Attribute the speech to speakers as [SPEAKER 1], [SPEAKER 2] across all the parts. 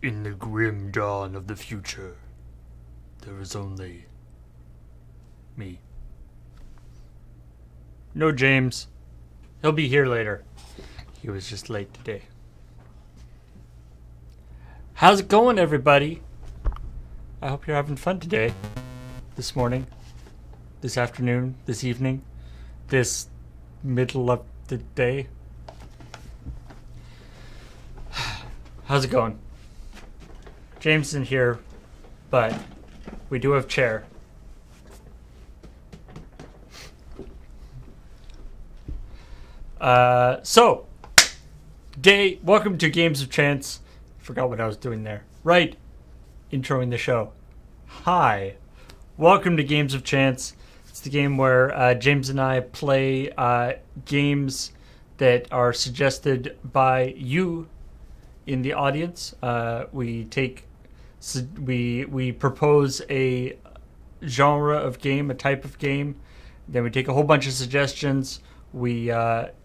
[SPEAKER 1] In the grim dawn of the future, there is only me. No James. He'll be here later. He was just late today. How's it going, everybody? I hope you're having fun today, this morning, this afternoon, this evening, this middle of the day. How's it going? James isn't here, but we do have Chair. Welcome to Games of Chance. Forgot what I was doing there. Right, introing the show. Hi, welcome to Games of Chance. It's the game where James and I play games that are suggested by you in the audience. We propose a genre of game, a type of game. Then we take a whole bunch of suggestions. We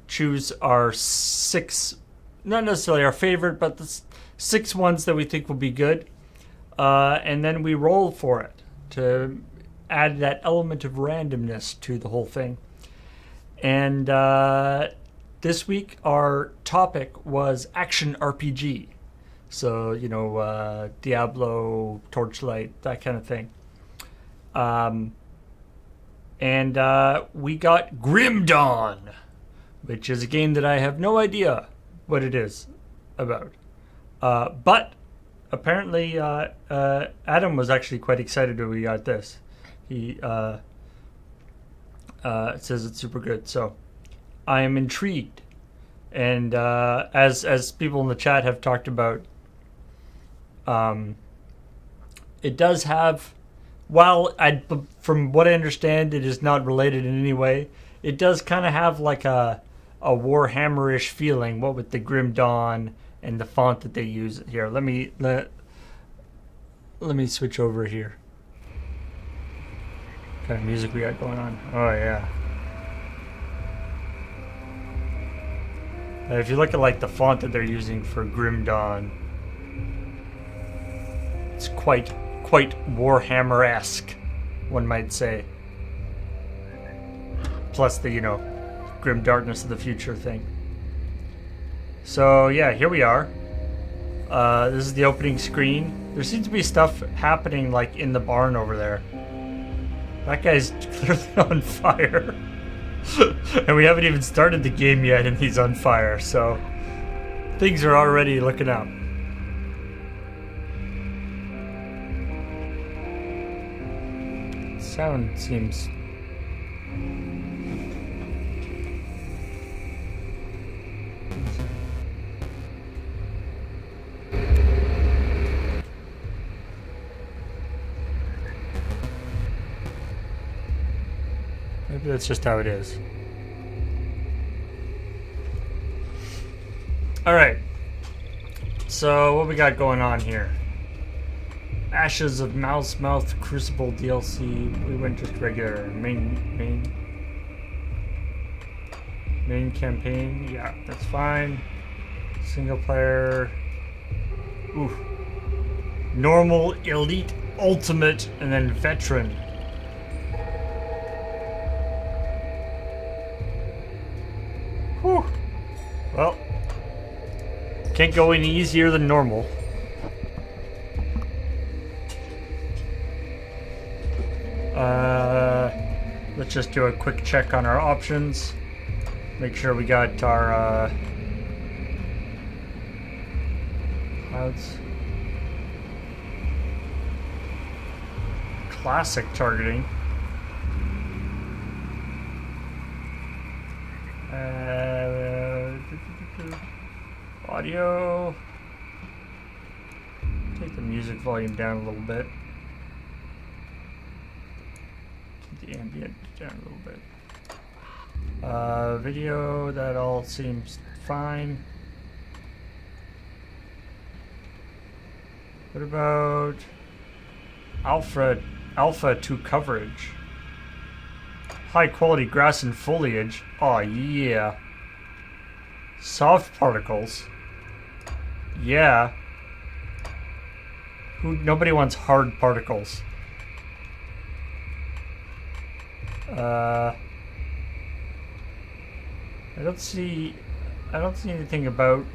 [SPEAKER 1] choose our six, not necessarily our favorite, but the six ones that we think will be good. And then we roll for it to add that element of randomness to the whole thing. And this week our topic was action RPG. So, Diablo, Torchlight, that kind of thing. And we got Grim Dawn, which is a game that I have no idea what it is about. But apparently Adam was actually quite excited when we got this. He says it's super good. So I am intrigued. And as people in the chat have talked about, it does have, from what I understand, it is not related in any way. It does kind of have like a Warhammer-ish feeling, what with the Grim Dawn and the font that they use here. Let me switch over here. What kind of music we got going on? Oh yeah. If you look at like the font that they're using for Grim Dawn, it's quite Warhammer-esque, one might say. Plus the, grim darkness of the future thing. So yeah, here we are. This is the opening screen. There seems to be stuff happening like in the barn over there. That guy's clearly on fire. And we haven't even started the game yet and he's on fire, so things are already looking up. Sound seems... Maybe that's just how it is. Alright. So, what we got going on here? Ashes of Mouse Mouth Crucible DLC. We went just regular main campaign. Yeah, that's fine. Single player. Ooh. Normal, elite, ultimate, and then veteran. Whew. Well, can't go any easier than normal. Let's just do a quick check on our options. Make sure we got our clouds. Classic targeting. Audio. Take the music volume down a little bit. Keep the ambient down a little bit. Video, that all seems fine. What about Alpha 2 coverage? High quality grass and foliage. Oh yeah. Soft particles. Yeah. Nobody wants hard particles. I don't see anything about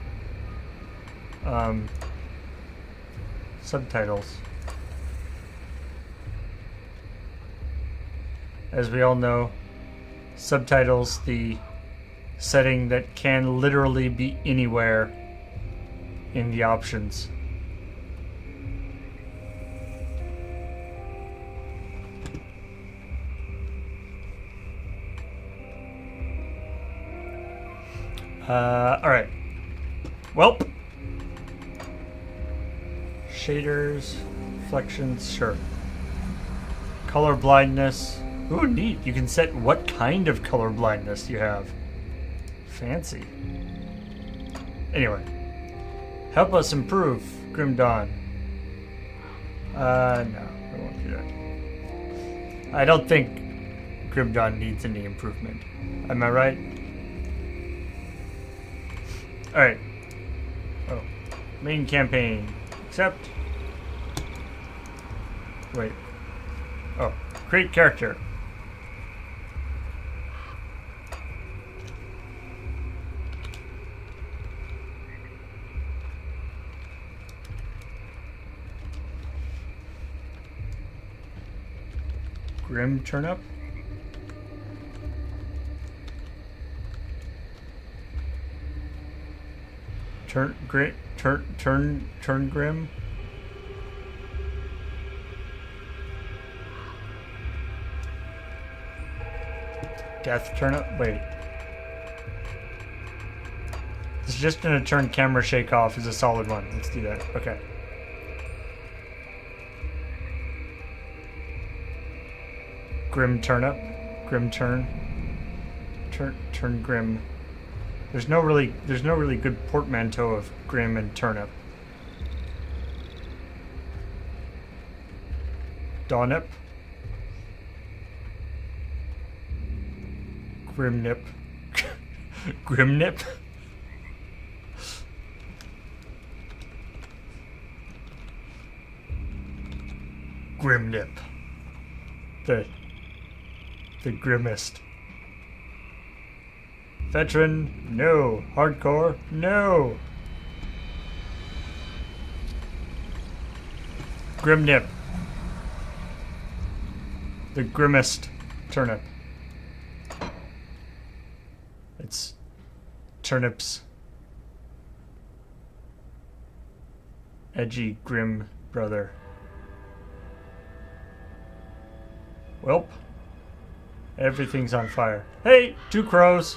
[SPEAKER 1] subtitles. As we all know, subtitles, the setting that can literally be anywhere in the options. Alright. Welp. Shaders, reflections, sure. Color blindness. Ooh, neat. You can set what kind of color blindness you have. Fancy. Anyway. Help us improve, Grim Dawn. No, we won't do that. I don't think Grim Dawn needs any improvement. Am I right? Alright. Oh. Main campaign. Accept. Wait. Oh. Create character. Grim Turnip. Turn Grim. Death Turnip. Wait. The suggestion to turn camera shake off is a solid one. Let's do that. Okay. Grim Turnip. Grim Turn. Turn Grim. There's no really good portmanteau of Grim and Turnip. Dawnip. Grimnip. Grimnip. Grimnip. The grimmest. Veteran, no. Hardcore, no. Grimnip. The grimmest turnip. It's Turnip's edgy, grim brother. Welp. Everything's on fire. Hey, 2 crows.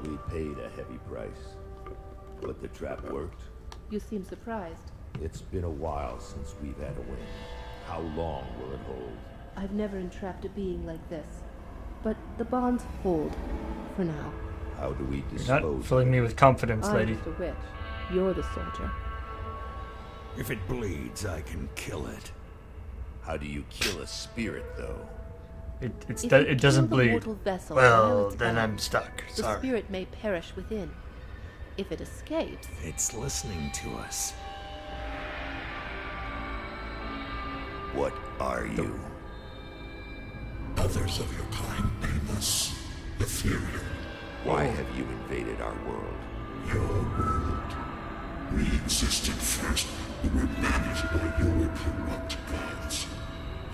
[SPEAKER 2] We paid a heavy price, but the trap worked.
[SPEAKER 3] You seem surprised.
[SPEAKER 2] It's been a while since we've had a win. How long will it hold?
[SPEAKER 3] I've never entrapped a being like this. But the bonds hold, for now.
[SPEAKER 2] How do we
[SPEAKER 1] You're
[SPEAKER 2] dispose
[SPEAKER 1] not filling me with confidence,
[SPEAKER 3] I'm
[SPEAKER 1] lady.
[SPEAKER 3] the witch. You're the soldier.
[SPEAKER 4] If it bleeds, I can kill it.
[SPEAKER 2] How do you kill a spirit, though?
[SPEAKER 3] If
[SPEAKER 1] It
[SPEAKER 3] you
[SPEAKER 1] doesn't
[SPEAKER 3] kill the
[SPEAKER 1] bleed.
[SPEAKER 3] mortal vessel
[SPEAKER 1] Well,
[SPEAKER 3] while it's
[SPEAKER 1] then
[SPEAKER 3] bound,
[SPEAKER 1] I'm stuck.
[SPEAKER 3] the
[SPEAKER 1] Sorry.
[SPEAKER 3] spirit may perish within. If it escapes,
[SPEAKER 4] It's listening to us.
[SPEAKER 2] What are you?
[SPEAKER 5] Others of your kind name us Ethereal,
[SPEAKER 2] Why have you invaded our world?
[SPEAKER 5] your world. We existed first, but were managed by your corrupt gods.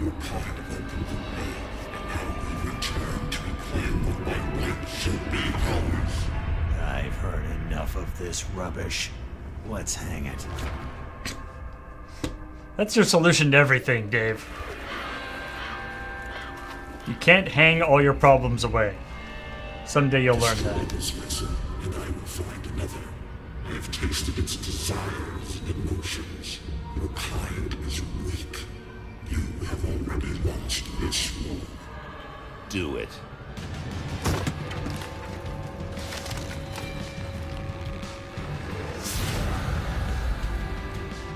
[SPEAKER 5] Your kind opened the way, and now we return to reclaim what by right should be ours.
[SPEAKER 4] I've heard enough of this rubbish. Let's hang it.
[SPEAKER 1] That's your solution to everything, Dave. You can't hang all your problems away. Someday you'll learn
[SPEAKER 5] Destroy
[SPEAKER 1] that.
[SPEAKER 5] this vessel, and I will find another. I have tasted its desires and emotions. Your kind is weak. You have already lost this war.
[SPEAKER 2] Do it.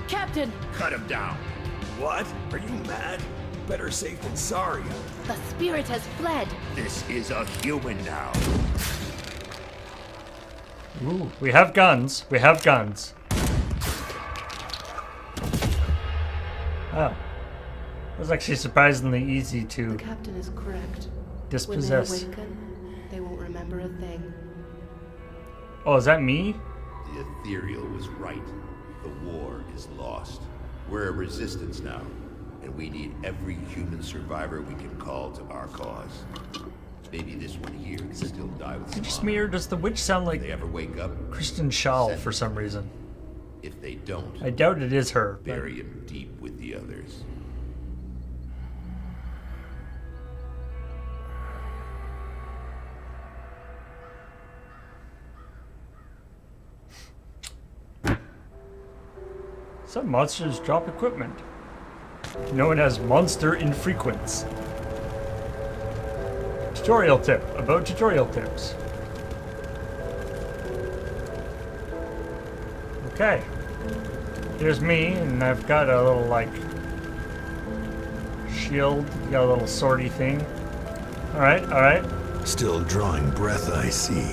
[SPEAKER 3] Captain!
[SPEAKER 4] Cut him down. What? Are you mad? Better safe than sorry.
[SPEAKER 3] The spirit has fled!
[SPEAKER 2] This is a human now.
[SPEAKER 1] Ooh, we have guns. We have guns. was actually surprisingly easy
[SPEAKER 3] The
[SPEAKER 1] to
[SPEAKER 3] captain is correct. When
[SPEAKER 1] dispossess.
[SPEAKER 3] they awaken, they won't remember a thing.
[SPEAKER 1] Oh, is that me?
[SPEAKER 2] The Ethereal was right. The war is lost. We're a resistance now, and we need every human survivor we can call to our cause. Maybe this one here can still die with
[SPEAKER 1] Is it
[SPEAKER 2] some
[SPEAKER 1] just
[SPEAKER 2] honor.
[SPEAKER 1] me or does the witch sound
[SPEAKER 2] If
[SPEAKER 1] like
[SPEAKER 2] they ever wake up,
[SPEAKER 1] Kristen Schaal for some reason?
[SPEAKER 2] if they don't,
[SPEAKER 1] I doubt it is her. But
[SPEAKER 2] bury him deep with the others.
[SPEAKER 1] some monsters drop equipment, known as monster infrequents. Tutorial tip about tutorial tips. Okay. Here's me, and I've got a little, like, shield. Got a little swordy thing. Alright, alright.
[SPEAKER 6] Still drawing breath, I see.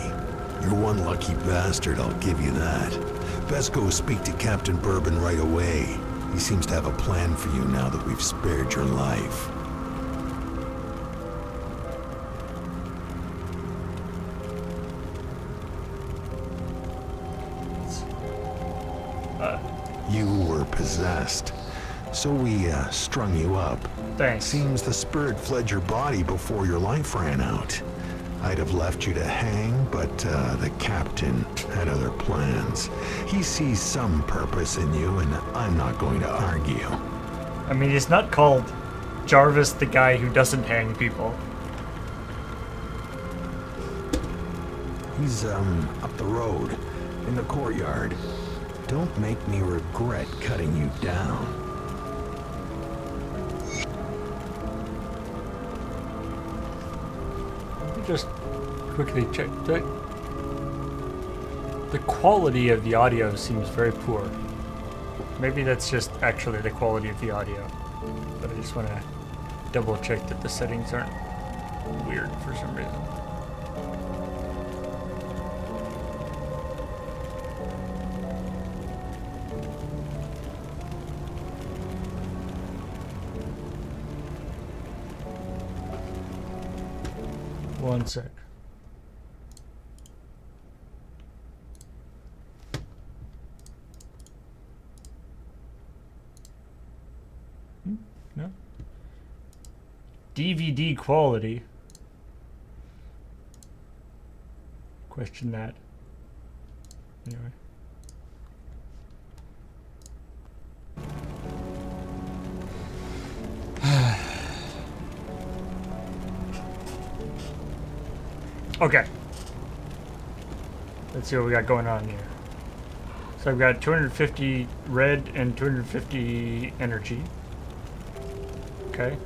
[SPEAKER 6] You're one lucky bastard, I'll give you that. Best go speak to Captain Bourbon right away. He seems to have a plan for you now that we've spared your life. You were possessed. So we strung you up.
[SPEAKER 1] Thanks.
[SPEAKER 6] Seems the spirit fled your body before your life ran out. I'd have left you to hang, but the captain had other plans. He sees some purpose in you, and I'm not going to argue.
[SPEAKER 1] I mean, he's not called Jarvis the guy who doesn't hang people.
[SPEAKER 6] He's up the road, in the courtyard. Don't make me regret cutting you down.
[SPEAKER 1] Let me just quickly check. The quality of the audio seems very poor. Maybe that's just actually the quality of the audio. But I just want to double check that the settings aren't weird for some reason. One sec. No. DVD quality. Question that. Anyway. Okay. Let's see what we got going on here. So I've got 250 red and 250 energy. Okay.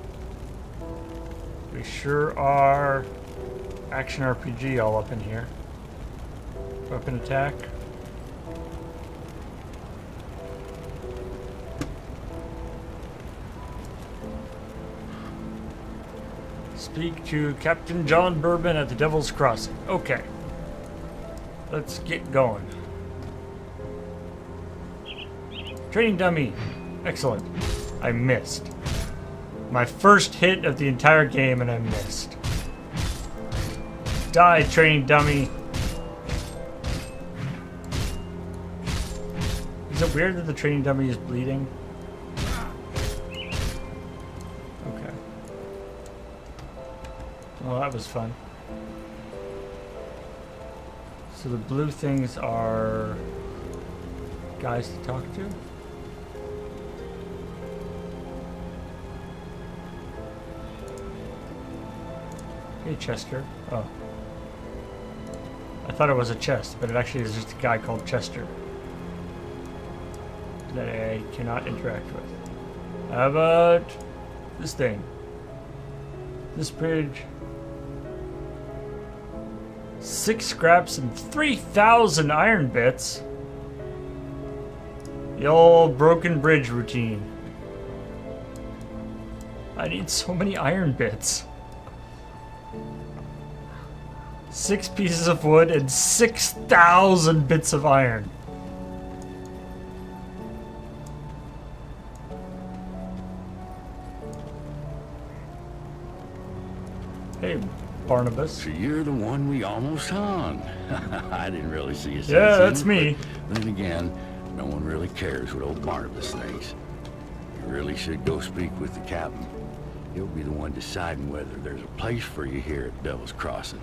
[SPEAKER 1] We sure are action RPG all up in here. Weapon attack. Speak to Captain John Bourbon at the Devil's Crossing. Okay. Let's get going. Training dummy. Excellent. I missed. My first hit of the entire game and I missed. Die, training dummy. Is it weird that the training dummy is bleeding? Okay. Well, that was fun. So the blue things are guys to talk to? Hey, Chester. Oh. I thought it was a chest, but it actually is just a guy called Chester that I cannot interact with. How about this thing? This bridge. 6 scraps and 3,000 iron bits. The old broken bridge routine. I need so many iron bits. 6 pieces of wood and 6,000 bits of iron. Barnabas.
[SPEAKER 7] So you're the one we almost hung. I didn't really see a sense
[SPEAKER 1] Yeah,
[SPEAKER 7] in
[SPEAKER 1] that's
[SPEAKER 7] it,
[SPEAKER 1] me.
[SPEAKER 7] but then again, no one really cares what old Barnabas thinks. You really should go speak with the captain. He'll be the one deciding whether there's a place for you here at Devil's Crossing.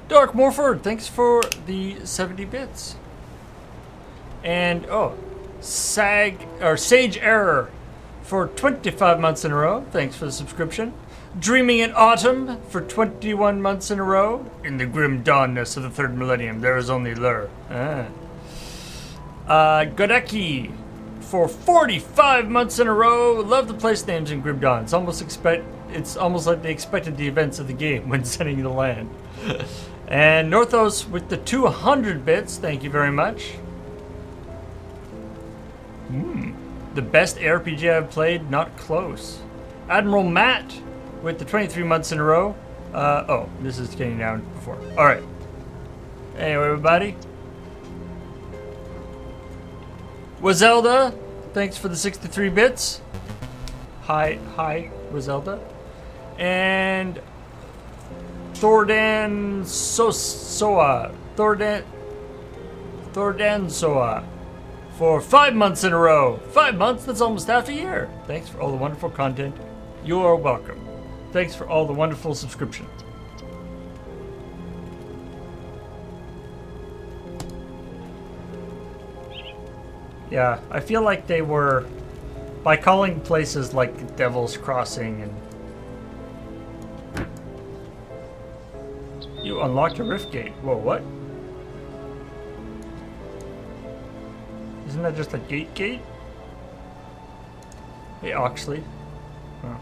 [SPEAKER 1] Dark Morford, thanks for the 70 bits. And Sage Error for 25 months in a row. Thanks for the subscription. Dreaming in Autumn for 21 months in a row. In the grim dawnness of the third millennium, there is only Lur. Godeki for 45 months in a row. Love the place names in Grim Dawn. It's almost like they expected the events of the game when setting the land. And Northos with the 200 bits. Thank you very much. The best RPG I've played, not close. Admiral Matt with the 23 months in a row. This is getting down before. All right. Anyway, everybody. Wazelda, thanks for the 63 bits. Hi, Wazelda. And Thordan Soa. Thordan Soa. For 5 months in a row. 5 months? That's almost half a year. Thanks for all the wonderful content. You are welcome. Thanks for all the wonderful subscriptions. Yeah, I feel like they were, by calling places like Devil's Crossing and... You unlocked a rift gate. Whoa, what? Isn't that just a gate? Hey, Oxley. Oh.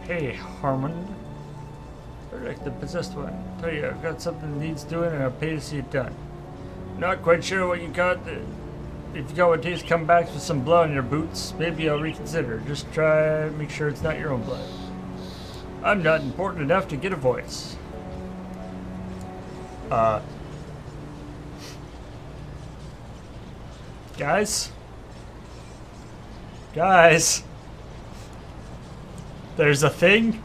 [SPEAKER 1] Hey, Harmon. You're like the possessed one. Tell you, I've got something that needs doing and I'll pay to see it done. Not quite sure what you got. If you got what takes come back with some blood on your boots, maybe I'll reconsider. Just try make sure it's not your own blood. I'm not important enough to get a voice. Guys? There's a thing?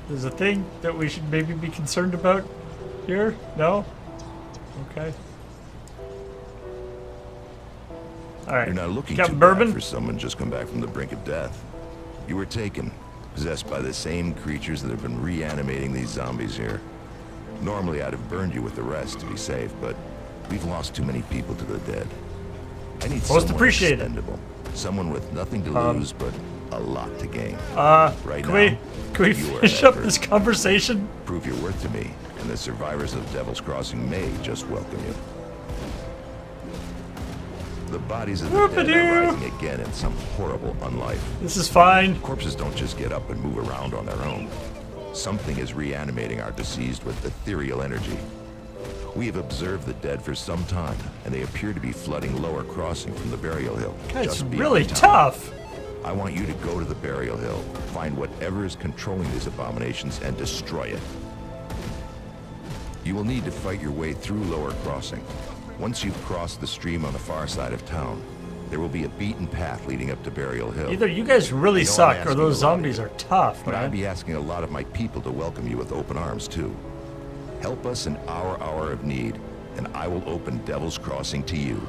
[SPEAKER 1] There's a thing that we should maybe be concerned about here? No? Okay. Alright.
[SPEAKER 2] You're not looking
[SPEAKER 1] Captain
[SPEAKER 2] too
[SPEAKER 1] Bourbon?
[SPEAKER 2] bad for someone just come back from the brink of death. You were taken, possessed by the same creatures that have been reanimating these zombies here. Normally I'd have burned you with the rest to be safe, but we've lost too many people to the dead. I need
[SPEAKER 1] Most
[SPEAKER 2] someone
[SPEAKER 1] appreciated.
[SPEAKER 2] expendable. Someone with nothing to lose but a lot to gain. Right
[SPEAKER 1] Can
[SPEAKER 2] now,
[SPEAKER 1] we
[SPEAKER 2] you are
[SPEAKER 1] finish up
[SPEAKER 2] effort.
[SPEAKER 1] this conversation?
[SPEAKER 2] Prove your worth to me, and the survivors of Devil's Crossing may just welcome you. The bodies of the dead
[SPEAKER 1] Whoop-a-doo.
[SPEAKER 2] are rising again in some horrible unlife.
[SPEAKER 1] This is fine.
[SPEAKER 2] Corpses don't just get up and move around on their own. Something is reanimating our deceased with ethereal energy. We have observed the dead for some time, and they appear to be flooding Lower Crossing from the Burial Hill.
[SPEAKER 1] That's
[SPEAKER 2] just beyond
[SPEAKER 1] really
[SPEAKER 2] town.
[SPEAKER 1] tough.
[SPEAKER 2] I want you to go to the Burial Hill, find whatever is controlling these abominations, and destroy it. You will need to fight your way through Lower Crossing. Once you've crossed the stream on the far side of town, there will be a beaten path leading up to Burial Hill.
[SPEAKER 1] Either you guys really
[SPEAKER 2] I know I'm
[SPEAKER 1] suck or
[SPEAKER 2] asking
[SPEAKER 1] those
[SPEAKER 2] a lot of
[SPEAKER 1] zombies
[SPEAKER 2] you,
[SPEAKER 1] are tough,
[SPEAKER 2] But I'd
[SPEAKER 1] man.
[SPEAKER 2] be asking a lot of my people to welcome you with open arms, too. Help us in our hour of need, and I will open Devil's Crossing to you.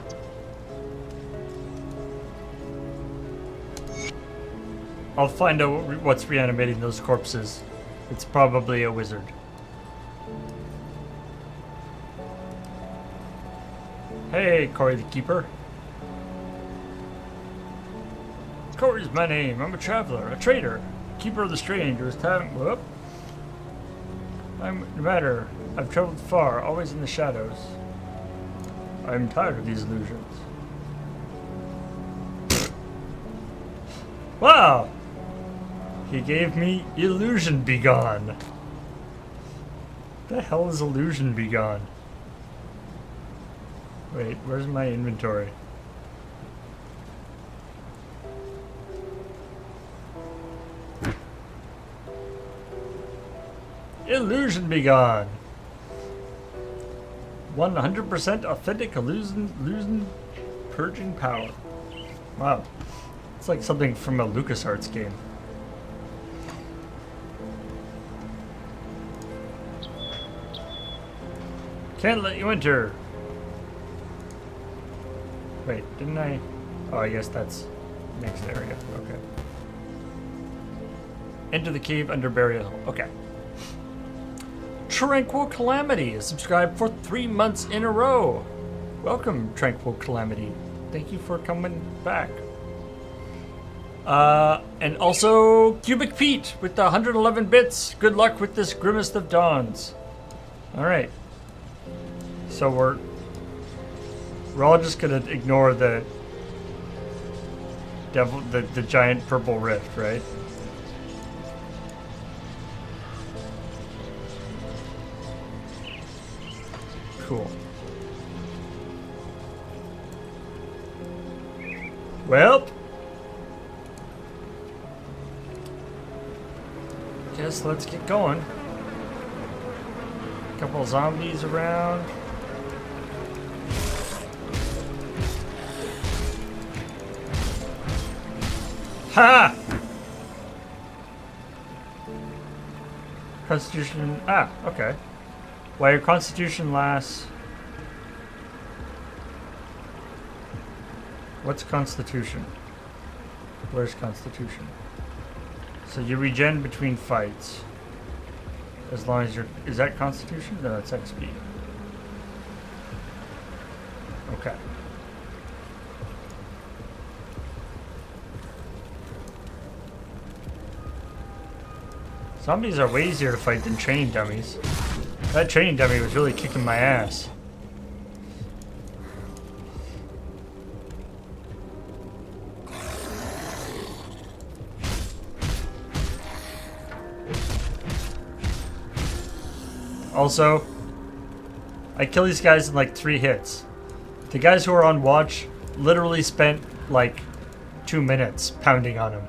[SPEAKER 1] I'll find out what's reanimating those corpses. It's probably a wizard. Hey, Corey the Keeper. Corey's my name. I'm a traveler, a trader, keeper of the strange. It was time. Whoop. No matter. I've traveled far, always in the shadows. I'm tired of these illusions. Wow! He gave me Illusion Begone. The hell is Illusion Begone? Wait, where's my inventory? Illusion Begone. 100% authentic illusion purging power. Wow. It's like something from a LucasArts game. Can't let you enter. Wait, didn't I? Oh, I guess that's next area. Okay. Enter the cave under Burial Hill. Okay. Tranquil Calamity is subscribed for 3 months in a row. Welcome, Tranquil Calamity. Thank you for coming back. And also Cubic Pete with the 111 bits. Good luck with this Grimmest of Dawns. All right. So we're all just gonna ignore the devil, the giant purple rift, right? Cool. Well, guess let's get going. Couple zombies around. Ha! Constitution. Ah, okay. While your constitution lasts. What's constitution? Where's constitution? So you regen between fights. As long as you're. Is that constitution? No, that's XP. Okay. Zombies are way easier to fight than training dummies. That training dummy was really kicking my ass. Also, I kill these guys in like 3 hits. The guys who are on watch literally spent like 2 minutes pounding on him.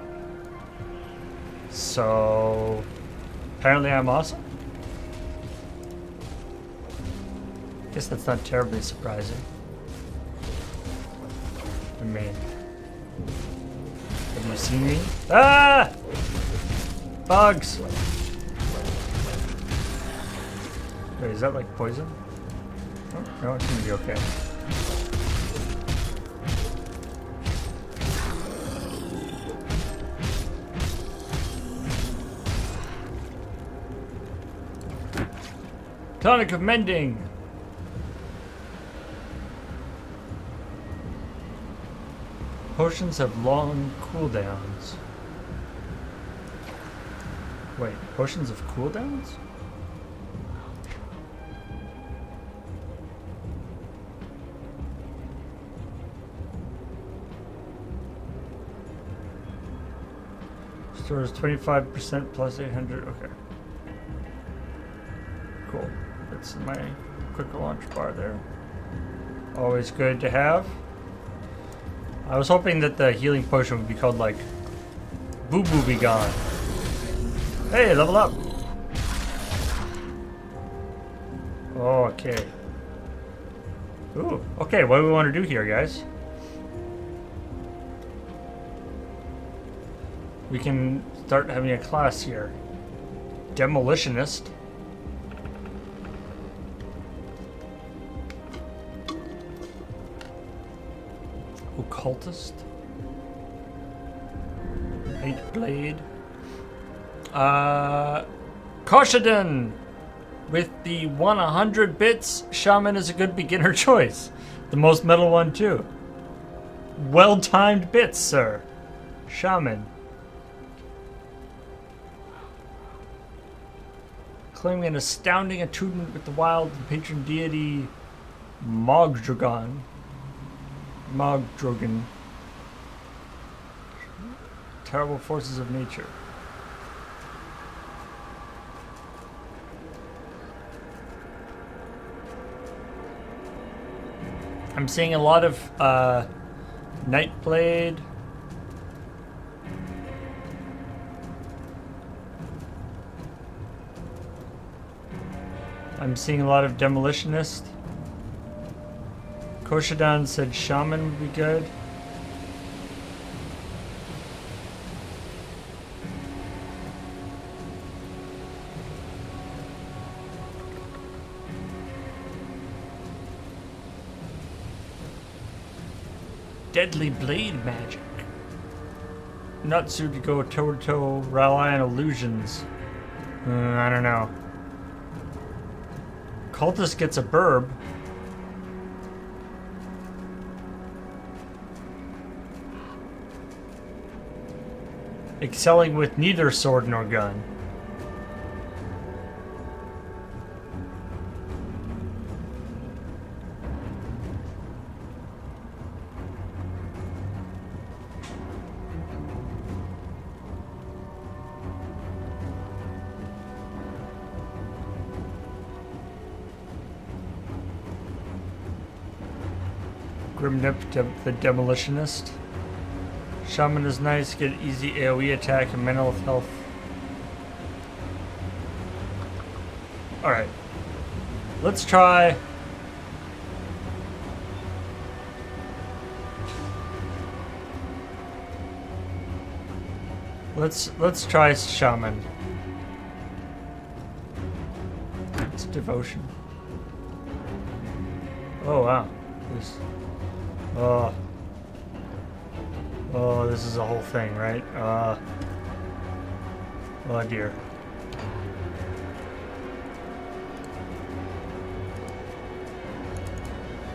[SPEAKER 1] So, apparently I'm awesome. Guess that's not terribly surprising. I mean, have you seen me? Ah! Bugs! Wait, is that like poison? Oh, no, it's gonna be okay. Tonic of Mending! Potions have long cooldowns. Wait, potions have cooldowns? Stores 25% plus 800. Okay. Cool. That's my quick launch bar there. Always good to have. I was hoping that the healing potion would be called like Boo Boo Be Gone. Hey, level up. Oh, okay. Ooh, okay, what do we want to do here, guys? We can start having a class here. Demolitionist. Occultist. Eight Blade. Koshadin! With the 100 bits, Shaman is a good beginner choice. The most metal one, too. Well-timed bits, sir. Shaman. Claiming an astounding attunement with the wild and patron deity Mogdragon. Mogdragon. Terrible forces of nature. I'm seeing a lot of Nightblade. I'm seeing a lot of Demolitionist. Koshadan said Shaman would be good. Deadly blade magic. Not suited to go toe-to-toe, rely on illusions. I don't know. Cultist gets a burb. Excelling with neither sword nor gun. Grimnip, the Demolitionist. Shaman is nice, get easy AoE attack and mental health. Alright. Let's try... Let's try Shaman. It's devotion. Oh wow. Oh, this is a whole thing, right? Oh dear.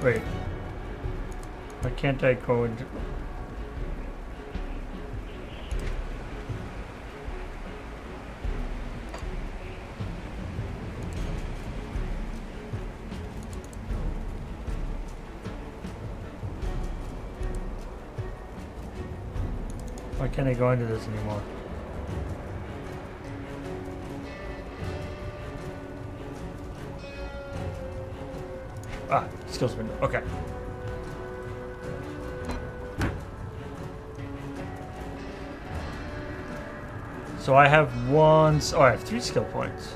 [SPEAKER 1] Wait. Why can't I go into... Why can't I go into this anymore? Ah, skills window. Okay. So I have one... Oh, I have 3 skill points.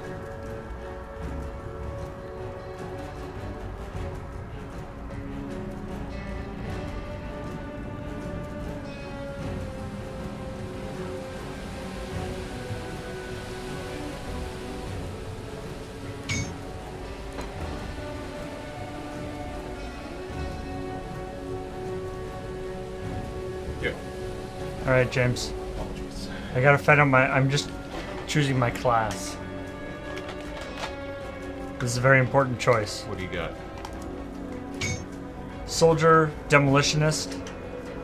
[SPEAKER 1] Alright, James. I gotta find out I'm just choosing my class. This is a very important choice.
[SPEAKER 8] What do you got?
[SPEAKER 1] Soldier, Demolitionist,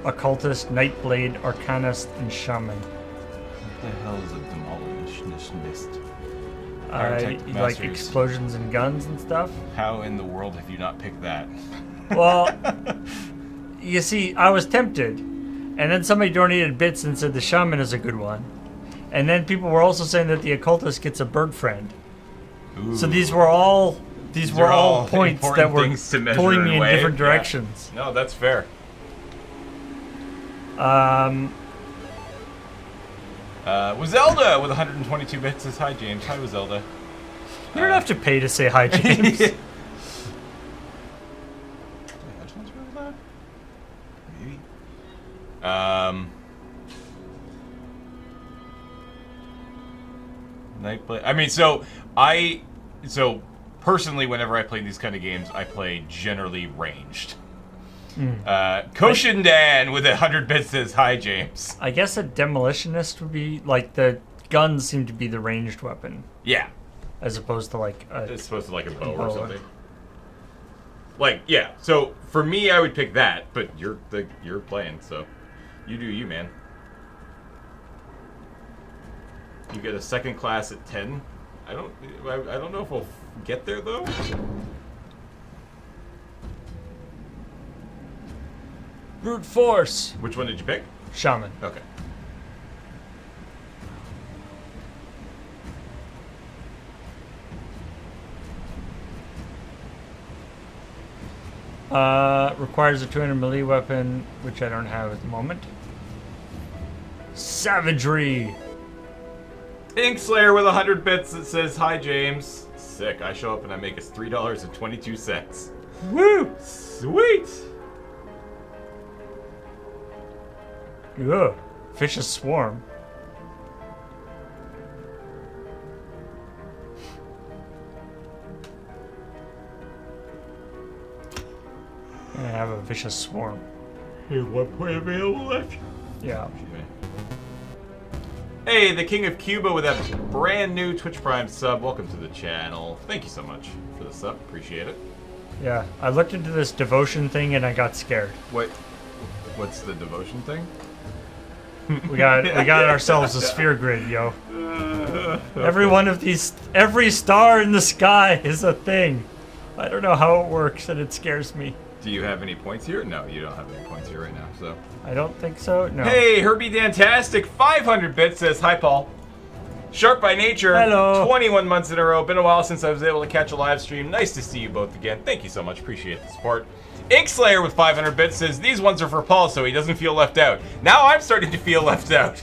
[SPEAKER 1] Occultist, Nightblade, Arcanist, and Shaman.
[SPEAKER 8] What the hell is a Demolitionist?
[SPEAKER 1] You like explosions and guns and stuff?
[SPEAKER 8] How in the world have you not picked that?
[SPEAKER 1] Well, you see, I was tempted. And then somebody donated bits and said the Shaman is a good one. And then people were also saying that the Occultist gets a bird friend.
[SPEAKER 8] Ooh.
[SPEAKER 1] So these were all points that were pulling me in different directions.
[SPEAKER 8] Yeah. No, that's fair. Zelda with 122 bits says hi, James. Hi, Zelda.
[SPEAKER 1] You don't have to pay to say hi, James.
[SPEAKER 8] Maybe. Nightblade. I mean, so personally, whenever I play these kind of games, I play generally ranged. Koshindan with 100 bits says hi, James.
[SPEAKER 1] I guess a Demolitionist would be like the guns seem to be the ranged weapon.
[SPEAKER 8] Yeah.
[SPEAKER 1] As opposed to like a...
[SPEAKER 8] It's supposed to like a bow or something. Like, yeah. So for me, I would pick that, but you're playing, so you do you, man. You get a second class at 10. I don't know if we'll get there though.
[SPEAKER 1] Brute force.
[SPEAKER 8] Which one did you pick?
[SPEAKER 1] Shaman.
[SPEAKER 8] Okay.
[SPEAKER 1] Requires a 200 melee weapon, which I don't have at the moment. Savagery.
[SPEAKER 8] Inkslayer with 100 bits that says hi, James. Sick. I show up and I make us $3.22.
[SPEAKER 1] Woo!
[SPEAKER 8] Sweet.
[SPEAKER 1] Ugh. Vicious swarm. I have a vicious swarm.
[SPEAKER 8] Here's one point available left.
[SPEAKER 1] Yeah.
[SPEAKER 8] Hey, the King of Cuba with that brand new Twitch Prime sub. Welcome to the channel. Thank you so much for the sub. Appreciate it.
[SPEAKER 1] Yeah. I looked into this devotion thing and I got scared.
[SPEAKER 8] What's the devotion thing?
[SPEAKER 1] We got ourselves a sphere grid, yo. Every star in the sky is a thing. I don't know how it works and it scares me.
[SPEAKER 8] Do you have any points here? No, you don't have any points here right now, so.
[SPEAKER 1] I don't think so. No.
[SPEAKER 8] Hey, Herbie Dantastic, 500 bits says, hi, Paul. Sharp by nature,
[SPEAKER 1] Hello.
[SPEAKER 8] 21 months in a row. Been a while since I was able to catch a live stream. Nice to see you both again. Thank you so much. Appreciate the support. Inkslayer with 500 bits says, these ones are for Paul so he doesn't feel left out. Now I'm starting to feel left out.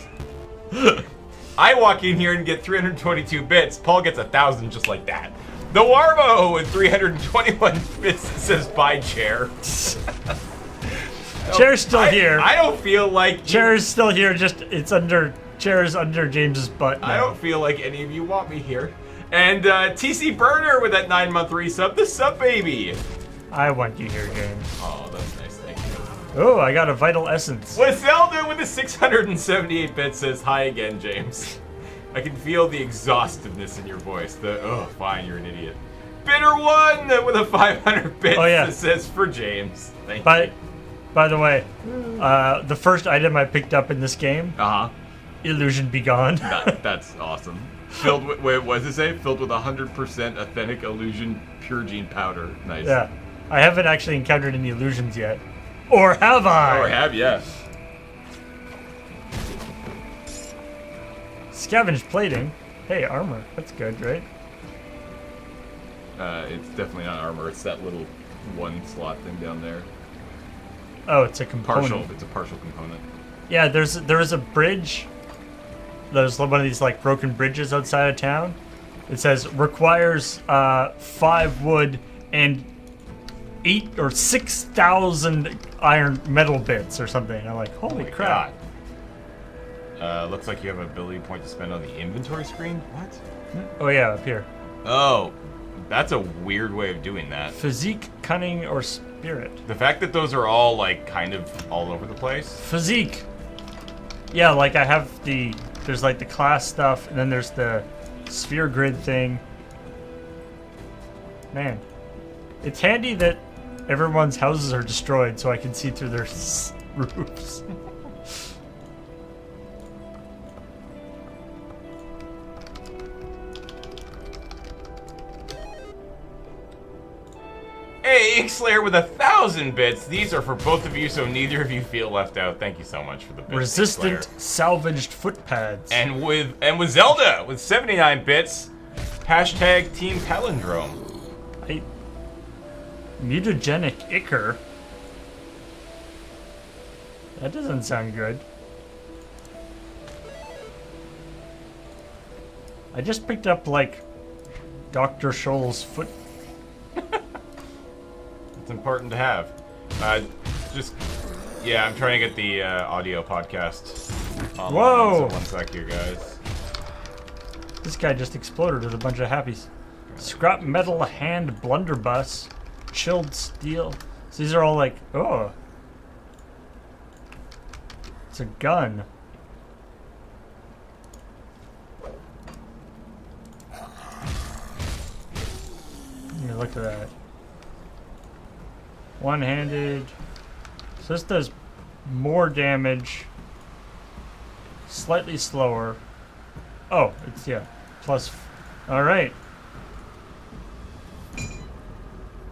[SPEAKER 8] I walk in here and get 322 bits. Paul gets 1,000 just like that. The Warbo with 321 bits says, bye, chair.
[SPEAKER 1] Chair's still here.
[SPEAKER 8] I don't feel like...
[SPEAKER 1] Chair's still here, just chair's under James's butt now.
[SPEAKER 8] I don't feel like any of you want me here. And TC Burner with that 9-month resub, the sub baby.
[SPEAKER 1] I want you here, James.
[SPEAKER 8] Oh, that's nice, thank you.
[SPEAKER 1] Oh, I got a vital essence.
[SPEAKER 8] What Zelda with the 678 bits says, hi again, James. I can feel the exhaustiveness in your voice. Oh, fine, you're an idiot. Bitter One with a 500 bits that says, for James. Thank you.
[SPEAKER 1] By the way, the first item I picked up in this game, Illusion Be Gone.
[SPEAKER 8] That's awesome. Filled with, wait, what does it say? Filled with 100% authentic illusion pure gene powder. Nice.
[SPEAKER 1] Yeah. I haven't actually encountered any illusions yet. Or have I?
[SPEAKER 8] Or have you?
[SPEAKER 1] Scavenged plating. Hey, armor. That's good, right?
[SPEAKER 8] It's definitely not armor. It's that little one slot thing down there.
[SPEAKER 1] Oh, it's a component.
[SPEAKER 8] It's a partial component.
[SPEAKER 1] Yeah, there is a bridge. There's one of these like broken bridges outside of town. It says requires 5 wood and 8 or 6,000 iron metal bits or something. I'm like, holy crap.
[SPEAKER 8] Looks like you have an ability point to spend on the inventory screen. What?
[SPEAKER 1] Oh yeah, up here.
[SPEAKER 8] Oh, that's a weird way of doing that.
[SPEAKER 1] Physique, cunning, or spirit.
[SPEAKER 8] The fact that those are all like kind of all over the place.
[SPEAKER 1] Physique. Yeah, like I have there's like the class stuff, and then there's the sphere grid thing. Man, it's handy that everyone's houses are destroyed so I can see through their roofs.
[SPEAKER 8] Hey, Inkslayer with 1,000 bits. These are for both of you, so neither of you feel left out. Thank you so much for the bits.
[SPEAKER 1] Resistant
[SPEAKER 8] Inkslayer.
[SPEAKER 1] salvaged foot pads.
[SPEAKER 8] And with Zelda with 79 bits. Hashtag Team Palindrome.
[SPEAKER 1] Mutagenic Ichor. That doesn't sound good. I just picked up like Dr. Scholl's foot.
[SPEAKER 8] It's important to have. Yeah, I'm trying to get the audio podcast online.
[SPEAKER 1] Whoa!
[SPEAKER 8] So one sec here, guys.
[SPEAKER 1] This guy just exploded with a bunch of happies. Scrap metal hand blunderbuss. Chilled steel. So these are all like, oh. It's a gun. Yeah, look at that. One-handed. So this does more damage. Slightly slower. Oh, it's, yeah. Plus. Alright.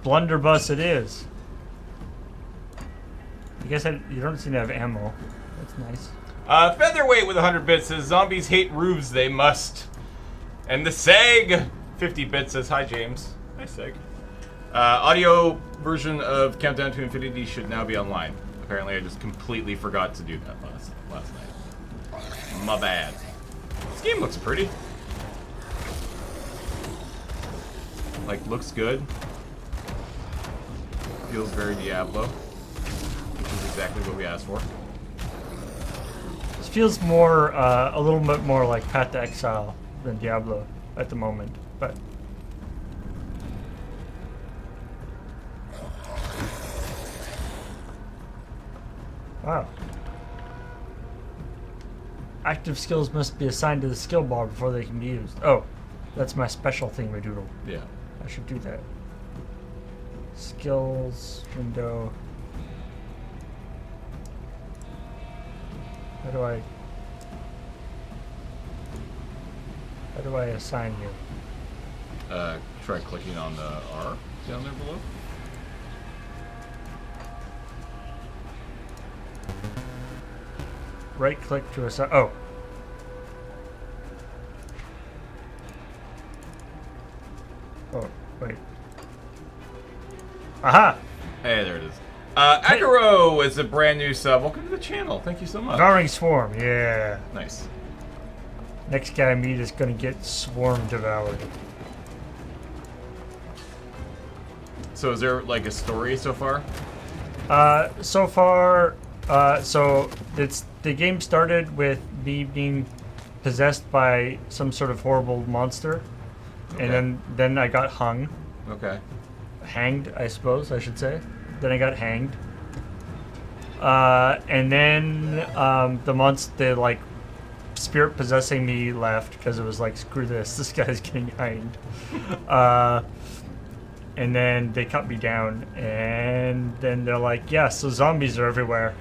[SPEAKER 1] Blunderbuss it is. I guess you don't seem to have ammo. That's nice.
[SPEAKER 8] Featherweight with 100 bits says, zombies hate roofs, they must. And the Seg, 50 bits says, hi James. Hi Seg. Audio version of Countdown to Infinity should now be online. Apparently I just completely forgot to do that last night. My bad. This game looks pretty. Like, looks good. Feels very Diablo, which is exactly what we asked for.
[SPEAKER 1] This feels more, a little bit more like Path to Exile than Diablo at the moment, but. Wow. Active skills must be assigned to the skill bar before they can be used. Oh, that's my special thing, Madoodle.
[SPEAKER 8] Yeah.
[SPEAKER 1] I should do that. Skills window. How do I assign you?
[SPEAKER 8] Try clicking on the R down there below.
[SPEAKER 1] Right click to assign. Oh. Oh, wait. Aha!
[SPEAKER 8] Hey, there it is. Akaro is a brand new sub. Welcome to the channel. Thank you so much.
[SPEAKER 1] Devouring Swarm, yeah.
[SPEAKER 8] Nice.
[SPEAKER 1] Next guy I meet is gonna get swarm devoured.
[SPEAKER 8] So is there like a story so far?
[SPEAKER 1] So far, so the game started with me being possessed by some sort of horrible monster,
[SPEAKER 8] Okay.
[SPEAKER 1] and then I got hung,
[SPEAKER 8] Okay.
[SPEAKER 1] hanged, I suppose I should say. Then I got hanged, and then the like spirit possessing me left because it was like, screw this guy's getting hanged. And then they cut me down, and then they're like, yeah, so zombies are everywhere.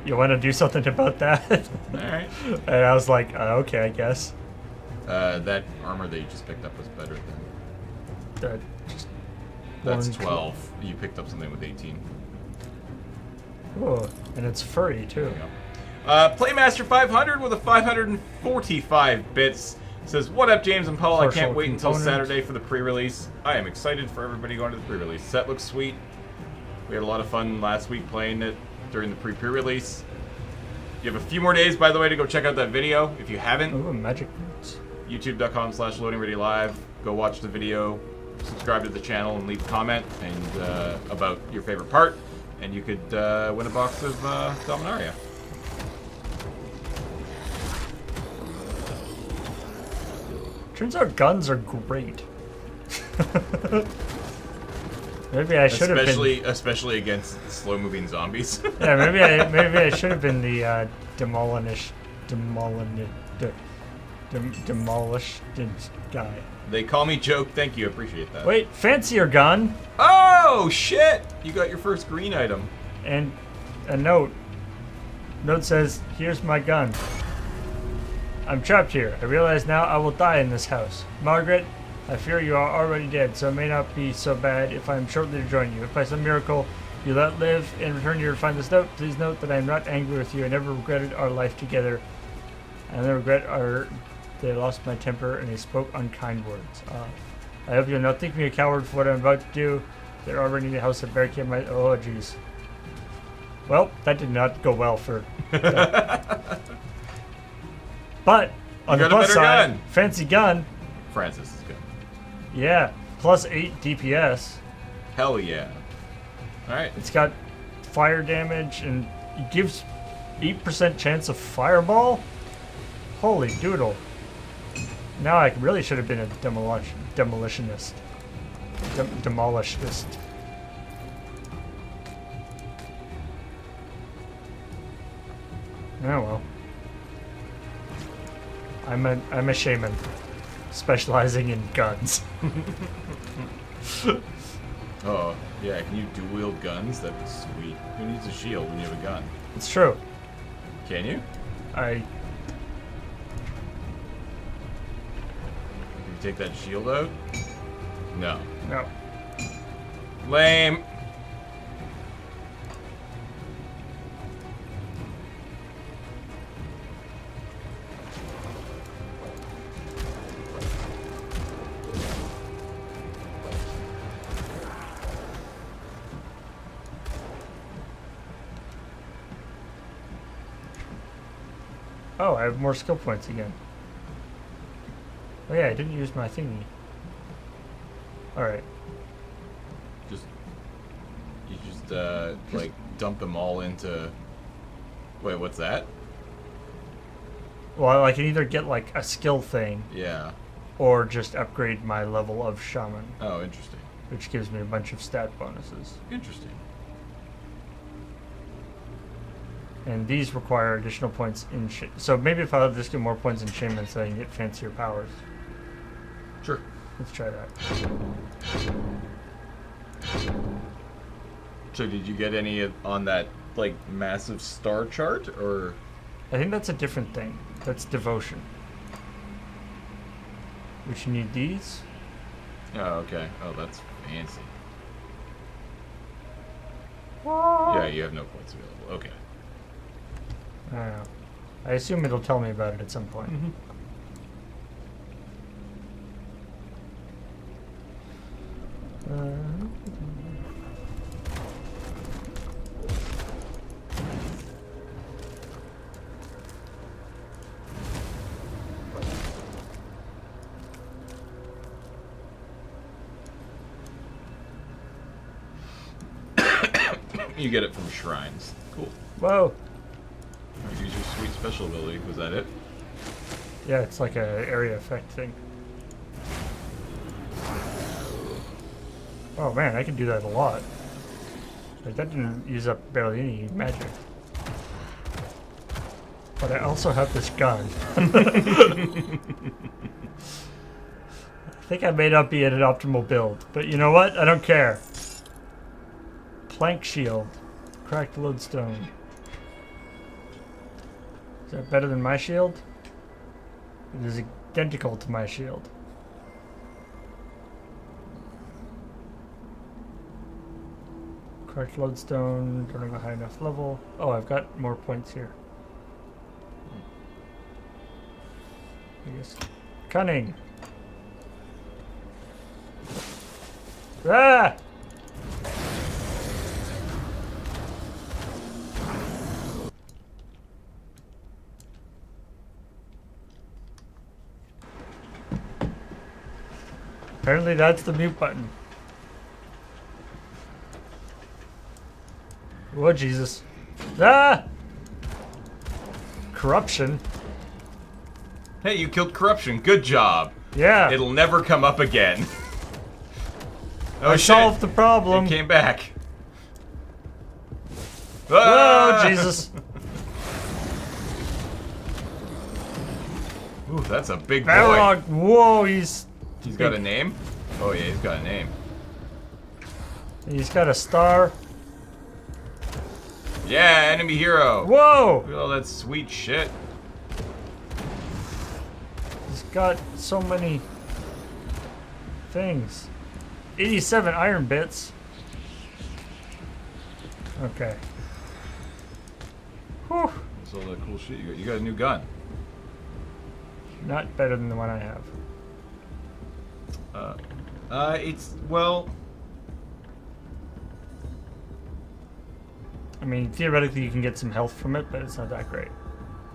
[SPEAKER 1] You want to do something about that?
[SPEAKER 8] Alright.
[SPEAKER 1] And I was like, okay, I guess.
[SPEAKER 8] That armor that you just picked up was better than...
[SPEAKER 1] Just
[SPEAKER 8] That's
[SPEAKER 1] one-
[SPEAKER 8] 12. You picked up something with 18.
[SPEAKER 1] Oh, and it's furry, too.
[SPEAKER 8] There you go. Playmaster 500 with a 545 bits says, "What up, James and Paul? I
[SPEAKER 1] Partial
[SPEAKER 8] can't wait until
[SPEAKER 1] component.
[SPEAKER 8] Saturday for the pre-release. I am excited for everybody going to the pre-release. Set looks sweet. We had a lot of fun last week playing it during the pre-release. You have a few more days, by the way, to go check out that video if you haven't.
[SPEAKER 1] Ooh, magic boots.
[SPEAKER 8] YouTube.com/loadingreadylive. Go watch the video, subscribe to the channel, and leave a comment and about your favorite part, and you could win a box of Dominaria.
[SPEAKER 1] Turns out guns are great. Maybe I should have been.
[SPEAKER 8] Especially against slow-moving zombies.
[SPEAKER 1] Yeah, maybe I should have been the demolished guy.
[SPEAKER 8] They call me Joke. Thank you. Appreciate that.
[SPEAKER 1] Wait, fancier gun
[SPEAKER 8] Oh, shit! You got your first green item.
[SPEAKER 1] and a note. Note says, "Here's my gun. I'm trapped here. I realize now I will die in this house. Margaret, I fear you are already dead, so it may not be so bad if I am shortly to join you. If by some miracle you let live and return here to find this note, please note that I am not angry with you. I never regretted our life together. I only regret that I lost my temper and I spoke unkind words. I hope you'll not think me a coward for what I'm about to do. They're already in the house that barricade my... Oh, jeez. Well, that did not go well for... But, on
[SPEAKER 8] You
[SPEAKER 1] the
[SPEAKER 8] got a
[SPEAKER 1] plus
[SPEAKER 8] better
[SPEAKER 1] side,
[SPEAKER 8] gun.
[SPEAKER 1] fancy gun.
[SPEAKER 8] Francis is good.
[SPEAKER 1] Yeah, plus 8 DPS.
[SPEAKER 8] Hell yeah. Alright.
[SPEAKER 1] It's got fire damage and it gives 8% chance of fireball. Holy doodle. Now I really should have been a demolitionist. Demolishist. Oh well. I'm a shaman, specializing in guns.
[SPEAKER 8] Oh, yeah, can you dual-wield guns? That'd be sweet. Who needs a shield when you have a gun?
[SPEAKER 1] It's true.
[SPEAKER 8] Can you?
[SPEAKER 1] I
[SPEAKER 8] Can you take that shield out? No.
[SPEAKER 1] no.
[SPEAKER 8] Lame.
[SPEAKER 1] Oh, I have more skill points again. Oh yeah, I didn't use my thingy. Alright.
[SPEAKER 8] You just like dump them all into... Wait, what's that?
[SPEAKER 1] Well, I can either get like a skill thing
[SPEAKER 8] Yeah.
[SPEAKER 1] or just upgrade my level of shaman,
[SPEAKER 8] Oh, interesting.
[SPEAKER 1] which gives me a bunch of stat bonuses.
[SPEAKER 8] Interesting.
[SPEAKER 1] And these require additional points in so maybe if I'll just get more points in shaman so I can get fancier powers.
[SPEAKER 8] Sure.
[SPEAKER 1] Let's try that.
[SPEAKER 8] So did you get any on that like massive star chart, or?
[SPEAKER 1] I think that's a different thing. That's devotion. Which you need these.
[SPEAKER 8] Oh, okay. Oh, that's fancy. Yeah, you have no points available. Okay.
[SPEAKER 1] I don't know. I assume it'll tell me about it at some point.
[SPEAKER 8] You get it from shrines. Cool.
[SPEAKER 1] Whoa!
[SPEAKER 8] Use your sweet special ability. Was that it?
[SPEAKER 1] Yeah, it's like a area effect thing. Oh man, I can do that a lot. Like, that didn't use up barely any magic. But I also have this gun. I think I may not be at an optimal build, but you know what? I don't care. Plank shield. Cracked lodestone. Is that better than my shield? It is identical to my shield. Cracked lodestone, don't have a high enough level. Oh, I've got more points here. I guess. Cunning! Ah! Apparently that's the mute button. Oh, Jesus. Ah! Corruption.
[SPEAKER 8] Hey, you killed corruption. Good job.
[SPEAKER 1] Yeah.
[SPEAKER 8] It'll never come up again. Oh,
[SPEAKER 1] I
[SPEAKER 8] shit.
[SPEAKER 1] solved the problem.
[SPEAKER 8] It came back.
[SPEAKER 1] Oh,
[SPEAKER 8] Ah!
[SPEAKER 1] Jesus.
[SPEAKER 8] Ooh, that's a big boy.
[SPEAKER 1] Balrog. Whoa, he's
[SPEAKER 8] Got a name? Oh yeah, he's got a name.
[SPEAKER 1] got a star.
[SPEAKER 8] Yeah, enemy hero.
[SPEAKER 1] Whoa!
[SPEAKER 8] Look at all that sweet shit.
[SPEAKER 1] He's got so many things. 87 iron bits. Okay. Whew.
[SPEAKER 8] That's all that cool shit you got. You got a new gun.
[SPEAKER 1] Not better than the one I have.
[SPEAKER 8] It's, well...
[SPEAKER 1] I mean, theoretically you can get some health from it, but it's not that great.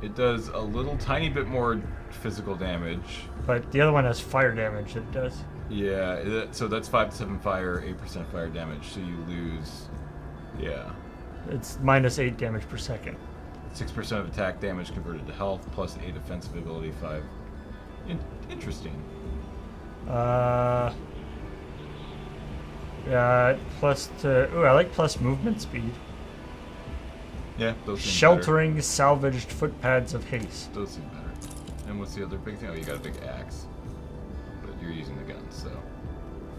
[SPEAKER 8] It does a little tiny bit more physical damage.
[SPEAKER 1] But the other one has fire damage that it does.
[SPEAKER 8] Yeah, so that's 5 to 7 fire, 8% fire damage, so you lose... Yeah.
[SPEAKER 1] It's minus 8 damage per second.
[SPEAKER 8] 6% of attack damage converted to health, plus 8 offensive ability, 5... Interesting.
[SPEAKER 1] Yeah, plus to... Ooh, I like plus movement speed.
[SPEAKER 8] Yeah, those seem
[SPEAKER 1] Sheltering salvaged footpads of haste.
[SPEAKER 8] better. Those seem better. And what's the other big thing? Oh, you got a big axe. But you're using the gun, so...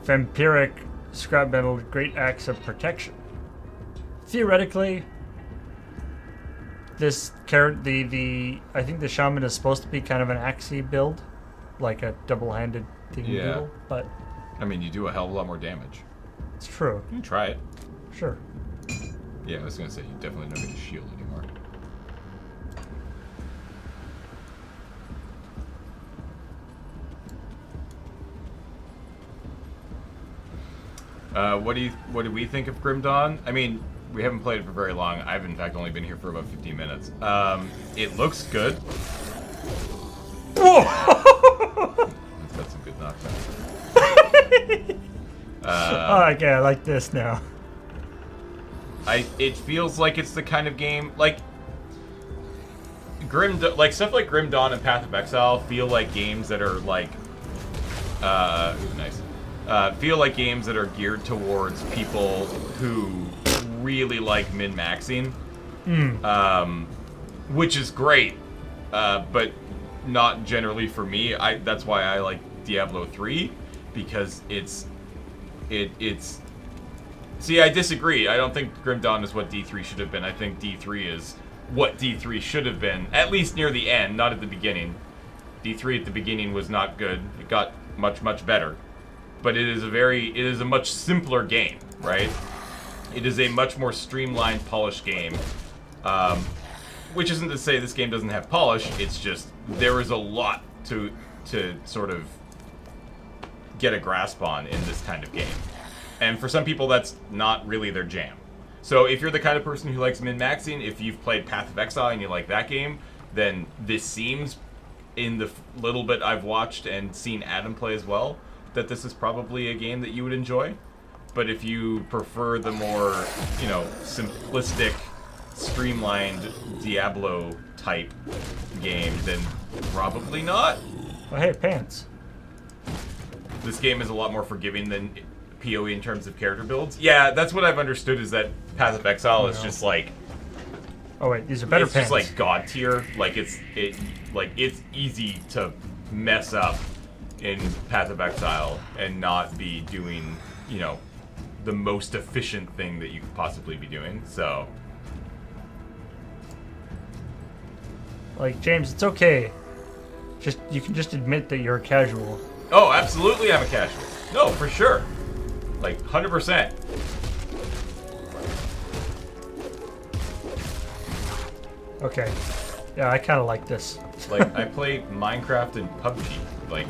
[SPEAKER 1] Vampiric scrap metal great axe of protection. Theoretically, this I think the shaman is supposed to be kind of an axey build, like a double-handed thing.
[SPEAKER 8] Yeah.
[SPEAKER 1] But
[SPEAKER 8] I mean, you do a hell of a lot more damage.
[SPEAKER 1] it's true.
[SPEAKER 8] You can try it.
[SPEAKER 1] Sure.
[SPEAKER 8] Yeah, I was gonna say, you definitely don't get a shield anymore. What do we think of Grim Dawn? I mean, we haven't played it for very long. I've in fact only been here for about 15 minutes. It looks good.
[SPEAKER 1] Whoa!
[SPEAKER 8] It's got some good knockbacks.
[SPEAKER 1] Okay, I like this now.
[SPEAKER 8] It feels like it's the kind of game like stuff like Grim Dawn and Path of Exile feel like games that are like feel like games that are geared towards people who really like min-maxing which is great, but not generally for me. That's why I like Diablo 3, because it's. See, I disagree. I don't think Grim Dawn is what D3 should have been. I think D3 is what D3 should have been, at least near the end, not at the beginning. D3 at the beginning was not good. It got much, much better. But it is a much simpler game, right? It is a much more streamlined, polished game. Which isn't to say this game doesn't have polish, it's just there is a lot to sort of get a grasp on in this kind of game. And for some people, that's not really their jam. So if you're the kind of person who likes min-maxing, if you've played Path of Exile and you like that game, then this seems, in the little bit I've watched and seen Adam play as well, that this is probably a game that you would enjoy. But if you prefer the more, simplistic, streamlined Diablo-type game, then probably not.
[SPEAKER 1] Oh, hey, pants.
[SPEAKER 8] This game is a lot more forgiving than PoE in terms of character builds. Yeah, that's what I've understood, is that Path of Exile is just like...
[SPEAKER 1] Oh wait, these are better
[SPEAKER 8] it's
[SPEAKER 1] pants.
[SPEAKER 8] It's just like god tier. Like it's easy to mess up in Path of Exile and not be doing, the most efficient thing that you could possibly be doing. So
[SPEAKER 1] Like, James, it's okay. You can just admit that you're a casual.
[SPEAKER 8] Oh, absolutely I'm a casual. No, for sure. Like, 100%.
[SPEAKER 1] Okay. Yeah, I kind of like this.
[SPEAKER 8] Like, I play Minecraft and PUBG. Like,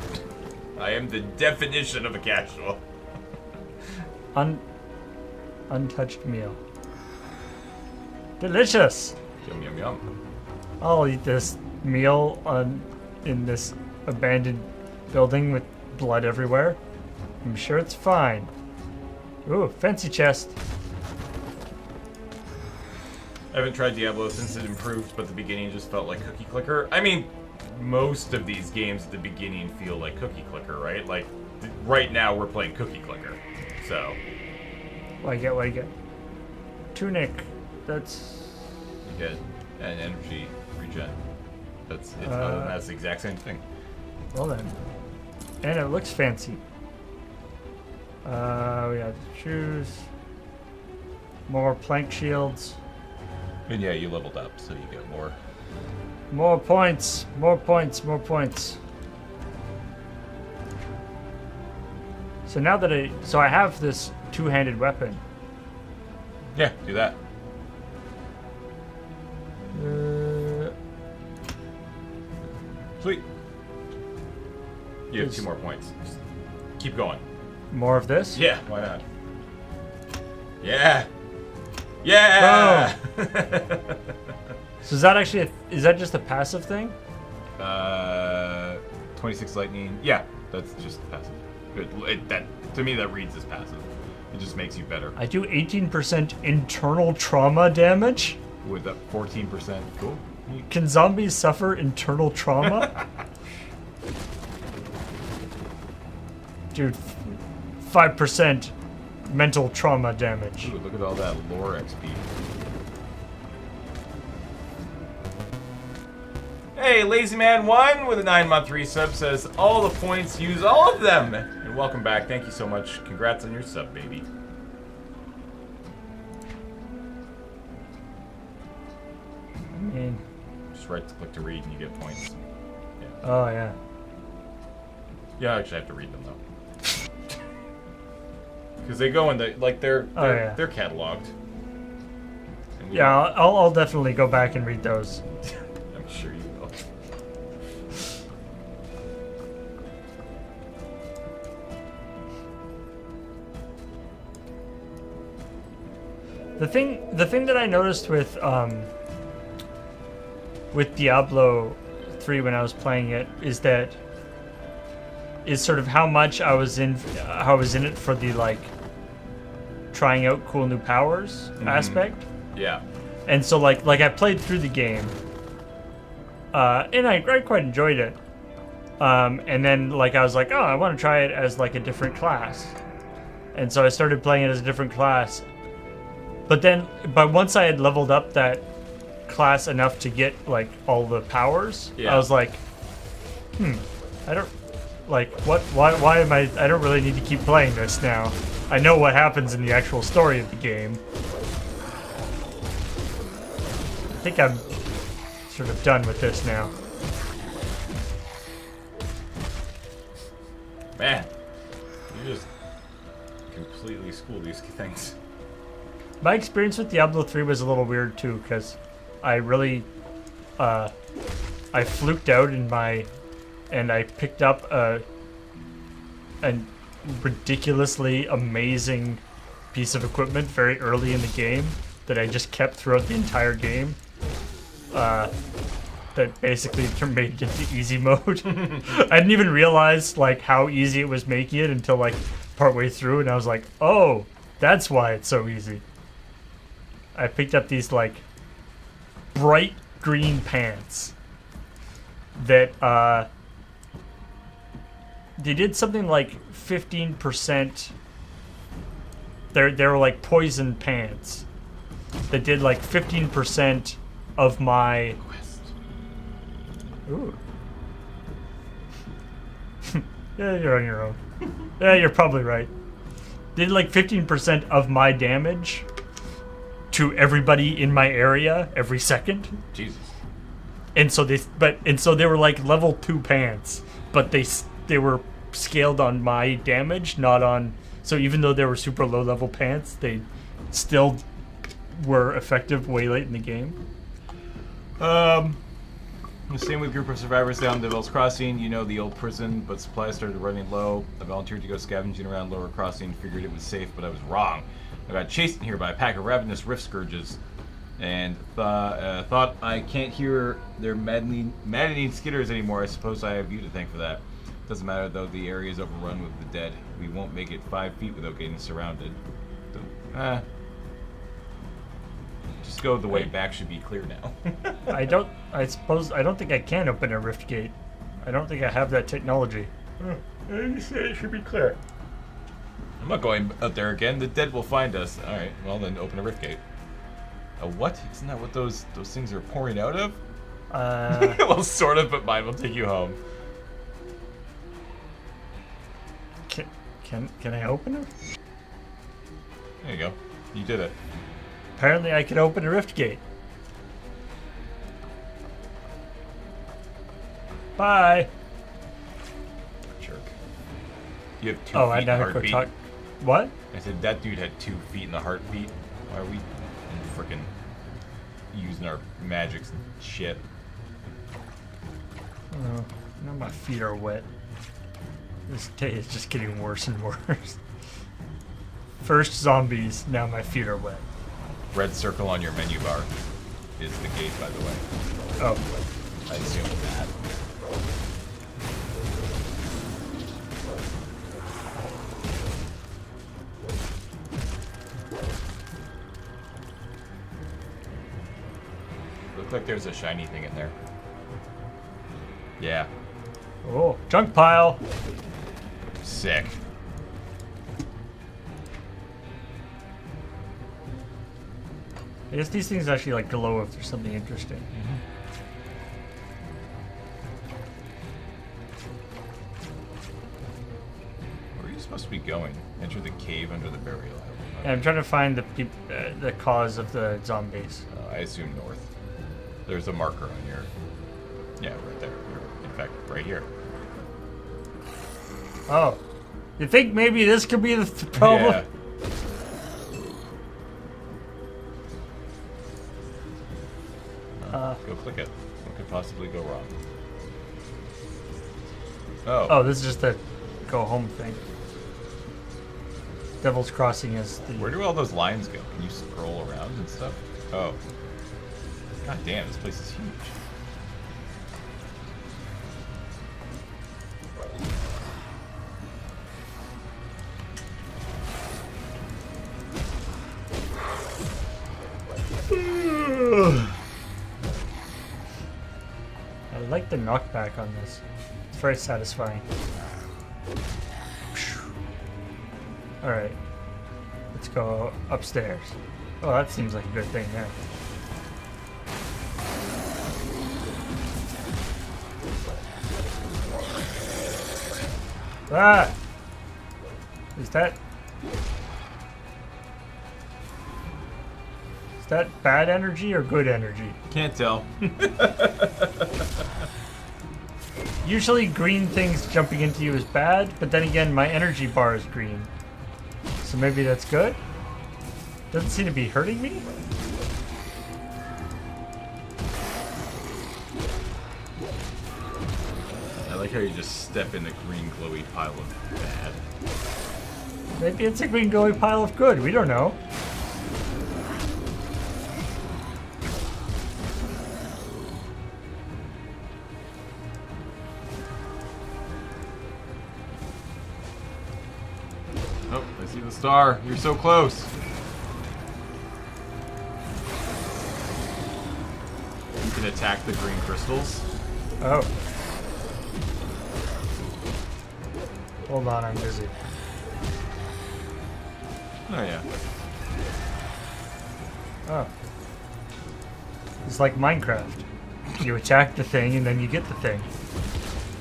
[SPEAKER 8] I am the definition of a casual.
[SPEAKER 1] Untouched meal. Delicious!
[SPEAKER 8] Yum, yum, yum.
[SPEAKER 1] I'll eat this meal in this abandoned building with blood everywhere. I'm sure it's fine. Ooh, fancy chest.
[SPEAKER 8] I haven't tried Diablo since it improved, but the beginning just felt like cookie clicker. I mean, most of these games at the beginning feel like cookie clicker, right? Like, right now we're playing cookie clicker. So.
[SPEAKER 1] What do I get? Tunic. That's...
[SPEAKER 8] You get an energy regen. That's the exact same thing.
[SPEAKER 1] Well then. And it looks fancy. We have shoes. More plank shields.
[SPEAKER 8] And yeah, you leveled up, so you get more.
[SPEAKER 1] More points. More points. More points. So now that I have this two-handed weapon.
[SPEAKER 8] Yeah, do that. Sweet. You have 2 more points. Just keep going.
[SPEAKER 1] More of this?
[SPEAKER 8] Yeah, why not? Yeah! Yeah!
[SPEAKER 1] So is that actually is that just a passive thing?
[SPEAKER 8] 26 lightning. Yeah, that's just passive. To me, that reads as passive. It just makes you better.
[SPEAKER 1] I do 18% internal trauma damage.
[SPEAKER 8] With a 14%. Cool.
[SPEAKER 1] Can zombies suffer internal trauma? Dude, 5% mental trauma damage.
[SPEAKER 8] Ooh, look at all that lore XP. Hey, Lazy Man 1 with a 9-month resub says, all the points, use all of them. And welcome back. Thank you so much. Congrats on your sub, baby.
[SPEAKER 1] I mean...
[SPEAKER 8] Just click to read and you get points. Yeah.
[SPEAKER 1] Oh, yeah.
[SPEAKER 8] Yeah, I actually have to read them, though. Because they go in the, like, they're cataloged.
[SPEAKER 1] Yeah, I'll definitely go back and read those.
[SPEAKER 8] I'm sure you will.
[SPEAKER 1] The thing that I noticed with Diablo 3 when I was playing it is sort of how much I was in it for the like trying out cool new powers aspect.
[SPEAKER 8] Yeah.
[SPEAKER 1] And so like I played through the game, and I quite enjoyed it. And then like I was like, oh, I want to try it as like a different class, and so I started playing it as a different class. But once I had leveled up that class enough to get like all the powers,
[SPEAKER 8] Yeah.
[SPEAKER 1] I was like, I don't like what. Why am I? I don't really need to keep playing this now. I know what happens in the actual story of the game. I think I'm sort of done with this now.
[SPEAKER 8] Man, you just completely school these things.
[SPEAKER 1] My experience with Diablo 3 was a little weird too, because I really, I fluked out in my, and I picked up a ridiculously amazing piece of equipment very early in the game that I just kept throughout the entire game. That basically made it into easy mode. I didn't even realize like how easy it was making it until like partway through, and I was like, oh, that's why it's so easy. I picked up these like bright green pants that they did something like 15%. They were like poison pants that did like 15% of my. Ooh. Yeah, you're on your own. Yeah, you're probably right. Did like 15% of my damage to everybody in my area every second.
[SPEAKER 8] Jesus.
[SPEAKER 1] And so they were like level 2 pants, but they were scaled on my damage, not on. So even though they were super low level pants, they still were effective way late in the game.
[SPEAKER 8] The same with a group of survivors down Devil's Crossing. You know, the old prison, but supplies started running low. I volunteered to go scavenging around Lower Crossing. Figured it was safe, but I was wrong. I got chased in here by a pack of ravenous rift scourges, and thought I can't hear their maddening skitters anymore. I suppose I have you to thank for that. Doesn't matter though. The area is overrun with the dead. We won't make it 5 feet without getting surrounded. Just go the way back should be clear now.
[SPEAKER 1] I don't think I can open a rift gate. I don't think I have that technology. You said it should be clear.
[SPEAKER 8] I'm not going out there again. The dead will find us. All right. Well, then open a rift gate. A what? Isn't that what those things are pouring out of? Well, sort of, but mine will take you home.
[SPEAKER 1] Can I open it?
[SPEAKER 8] There you go. You did it.
[SPEAKER 1] Apparently, I can open a rift gate. Bye.
[SPEAKER 8] Jerk. You have 2
[SPEAKER 1] Oh,
[SPEAKER 8] feet
[SPEAKER 1] I
[SPEAKER 8] in the
[SPEAKER 1] never could
[SPEAKER 8] heartbeat.
[SPEAKER 1] talk. What?
[SPEAKER 8] I said that dude had 2 feet in the heartbeat. Why are we freaking using our magics and shit?
[SPEAKER 1] Oh, now my feet are wet. This day is just getting worse and worse. First zombies, now my feet are wet.
[SPEAKER 8] Red circle on your menu bar is the gate, by the way.
[SPEAKER 1] Oh.
[SPEAKER 8] I assume that. Looks like there's a shiny thing in there. Yeah.
[SPEAKER 1] Oh, junk pile.
[SPEAKER 8] Sick.
[SPEAKER 1] I guess these things actually like glow if there's something interesting.
[SPEAKER 8] Where are you supposed to be going? Enter the cave under the burial.
[SPEAKER 1] And I'm trying to find the cause of the zombies.
[SPEAKER 8] I assume north. There's a marker on your... Yeah, right there. In fact, right here.
[SPEAKER 1] Oh. You think maybe this could be the problem?
[SPEAKER 8] Yeah. Go click it. What could possibly go wrong?
[SPEAKER 1] Oh, this is just the go home thing. Devil's Crossing is the...
[SPEAKER 8] Where do all those lines go? Can you scroll around and stuff? Oh. God damn, this place is huge.
[SPEAKER 1] I like the knockback on this. It's very satisfying. Alright. Let's go upstairs. Oh, that seems like a good thing there. Ah! Is that bad energy or good energy?
[SPEAKER 8] Can't tell.
[SPEAKER 1] Usually green things jumping into you is bad, but then again, my energy bar is green. So maybe that's good? Doesn't seem to be hurting me?
[SPEAKER 8] I like how you just step in the green glowy pile of bad.
[SPEAKER 1] Maybe it's a green glowing pile of good. We don't know.
[SPEAKER 8] Oh, I see the star. You're so close. You can attack the green crystals.
[SPEAKER 1] Oh. Hold on, I'm busy.
[SPEAKER 8] Oh, yeah.
[SPEAKER 1] Oh. It's like Minecraft. You attack the thing and then you get the thing.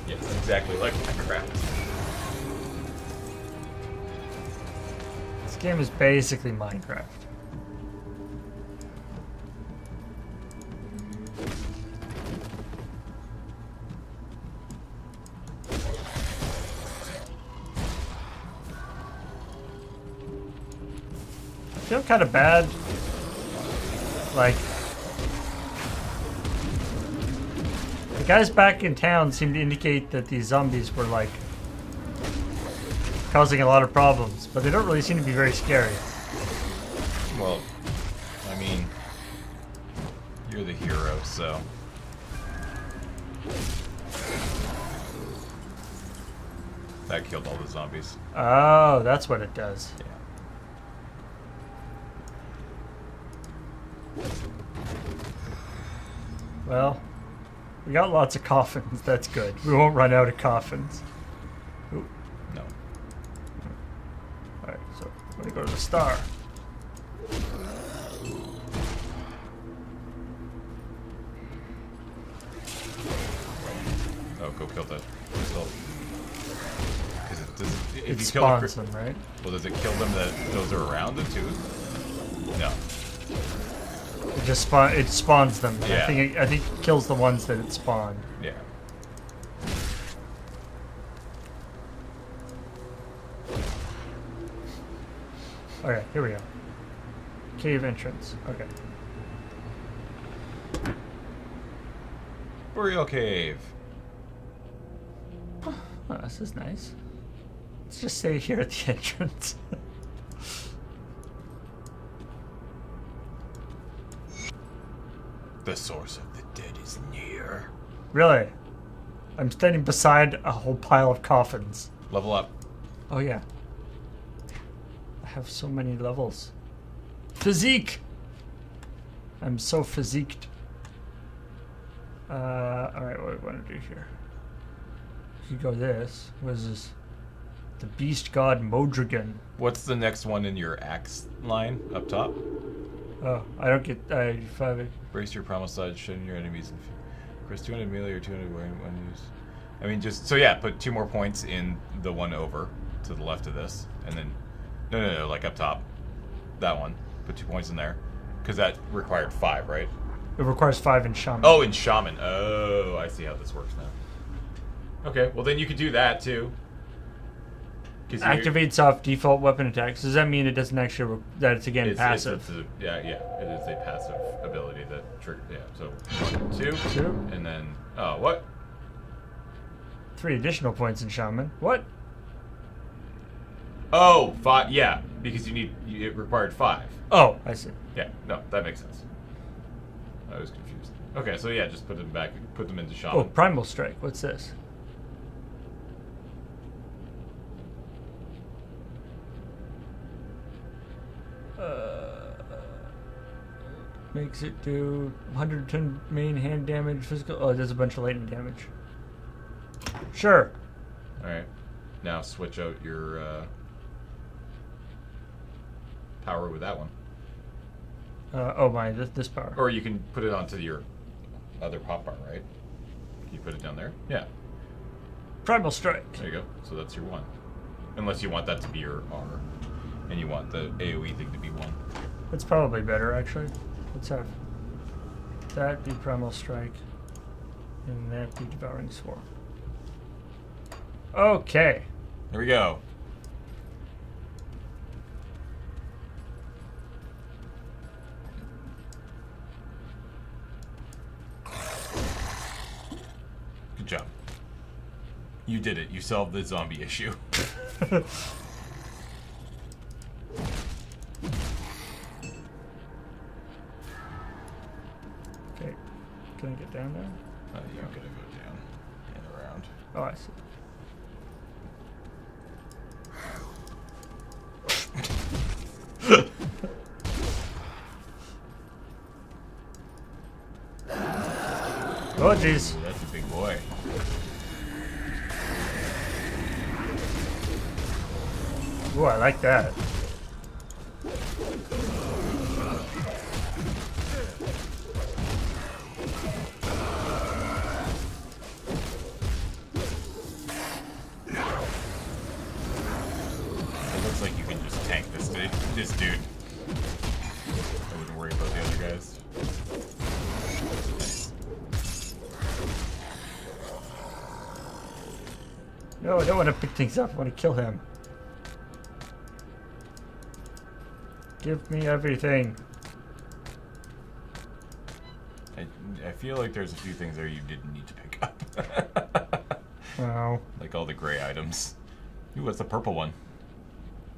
[SPEAKER 8] Yes, exactly like Minecraft.
[SPEAKER 1] This game is basically Minecraft. I feel kind of bad. Like, the guys back in town seem to indicate that these zombies were like causing a lot of problems, but they don't really seem to be very scary.
[SPEAKER 8] Well, I mean, you're the hero, so. That killed all the zombies.
[SPEAKER 1] Oh, that's what it does.
[SPEAKER 8] Yeah.
[SPEAKER 1] Well, we got lots of coffins. That's good. We won't run out of coffins. Ooh.
[SPEAKER 8] No.
[SPEAKER 1] Alright, so let me go to the star.
[SPEAKER 8] Oh, go kill that crystal. Because it does. If
[SPEAKER 1] It
[SPEAKER 8] you kill the
[SPEAKER 1] spawns them, right?
[SPEAKER 8] well, does it kill them that those are around it too? No.
[SPEAKER 1] It just it spawns them. And
[SPEAKER 8] Yeah.
[SPEAKER 1] I think it kills the ones that it spawned.
[SPEAKER 8] Yeah.
[SPEAKER 1] Okay, here we go. Cave entrance. Okay.
[SPEAKER 8] Boreal Cave.
[SPEAKER 1] Oh, this is nice. Let's just stay here at the entrance.
[SPEAKER 8] The source of the dead is near.
[SPEAKER 1] Really? I'm standing beside a whole pile of coffins.
[SPEAKER 8] Level up.
[SPEAKER 1] Oh yeah. I have so many levels. Physique! I'm so physiqued. Alright, what do I want to do here? You could go this. What is this? The Beast God Modrigan.
[SPEAKER 8] What's the next one in your axe line up top?
[SPEAKER 1] Oh, I don't get... I five.
[SPEAKER 8] Brace your promise side, shun your enemies. Chris, 200 melee or 200 when use. I mean, just so yeah, put 2 more points in the one over to the left of this, and then no, like up top, that one. Put 2 points in there, because that required 5, right?
[SPEAKER 1] It requires 5 in Shaman.
[SPEAKER 8] Oh, in Shaman. Oh, I see how this works now. Okay, well then you could do that too.
[SPEAKER 1] Activates off default weapon attacks. Does that mean it doesn't actually that it's again passive?
[SPEAKER 8] Yeah, it is a passive ability that trigger. Yeah, so 1, 2, and then what?
[SPEAKER 1] 3 additional points in Shaman. What?
[SPEAKER 8] Oh, 5. Yeah, because it required 5.
[SPEAKER 1] Oh, I see.
[SPEAKER 8] Yeah, no, that makes sense. I was confused. Okay, so yeah, just put them back. Put them into
[SPEAKER 1] Oh,
[SPEAKER 8] Shaman.
[SPEAKER 1] Primal Strike. What's this? Makes it do 110 main hand damage, physical. Oh, it does a bunch of lightning damage. Sure.
[SPEAKER 8] All right, now switch out your power with that one,
[SPEAKER 1] Oh my, this power.
[SPEAKER 8] or you can put it onto your other pop bar, right? Can you put it down there? Yeah.
[SPEAKER 1] Primal Strike.
[SPEAKER 8] There you go. So that's your 1. Unless you want that to be your R. And you want the AoE thing to be 1.
[SPEAKER 1] That's probably better, actually. Let's have that be Primal Strike, and that be Devouring Swarm. Okay.
[SPEAKER 8] Here we go. Good job. You did it. You solved the zombie issue.
[SPEAKER 1] Okay. Can I get down there?
[SPEAKER 8] You're gonna go down and around.
[SPEAKER 1] Oh, I see. Oh, jeez.
[SPEAKER 8] That's a big boy.
[SPEAKER 1] Ooh, I like that.
[SPEAKER 8] It looks like you can just tank this dude. I wouldn't worry about the other guys.
[SPEAKER 1] No, I don't want to pick things up. I want to kill him. Give me everything.
[SPEAKER 8] I feel like there's a few things there you didn't need to pick up.
[SPEAKER 1] Wow.
[SPEAKER 8] Like all the gray items. Ooh, what's the purple one?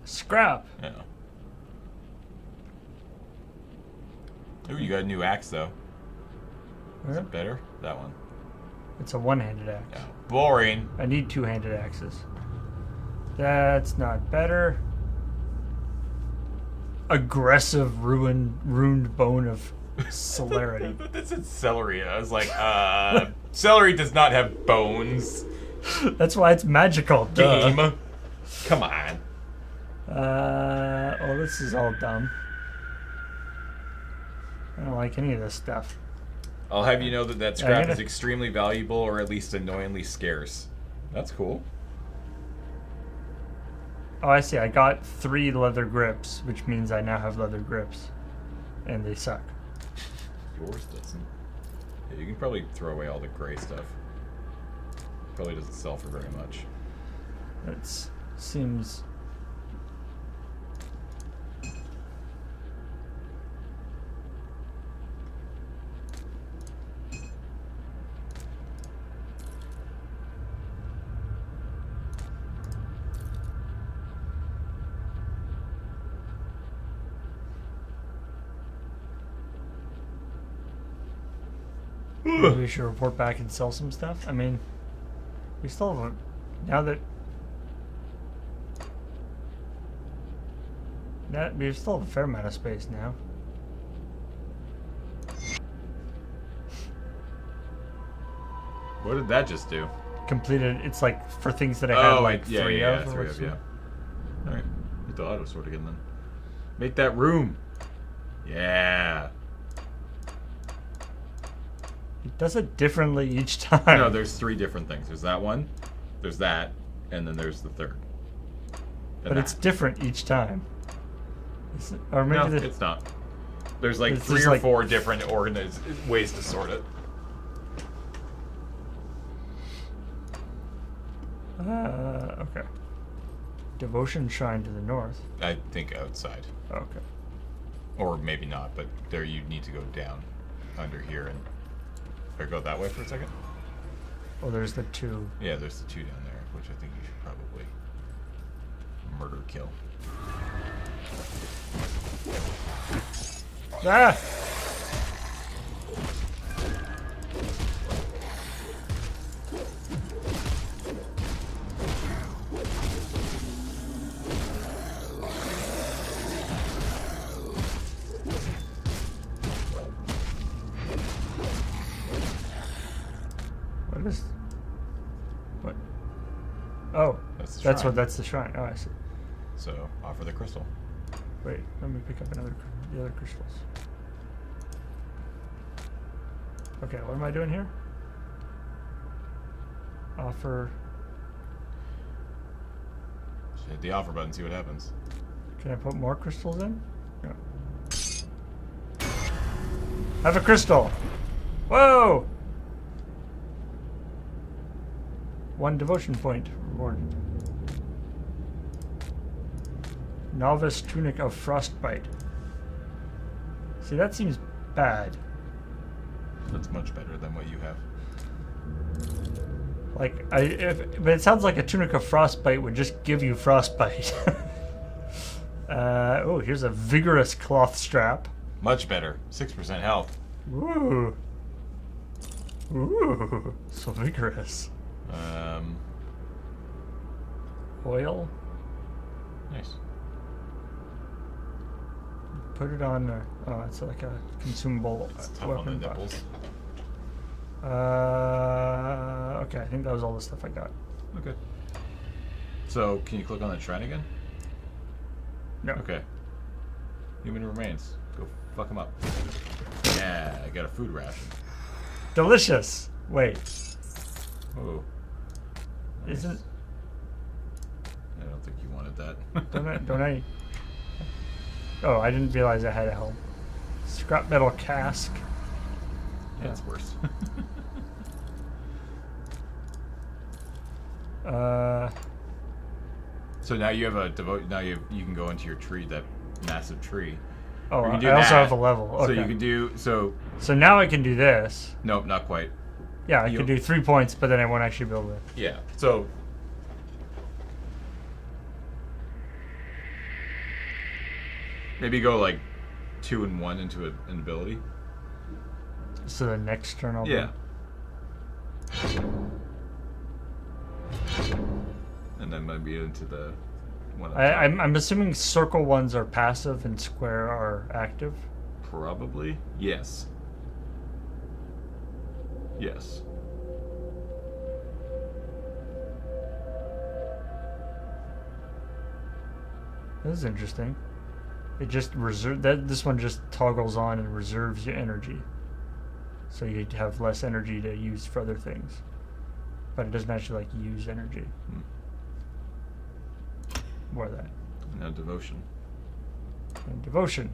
[SPEAKER 1] Scrap.
[SPEAKER 8] Yeah. Ooh, you got a new axe though. Is
[SPEAKER 1] Huh?
[SPEAKER 8] it better? That one.
[SPEAKER 1] It's a one-handed axe.
[SPEAKER 8] Yeah. Boring.
[SPEAKER 1] I need two-handed axes. That's not better. Aggressive, ruined bone of celerity.
[SPEAKER 8] This is celery. I was like, celery does not have bones.
[SPEAKER 1] That's why it's magical. Duh.
[SPEAKER 8] Game. Come on.
[SPEAKER 1] Oh, this is all dumb. I don't like any of this stuff.
[SPEAKER 8] I'll have you know that scrap
[SPEAKER 1] gonna-
[SPEAKER 8] is extremely valuable, or at least annoyingly scarce. That's cool.
[SPEAKER 1] Oh, I see. I got 3 leather grips, which means I now have leather grips. And they suck.
[SPEAKER 8] Yours doesn't. Yeah, you can probably throw away all the gray stuff. Probably doesn't sell for very much.
[SPEAKER 1] That seems... Maybe we should report back and sell some stuff. I mean, we still haven't. Now that we still have a fair amount of space now.
[SPEAKER 8] What did that just do?
[SPEAKER 1] Completed. It's like for things that I had like
[SPEAKER 8] yeah,
[SPEAKER 1] 3
[SPEAKER 8] yeah,
[SPEAKER 1] of. or
[SPEAKER 8] 3 of,
[SPEAKER 1] something.
[SPEAKER 8] yeah. Alright, hit the auto sword again then. Make that room! Yeah!
[SPEAKER 1] It does it differently each time.
[SPEAKER 8] No, there's 3 different things. There's that one, there's that, and then there's the third.
[SPEAKER 1] But it's different each time. Or maybe
[SPEAKER 8] No, it's not. There's like
[SPEAKER 1] It's
[SPEAKER 8] 3
[SPEAKER 1] just
[SPEAKER 8] or
[SPEAKER 1] like-
[SPEAKER 8] 4 different ways to sort it.
[SPEAKER 1] Okay. Devotion Shrine to the north.
[SPEAKER 8] I think outside.
[SPEAKER 1] Okay.
[SPEAKER 8] Or maybe not, but there you need to go down under here and... Or go that way for a second?
[SPEAKER 1] Oh, there's the 2.
[SPEAKER 8] Yeah, there's the 2 down there, which I think you should probably murder kill.
[SPEAKER 1] Ah! What is... What? Oh,
[SPEAKER 8] That's the
[SPEAKER 1] that's
[SPEAKER 8] shrine.
[SPEAKER 1] what. That's the shrine. Oh, I see.
[SPEAKER 8] So, offer the crystal.
[SPEAKER 1] Wait, let me pick up the other crystals. Okay, what am I doing here? Offer
[SPEAKER 8] Hit the offer button, see what happens.
[SPEAKER 1] Can I put more crystals in? No. I have a crystal. Whoa! 1 devotion point rewarded. Novice tunic of frostbite. See, that seems bad.
[SPEAKER 8] That's much better than what you have.
[SPEAKER 1] Like, but it sounds like a tunic of frostbite would just give you frostbite. Oh, here's a vigorous cloth strap.
[SPEAKER 8] Much better. 6% health.
[SPEAKER 1] Ooh. Ooh. So vigorous. Oil.
[SPEAKER 8] Nice.
[SPEAKER 1] Put it on. Oh, it's like a consumable
[SPEAKER 8] It's tough on
[SPEAKER 1] weapon
[SPEAKER 8] the
[SPEAKER 1] box.
[SPEAKER 8] nipples.
[SPEAKER 1] Okay, I think that was all the stuff I got.
[SPEAKER 8] Okay. So, can you click on the shrine again?
[SPEAKER 1] No.
[SPEAKER 8] Okay. Human remains. Go fuck them up. Yeah, I got a food ration.
[SPEAKER 1] Delicious. Wait,
[SPEAKER 8] Oh.
[SPEAKER 1] isn't?
[SPEAKER 8] I don't think you wanted that.
[SPEAKER 1] Don't I? Oh, I didn't realize I had a helm. Scrap metal cask.
[SPEAKER 8] Yeah, it's worse. So now you have a Now you can go into your tree, that massive tree.
[SPEAKER 1] Oh,
[SPEAKER 8] You can
[SPEAKER 1] I
[SPEAKER 8] do
[SPEAKER 1] also
[SPEAKER 8] that.
[SPEAKER 1] have a level. Okay.
[SPEAKER 8] So you can do
[SPEAKER 1] So now I can do this.
[SPEAKER 8] Nope, not quite.
[SPEAKER 1] Yeah, I
[SPEAKER 8] You-
[SPEAKER 1] could do 3 points, but then I won't actually be able to.
[SPEAKER 8] Yeah. So maybe go like 2 and 1 into an ability.
[SPEAKER 1] So the next turn I'll.
[SPEAKER 8] Yeah. And then maybe into the one.
[SPEAKER 1] I'm assuming circle ones are passive and square are active.
[SPEAKER 8] Probably. Yes. Yes.
[SPEAKER 1] This is interesting. It just this one just toggles on and reserves your energy. So you have less energy to use for other things. But it doesn't actually like use energy. More of that.
[SPEAKER 8] Now devotion.
[SPEAKER 1] And devotion.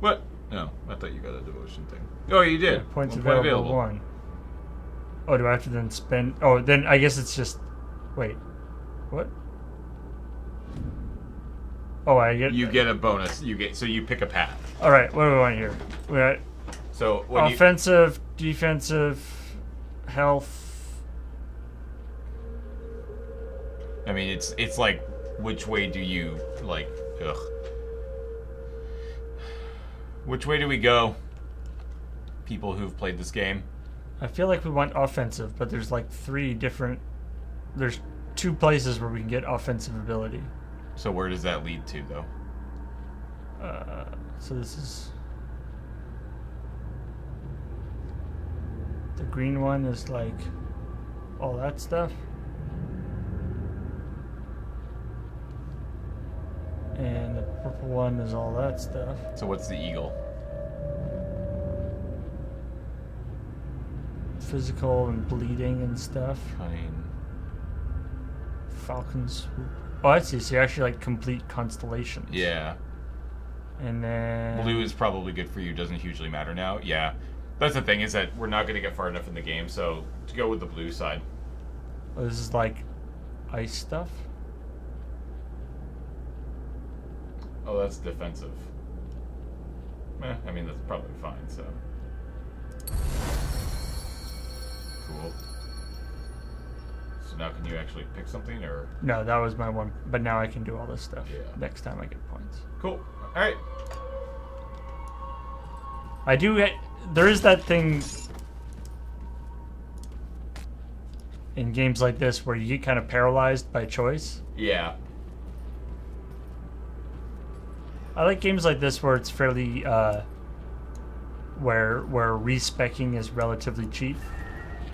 [SPEAKER 8] What? No, I thought you got a devotion thing. Oh, you did.
[SPEAKER 1] Yeah, points
[SPEAKER 8] 1 point
[SPEAKER 1] available, 1. Oh, do I have to then spend? Oh, then I guess it's just. Wait. What? Oh, I get.
[SPEAKER 8] You get a bonus. So you pick a path.
[SPEAKER 1] All right. What do we want here? We got
[SPEAKER 8] So when
[SPEAKER 1] offensive, defensive, health.
[SPEAKER 8] I mean, it's like, which way do you like? Ugh. Which way do we go? People who've played this game.
[SPEAKER 1] I feel like we want offensive, but there's like 3 different. There's 2 places where we can get offensive ability.
[SPEAKER 8] So where does that lead to, though?
[SPEAKER 1] So this is. The green one is like all that stuff. And the purple one is all that stuff.
[SPEAKER 8] So what's the eagle?
[SPEAKER 1] Physical and bleeding and stuff.
[SPEAKER 8] Cunning.
[SPEAKER 1] Falcon swoop. Oh, I see. So you actually like complete constellations.
[SPEAKER 8] Yeah.
[SPEAKER 1] And then.
[SPEAKER 8] Blue is probably good for you. Doesn't hugely matter now. Yeah. That's the thing, is that we're not going to get far enough in the game, so to go with the blue side.
[SPEAKER 1] Oh, this is like ice stuff.
[SPEAKER 8] Oh, that's defensive. I mean, that's probably fine, so. Cool. So now can you actually pick something, or?
[SPEAKER 1] No, that was my one. But now I can do all this stuff.
[SPEAKER 8] Yeah.
[SPEAKER 1] Next time I get points.
[SPEAKER 8] Cool. Alright.
[SPEAKER 1] I do get. There is that thing in games like this where you get kind of paralyzed by choice.
[SPEAKER 8] Yeah.
[SPEAKER 1] I like games like this where it's fairly where respecking is relatively cheap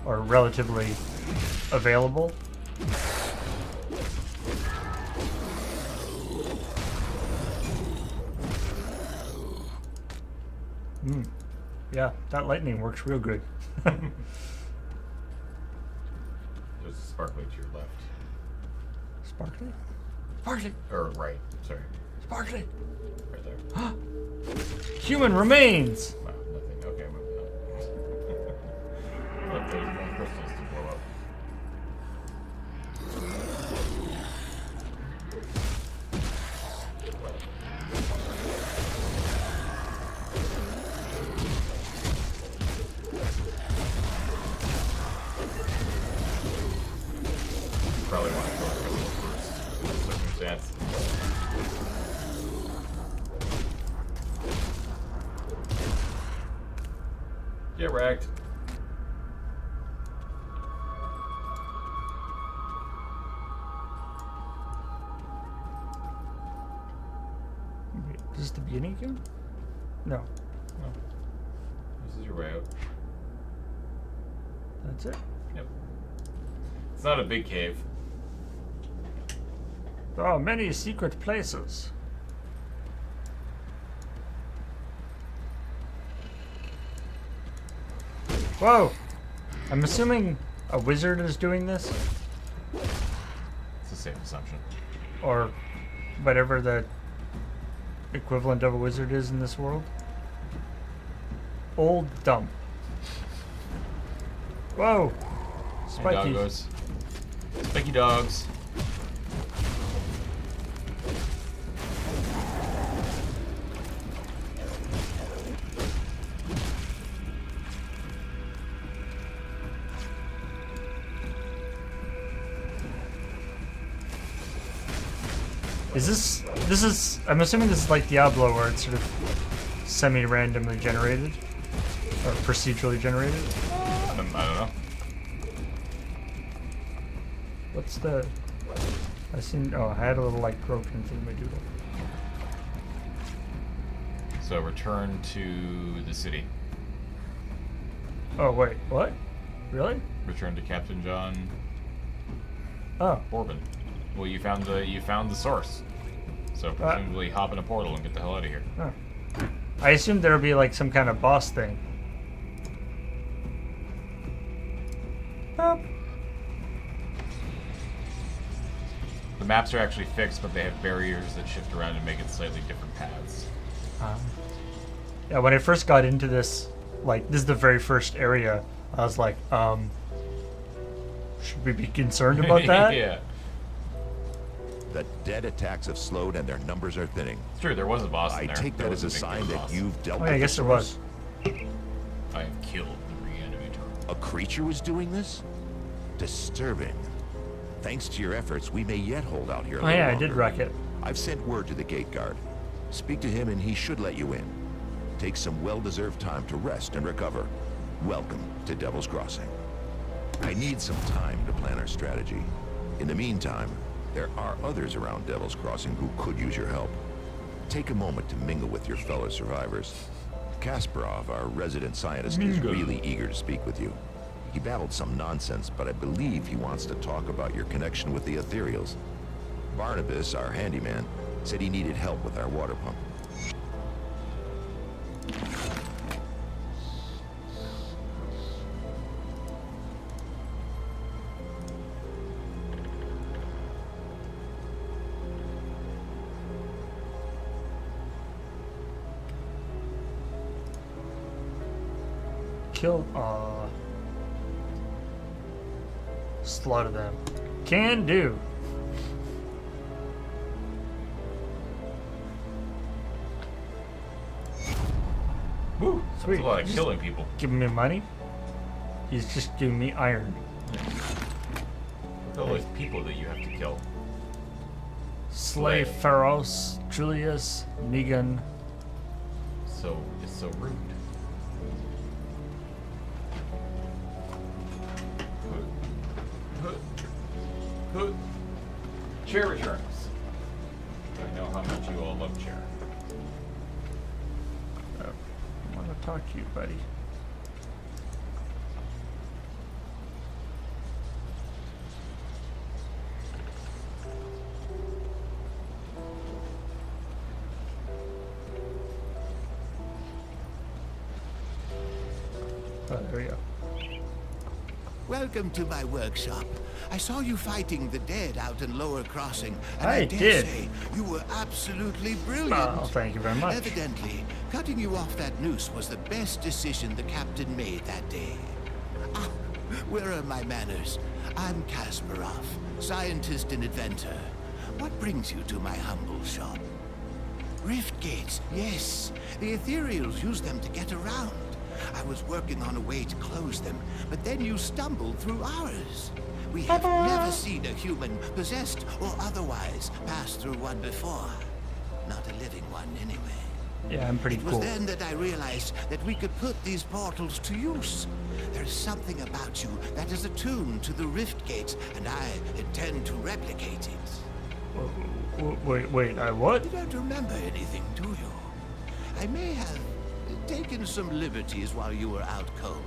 [SPEAKER 1] or relatively available. Yeah, that lightning works real good.
[SPEAKER 8] There's a sparkly to your left.
[SPEAKER 1] Sparkly? Sparkly!
[SPEAKER 8] Or right. Sorry.
[SPEAKER 1] Sparkly!
[SPEAKER 8] Right there.
[SPEAKER 1] Human remains!
[SPEAKER 8] Wow, nothing. Okay, moving on. Look, there's more crystals to blow up. Probably want to kill a crystal first. Circumstance. Get wrecked.
[SPEAKER 1] Wait, is this the beginning again? No.
[SPEAKER 8] No. This is your way out.
[SPEAKER 1] That's it?
[SPEAKER 8] Yep. It's not a big cave.
[SPEAKER 1] There are many secret places. Whoa! I'm assuming a wizard is doing this?
[SPEAKER 8] It's a safe assumption.
[SPEAKER 1] Or whatever the equivalent of a wizard is in this world. Old dump. Whoa!
[SPEAKER 8] Hey,
[SPEAKER 1] Spiky.
[SPEAKER 8] doggos. Spiky dogs.
[SPEAKER 1] This is, I'm assuming this is like Diablo where it's sort of semi-randomly generated? Or procedurally generated?
[SPEAKER 8] I don't know.
[SPEAKER 1] What's the... I seen, oh, I had a little like broken thingy-doodle.
[SPEAKER 8] So return to the city.
[SPEAKER 1] Oh wait, what? Really?
[SPEAKER 8] Return to Captain John
[SPEAKER 1] Oh,
[SPEAKER 8] Bourbon. Well, you found the source. So presumably hop in a portal and get the hell out of here.
[SPEAKER 1] oh. I assumed there would be like some kind of boss thing. Boop.
[SPEAKER 8] The maps are actually fixed, but they have barriers that shift around and make it slightly different paths.
[SPEAKER 1] Yeah, when I first got into this, like, this is the very first area, I was like, should we be concerned about that?
[SPEAKER 8] Yeah.
[SPEAKER 2] The dead attacks have slowed and their numbers are thinning.
[SPEAKER 8] It's true, there was a boss
[SPEAKER 2] I
[SPEAKER 8] in there.
[SPEAKER 2] take
[SPEAKER 8] There
[SPEAKER 2] that as
[SPEAKER 8] was
[SPEAKER 2] a
[SPEAKER 8] big
[SPEAKER 2] sign
[SPEAKER 8] big
[SPEAKER 2] that
[SPEAKER 8] boss.
[SPEAKER 2] you've dealt
[SPEAKER 1] Oh,
[SPEAKER 2] with
[SPEAKER 1] yeah, I guess
[SPEAKER 2] the
[SPEAKER 1] there was.
[SPEAKER 2] source.
[SPEAKER 8] I have killed the reanimator.
[SPEAKER 2] A creature was doing this? Disturbing. Thanks to your efforts, we may yet hold out here a
[SPEAKER 1] Oh
[SPEAKER 2] little
[SPEAKER 1] yeah, I
[SPEAKER 2] longer.
[SPEAKER 1] did wreck it.
[SPEAKER 2] I've sent word to the gate guard. Speak to him and he should let you in. Take some well-deserved time to rest and recover. Welcome to Devil's Crossing. I need some time to plan our strategy. In the meantime, there are others around Devil's Crossing who could use your help. Take a moment to mingle with your fellow survivors. Kasparov, our resident scientist, is really eager to speak with you. He babbled some nonsense, but I believe he wants to talk about your connection with the Ethereals. Barnabas, our handyman, said he needed help with our water pump.
[SPEAKER 1] Kill, slaughter them. Can do.
[SPEAKER 8] Woo!
[SPEAKER 1] Sweet.
[SPEAKER 8] That's a lot of killing people.
[SPEAKER 1] Giving me money? He's just giving me iron.
[SPEAKER 8] All those people that you have to kill.
[SPEAKER 1] Slay Pharos, Julius, Negan.
[SPEAKER 8] So it's so rude. Chair returns. I know how much you all love chair.
[SPEAKER 1] I want to talk to you, buddy. Oh, there we go.
[SPEAKER 2] Welcome to my workshop. I saw you fighting the dead out in Lower Crossing, and
[SPEAKER 1] I
[SPEAKER 2] I dare
[SPEAKER 1] did.
[SPEAKER 2] say you were absolutely brilliant.
[SPEAKER 1] Oh, thank you very much.
[SPEAKER 2] Evidently, cutting you off that noose was the best decision the captain made that day. Ah, where are my manners? I'm Kasparov, scientist and inventor. What brings you to my humble shop? Rift gates, yes. The Ethereals use them to get around. I was working on a way to close them, but then you stumbled through ours. We have never seen a human, possessed or otherwise, pass through one before. Not a living one, anyway.
[SPEAKER 1] Yeah, I'm pretty
[SPEAKER 2] It was
[SPEAKER 1] cool.
[SPEAKER 2] then that I realized that we could put these portals to use. There's something about you that is attuned to the rift gates, and I intend to replicate it.
[SPEAKER 1] Wait, what?
[SPEAKER 2] You don't remember anything, do you? I may have taken some liberties while you were out cold.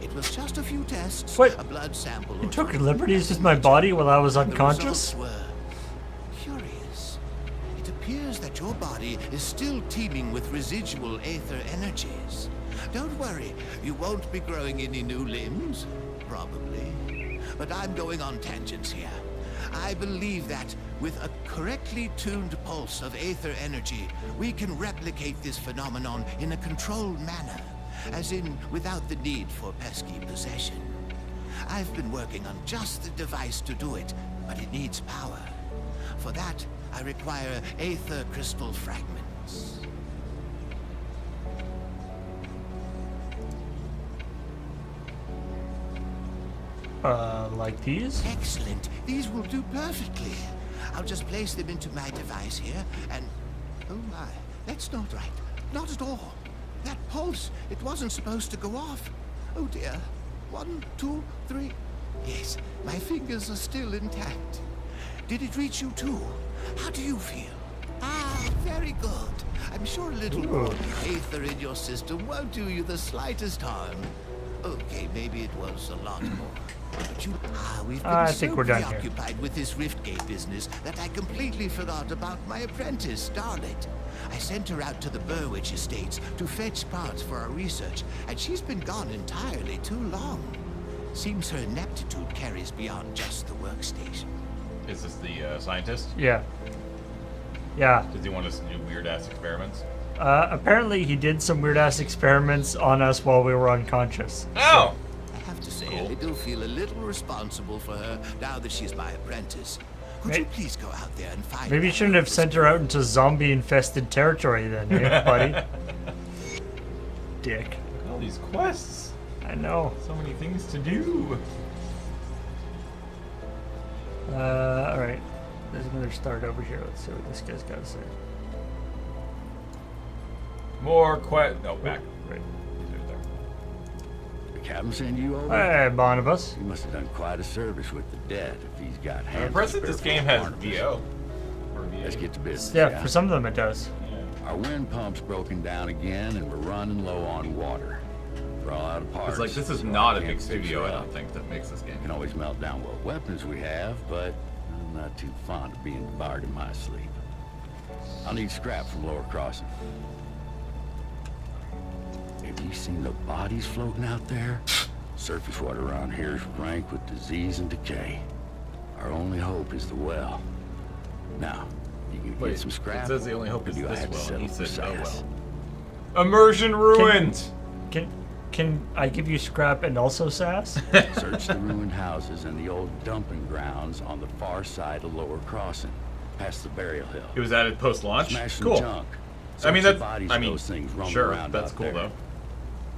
[SPEAKER 2] It was just a few tests,
[SPEAKER 1] What?
[SPEAKER 2] a blood sample.
[SPEAKER 1] You
[SPEAKER 2] or
[SPEAKER 1] took
[SPEAKER 2] two.
[SPEAKER 1] liberties with my body while I was
[SPEAKER 2] The
[SPEAKER 1] unconscious?
[SPEAKER 2] results were curious. It appears that your body is still teeming with residual aether energies. Don't worry, you won't be growing any new limbs. Probably. But I'm going on tangents here. I believe that with a correctly tuned pulse of aether energy, we can replicate this phenomenon in a controlled manner, as in without the need for pesky possession. I've been working on just the device to do it, but it needs power. For that, I require aether crystal fragments.
[SPEAKER 1] Like these?
[SPEAKER 2] Excellent. These will do perfectly. I'll just place them into my device here, and... Oh my, that's not right. Not at all. That pulse, it wasn't supposed to go off. Oh dear. 1, 2, 3... Yes, my fingers are still intact. Did it reach you too? How do you feel? Ah, very good. I'm sure a little more aether in your system won't do you the slightest harm. Okay, maybe it was a lot more. But we've been
[SPEAKER 1] I
[SPEAKER 2] so
[SPEAKER 1] think we're done here.
[SPEAKER 2] preoccupied with this Riftgate business that I completely forgot about my apprentice, Starlet. I sent her out to the Burwich Estates to fetch parts for our research, and she's been gone entirely too long. Seems her ineptitude carries beyond just the workstation.
[SPEAKER 8] Is this the scientist?
[SPEAKER 1] Yeah. Yeah.
[SPEAKER 8] Does he want us to do weird-ass experiments?
[SPEAKER 1] Apparently he did some weird-ass experiments on us while we were unconscious.
[SPEAKER 8] Oh!
[SPEAKER 2] I have to say,
[SPEAKER 8] Cool.
[SPEAKER 2] I do feel a little responsible for her now that she's my apprentice. Could you please go out there and find
[SPEAKER 1] Maybe you
[SPEAKER 2] her?
[SPEAKER 1] shouldn't have sent her out into zombie-infested territory then, eh, buddy? Dick.
[SPEAKER 8] All these quests.
[SPEAKER 1] I know.
[SPEAKER 8] So many things to do.
[SPEAKER 1] Alright. There's another start over here. Let's see what this guy's got to say.
[SPEAKER 8] More quest. No, back.
[SPEAKER 1] Right.
[SPEAKER 8] There's there.
[SPEAKER 7] The captain send you over?
[SPEAKER 1] Hey, Barnabas.
[SPEAKER 7] He must have done quite a service with the dead if he's got hands.
[SPEAKER 8] I'm impressed that
[SPEAKER 7] to
[SPEAKER 8] this
[SPEAKER 7] spare
[SPEAKER 8] game
[SPEAKER 7] for
[SPEAKER 8] has
[SPEAKER 7] Barnabas.
[SPEAKER 8] VO. Or VA.
[SPEAKER 7] Let's get to business.
[SPEAKER 1] Yeah, for some of them it does.
[SPEAKER 7] Our wind pump's broken down again, and we're running low on water. We're all out of parts.
[SPEAKER 8] It's like this is
[SPEAKER 7] so
[SPEAKER 8] not
[SPEAKER 7] I
[SPEAKER 8] a
[SPEAKER 7] can't
[SPEAKER 8] big
[SPEAKER 7] fix
[SPEAKER 8] studio,
[SPEAKER 7] it
[SPEAKER 8] I
[SPEAKER 7] up.
[SPEAKER 8] don't think, that makes this game.
[SPEAKER 7] We can always melt down what weapons we have, but I'm not too fond of being barred in my sleep. I'll need scrap from Lower Crossing. Have you seen the bodies floating out there? Surface water around here is rank with disease and decay. Our only hope is the well. Now, you can
[SPEAKER 8] Wait,
[SPEAKER 7] get some scrap.
[SPEAKER 8] it says the only hope
[SPEAKER 7] or
[SPEAKER 8] is
[SPEAKER 7] do I
[SPEAKER 8] this
[SPEAKER 7] have to
[SPEAKER 8] well,
[SPEAKER 7] settle
[SPEAKER 8] and he
[SPEAKER 7] for
[SPEAKER 8] said no
[SPEAKER 7] size?
[SPEAKER 8] well. Immersion ruined!
[SPEAKER 1] Can I give you scrap and also sass?
[SPEAKER 7] Search the ruined houses and the old dumping grounds on the far side of Lower Crossing, past the burial hill.
[SPEAKER 8] It was added post-launch?
[SPEAKER 7] Smash some
[SPEAKER 8] Cool.
[SPEAKER 7] junk.
[SPEAKER 8] I mean,
[SPEAKER 7] Search the
[SPEAKER 8] that's,
[SPEAKER 7] bodies
[SPEAKER 8] I
[SPEAKER 7] of
[SPEAKER 8] mean,
[SPEAKER 7] those things roaming
[SPEAKER 8] sure,
[SPEAKER 7] around
[SPEAKER 8] that's
[SPEAKER 7] out
[SPEAKER 8] cool
[SPEAKER 7] there.
[SPEAKER 8] though.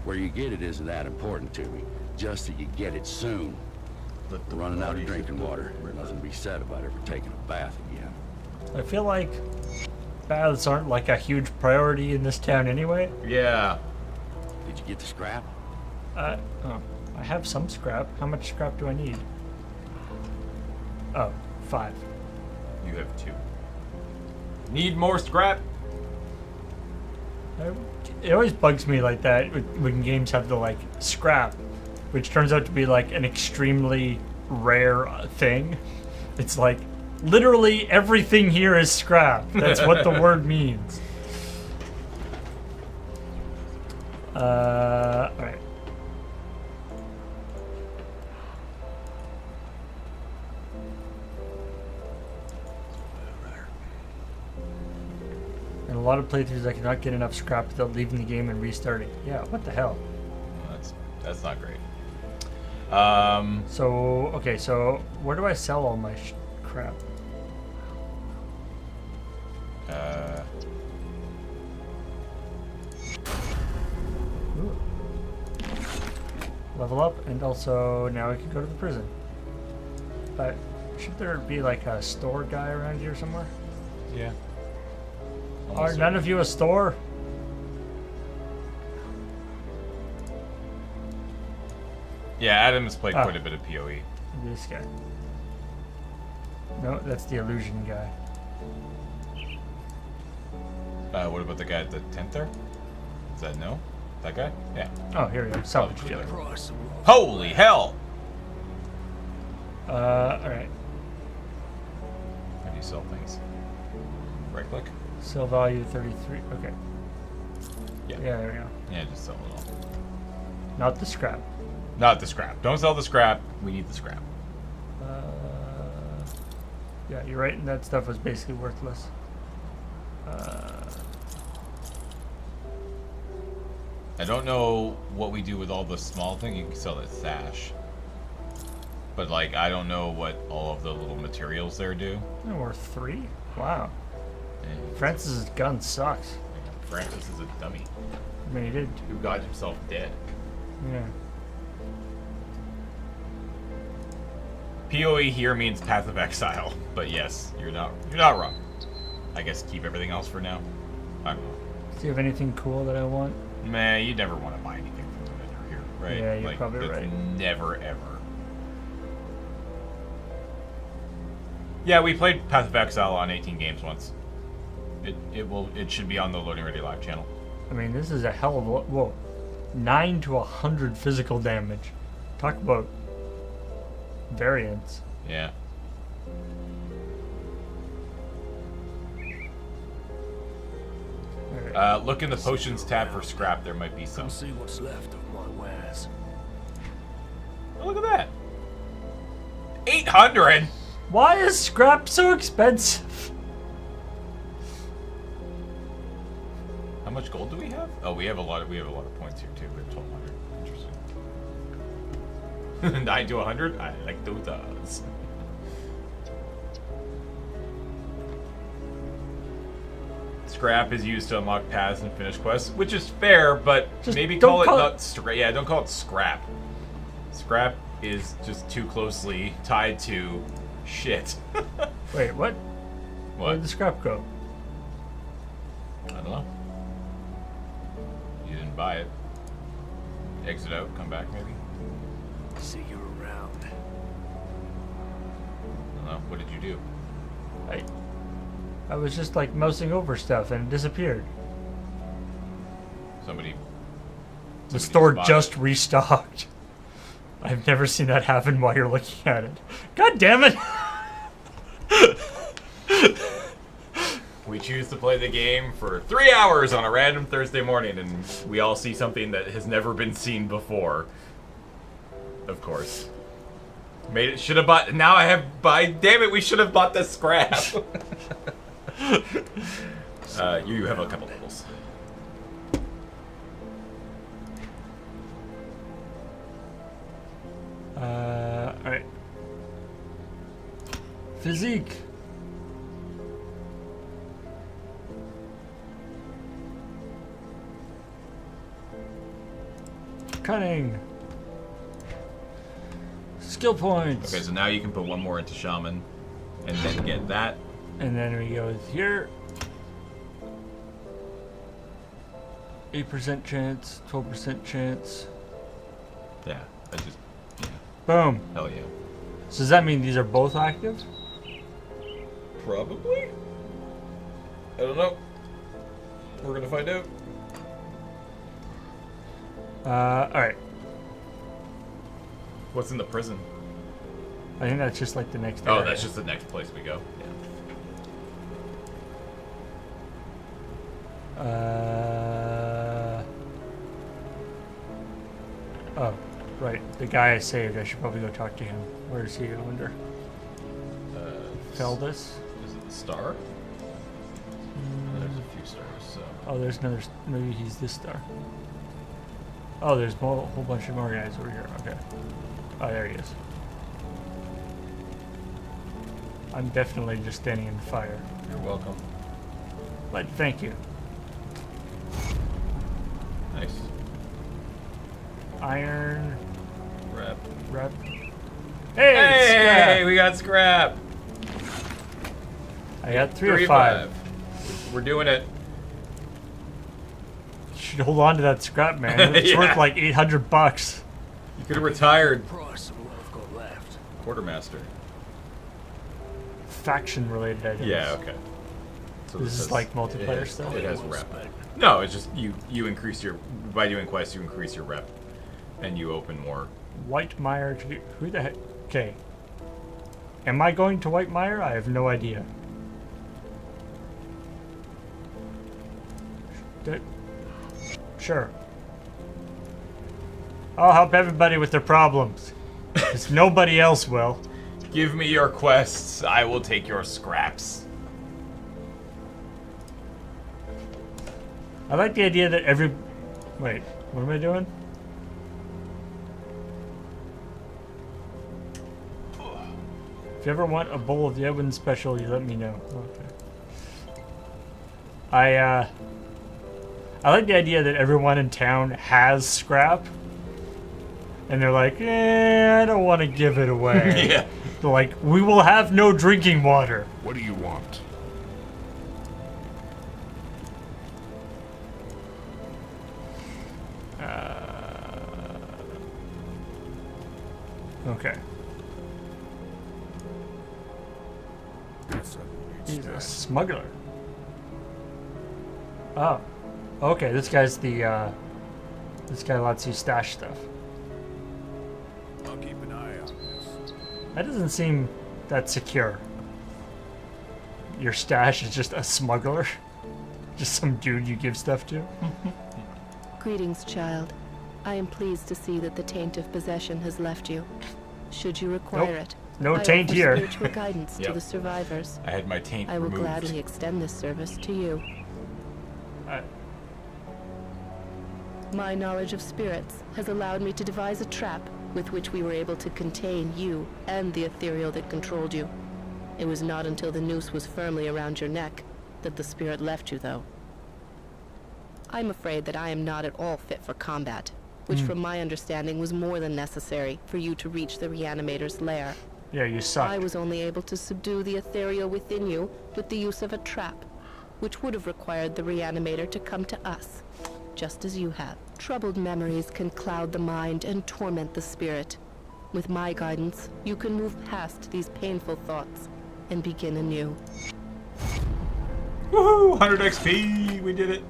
[SPEAKER 7] Where you get it isn't that important to me. Just that you get it soon.
[SPEAKER 8] Let the
[SPEAKER 7] We're running out of
[SPEAKER 8] bodies
[SPEAKER 7] drinking
[SPEAKER 8] of the
[SPEAKER 7] water. Nothing to be said about ever taking a bath again.
[SPEAKER 1] I feel like baths aren't like a huge priority in this town anyway.
[SPEAKER 8] Yeah.
[SPEAKER 7] Did you get the scrap?
[SPEAKER 1] Oh, I have some scrap. How much scrap do I need? Oh, 5.
[SPEAKER 8] You have 2. Need more scrap?
[SPEAKER 1] It always bugs me like that when games have the like scrap, which turns out to be like an extremely rare thing. It's like literally everything here is scrap. That's what the word means. Alright. a lot of playthroughs, I cannot get enough scrap without leaving the game and restarting. Yeah, what the hell?
[SPEAKER 8] Well, that's not great.
[SPEAKER 1] So, okay, so where do I sell all my crap? Ooh. Level up, and also now I can go to the prison. But should there be like a store guy around here somewhere?
[SPEAKER 8] Yeah.
[SPEAKER 1] Are none of you a store?
[SPEAKER 8] Yeah, Adam has played quite a bit of PoE.
[SPEAKER 1] This guy. No, that's the illusion guy.
[SPEAKER 8] What about the guy at the tent there? Is that no? That guy? Yeah.
[SPEAKER 1] Oh, here we go. Salvage dealer.
[SPEAKER 8] Holy hell!
[SPEAKER 1] Alright.
[SPEAKER 8] How do you sell things? Right click?
[SPEAKER 1] Sell value 33. Okay.
[SPEAKER 8] Yeah.
[SPEAKER 1] Yeah, there we go.
[SPEAKER 8] Yeah, just sell it all.
[SPEAKER 1] Not the scrap.
[SPEAKER 8] Not the scrap. Don't sell the scrap. We need the scrap.
[SPEAKER 1] Yeah, you're right, and that stuff was basically worthless.
[SPEAKER 8] I don't know what we do with all the small thing. You can sell that sash. But, like, I don't know what all of the little materials there do.
[SPEAKER 1] Oh, we're 3? Wow.
[SPEAKER 8] And
[SPEAKER 1] Francis's gun sucks.
[SPEAKER 8] Francis is a dummy
[SPEAKER 1] I mean, he did.
[SPEAKER 8] who got himself dead.
[SPEAKER 1] Yeah.
[SPEAKER 8] PoE here means Path of Exile, but yes, you're not wrong. I guess keep everything else for now. I don't know.
[SPEAKER 1] Do you have anything cool that I want?
[SPEAKER 8] Man, you never want to buy anything from the vendor here, right?
[SPEAKER 1] Yeah, you're
[SPEAKER 8] like,
[SPEAKER 1] probably
[SPEAKER 8] that's
[SPEAKER 1] right.
[SPEAKER 8] Never ever. Yeah, we played Path of Exile on 18 games once. It should be on the Loading Ready Live channel.
[SPEAKER 1] I mean, this is a hell of a... Whoa. 9 to 100 physical damage. Talk about variance.
[SPEAKER 8] Yeah.
[SPEAKER 1] Alright.
[SPEAKER 8] Look in the potions tab for scrap. There might be some.
[SPEAKER 4] Come see what's left of my wares.
[SPEAKER 8] Oh, look at that. 800.
[SPEAKER 1] Why is scrap so expensive?
[SPEAKER 8] How much gold do we have? Oh, we have a lot of points here too. We have 1,200. Interesting. 9 to 100. I like those. Scrap is used to unlock paths and finish quests, which is fair, but
[SPEAKER 1] Just
[SPEAKER 8] maybe
[SPEAKER 1] don't
[SPEAKER 8] call it
[SPEAKER 1] call
[SPEAKER 8] not scrap. Yeah, don't call it scrap. Scrap is just too closely tied to shit.
[SPEAKER 1] Wait, what?
[SPEAKER 8] What?
[SPEAKER 1] Where'd the scrap go?
[SPEAKER 8] I don't know. You didn't buy it. Exit out, come back maybe.
[SPEAKER 4] See you around.
[SPEAKER 8] I don't know. What did you do?
[SPEAKER 1] I was just like mousing over stuff and it disappeared.
[SPEAKER 8] Somebody
[SPEAKER 1] The store
[SPEAKER 8] spotted
[SPEAKER 1] just
[SPEAKER 8] it.
[SPEAKER 1] restocked. I've never seen that happen while you're looking at it. God damn it!
[SPEAKER 8] We choose to play the game for 3 hours on a random Thursday morning, and we all see something that has never been seen before. Of course. Should have bought. Now I have. Damn it, we should have bought the scrap. You have a couple levels.
[SPEAKER 1] Alright. Physique. Cunning. Skill points.
[SPEAKER 8] Okay, so now you can put one more into Shaman, and then get that.
[SPEAKER 1] And then we go with here. 8% chance, 12% chance.
[SPEAKER 8] Yeah, I just. Yeah.
[SPEAKER 1] Boom.
[SPEAKER 8] Hell yeah.
[SPEAKER 1] So does that mean these are both active?
[SPEAKER 8] Probably. I don't know. We're gonna find out.
[SPEAKER 1] Alright.
[SPEAKER 8] What's in the prison?
[SPEAKER 1] I think that's just like the next
[SPEAKER 8] Oh,
[SPEAKER 1] area.
[SPEAKER 8] that's just the next place we go.
[SPEAKER 1] Oh, right. The guy I saved, I should probably go talk to him. Where is he, I wonder?
[SPEAKER 8] Yeah.
[SPEAKER 1] Feldus?
[SPEAKER 8] Is it the star? there's a few stars. So
[SPEAKER 1] Oh, there's another. Maybe he's this star. Oh, there's a whole bunch of more guys over here. Okay. Oh, there he is. I'm definitely just standing in the fire.
[SPEAKER 8] you're welcome.
[SPEAKER 1] But thank you.
[SPEAKER 8] Nice.
[SPEAKER 1] Iron
[SPEAKER 8] Rep.
[SPEAKER 1] rep.
[SPEAKER 8] Hey, we got scrap.
[SPEAKER 1] I got 3 or 5.
[SPEAKER 8] We're doing it.
[SPEAKER 1] You should hold on to that scrap, man. It's
[SPEAKER 8] Yeah.
[SPEAKER 1] worth like $800.
[SPEAKER 8] You could have retired.
[SPEAKER 4] Price of what I've got left.
[SPEAKER 8] Quartermaster.
[SPEAKER 1] Faction related items.
[SPEAKER 8] Yeah, okay. So
[SPEAKER 1] This is
[SPEAKER 8] has-
[SPEAKER 1] like multiplayer
[SPEAKER 8] it has-
[SPEAKER 1] stuff?
[SPEAKER 8] It has rep. No, it's just you increase your, by doing quests you increase your rep, and you open more.
[SPEAKER 1] Whitemire. Who the heck? Okay. Am I going to Whitemire? I have no idea. Sure. I'll help everybody with their problems. Because nobody else will.
[SPEAKER 8] Give me your quests, I will take your scraps.
[SPEAKER 1] I like the idea that every... Wait, what am I doing? If you ever want a bowl of the Edwin special, you let me know. Okay. I like the idea that everyone in town has scrap. And they're like, I don't want to give it away.
[SPEAKER 8] Yeah.
[SPEAKER 1] They're like, we will have no drinking water.
[SPEAKER 5] What do you want?
[SPEAKER 1] Okay. He's a smuggler. Oh. Okay, this guy's the, this guy lets you stash stuff.
[SPEAKER 4] I'll keep an eye on this.
[SPEAKER 1] That doesn't seem that secure. Your stash is just a smuggler? Just some dude you give stuff to?
[SPEAKER 3] Greetings, child. I am pleased to see that the taint of possession has left you. Should you require
[SPEAKER 1] Nope.
[SPEAKER 3] it,
[SPEAKER 1] No
[SPEAKER 3] I
[SPEAKER 1] taint
[SPEAKER 3] offer
[SPEAKER 1] here.
[SPEAKER 3] spiritual guidance to
[SPEAKER 8] Yep.
[SPEAKER 3] the survivors.
[SPEAKER 8] I had my taint
[SPEAKER 3] I will
[SPEAKER 8] removed.
[SPEAKER 3] gladly extend this service to you.
[SPEAKER 1] Uh,
[SPEAKER 3] My knowledge of spirits has allowed me to devise a trap with which we were able to contain you and the ethereal that controlled you. It was not until the noose was firmly around your neck that the spirit left you, though. I'm afraid that I am not at all fit for combat, which from my understanding was more than necessary for you to reach the Reanimator's lair.
[SPEAKER 1] yeah, you suck.
[SPEAKER 3] I was only able to subdue the ethereal within you with the use of a trap, which would have required the Reanimator to come to us, just as you have. Troubled memories can cloud the mind and torment the spirit. With my guidance, you can move past these painful thoughts and begin anew.
[SPEAKER 8] Woohoo! 100 XP! We did it.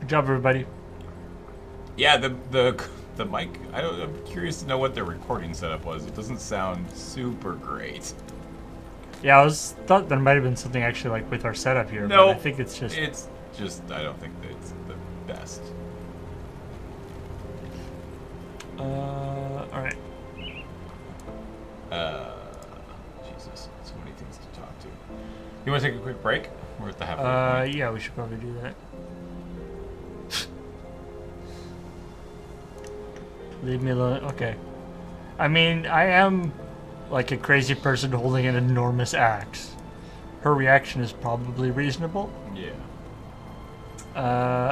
[SPEAKER 1] Good job, everybody.
[SPEAKER 8] Yeah, the mic. I'm curious to know what their recording setup was. It doesn't sound super great.
[SPEAKER 1] Yeah, thought there might have been something actually like with our setup here.
[SPEAKER 8] No,
[SPEAKER 1] but I think it's just...
[SPEAKER 8] I don't think that it's the best.
[SPEAKER 1] Alright.
[SPEAKER 8] Jesus, so many things to talk to. You want to take a quick break? We're at the halfway point.
[SPEAKER 1] Yeah, we should probably do that. Leave me alone. Okay. I mean, I am like a crazy person holding an enormous axe. Her reaction is probably reasonable.
[SPEAKER 8] Yeah.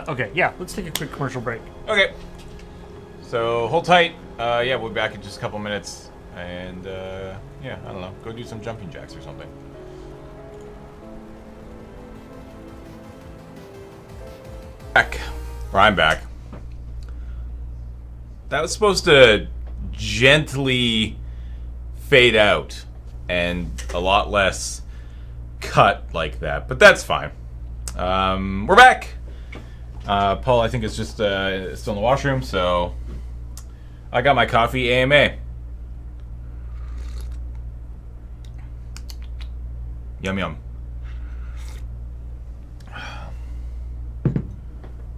[SPEAKER 1] Okay, yeah, let's take a quick commercial break.
[SPEAKER 8] Okay. So hold tight. Yeah, we'll be back in just a couple minutes. And yeah, I don't know. Go do some jumping jacks or something. Back. Or I'm back. That was supposed to gently fade out and a lot less cut like that, but that's fine. We're back. Paul, I think, is just still in the washroom, so I got my coffee AMA. Yum yum.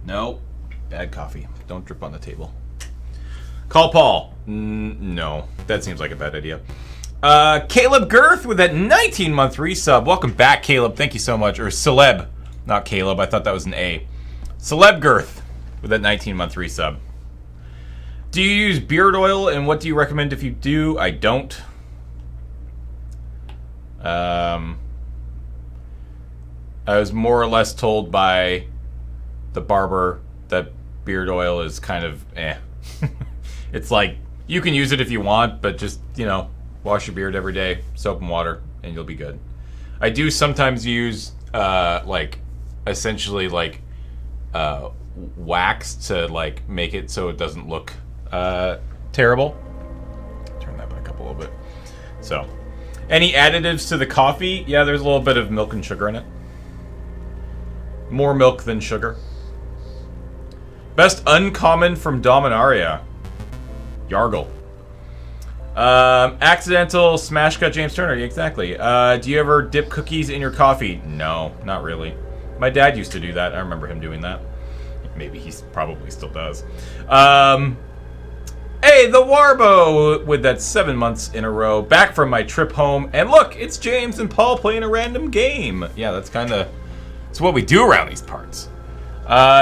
[SPEAKER 8] No, bad coffee. Don't drip on the table. Call Paul. No, that seems like a bad idea. Caleb Girth with that 19-month resub. Welcome back, Caleb. Thank you so much. Or Celeb. Not Caleb. I thought that was an A. Celeb Girth with that 19-month resub. Do you use beard oil, and what do you recommend if you do? I don't. I was more or less told by the barber that beard oil is kind of eh. It's like, you can use it if you want, but just, you know, wash your beard every day, soap and water, and you'll be good. I do sometimes use, like, essentially, like, wax to, like, make it so it doesn't look terrible. Turn that back up a little bit. So, any additives to the coffee? Yeah, there's a little bit of milk and sugar in it. More milk than sugar. Best uncommon from Dominaria. Yargle. Accidental smash cut James Turner. Yeah, exactly. Do you ever dip cookies in your coffee? No, not really. My dad used to do that. I remember him doing that. Maybe he probably still does. Hey, the Warbo with that 7 months in a row. Back from my trip home. And look, it's James and Paul playing a random game. Yeah, that's kind of... it's what we do around these parts.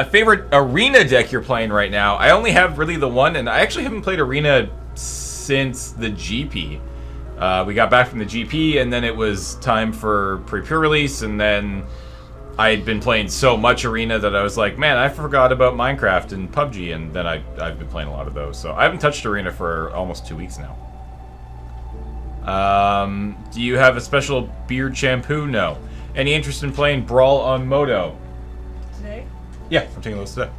[SPEAKER 8] Favorite arena deck you're playing right now? I only have really the one, and I actually haven't played arena since the GP. We got back from the GP, and then it was time for pre-pure release, and then I had been playing so much arena that I was like, man, I forgot about Minecraft and PUBG, and then I've been playing a lot of those. So I haven't touched arena for almost 2 weeks now. Do you have a special beard shampoo? No. Any interest in playing Brawl on Moto?
[SPEAKER 9] Today?
[SPEAKER 8] Yeah, I'm taking those today.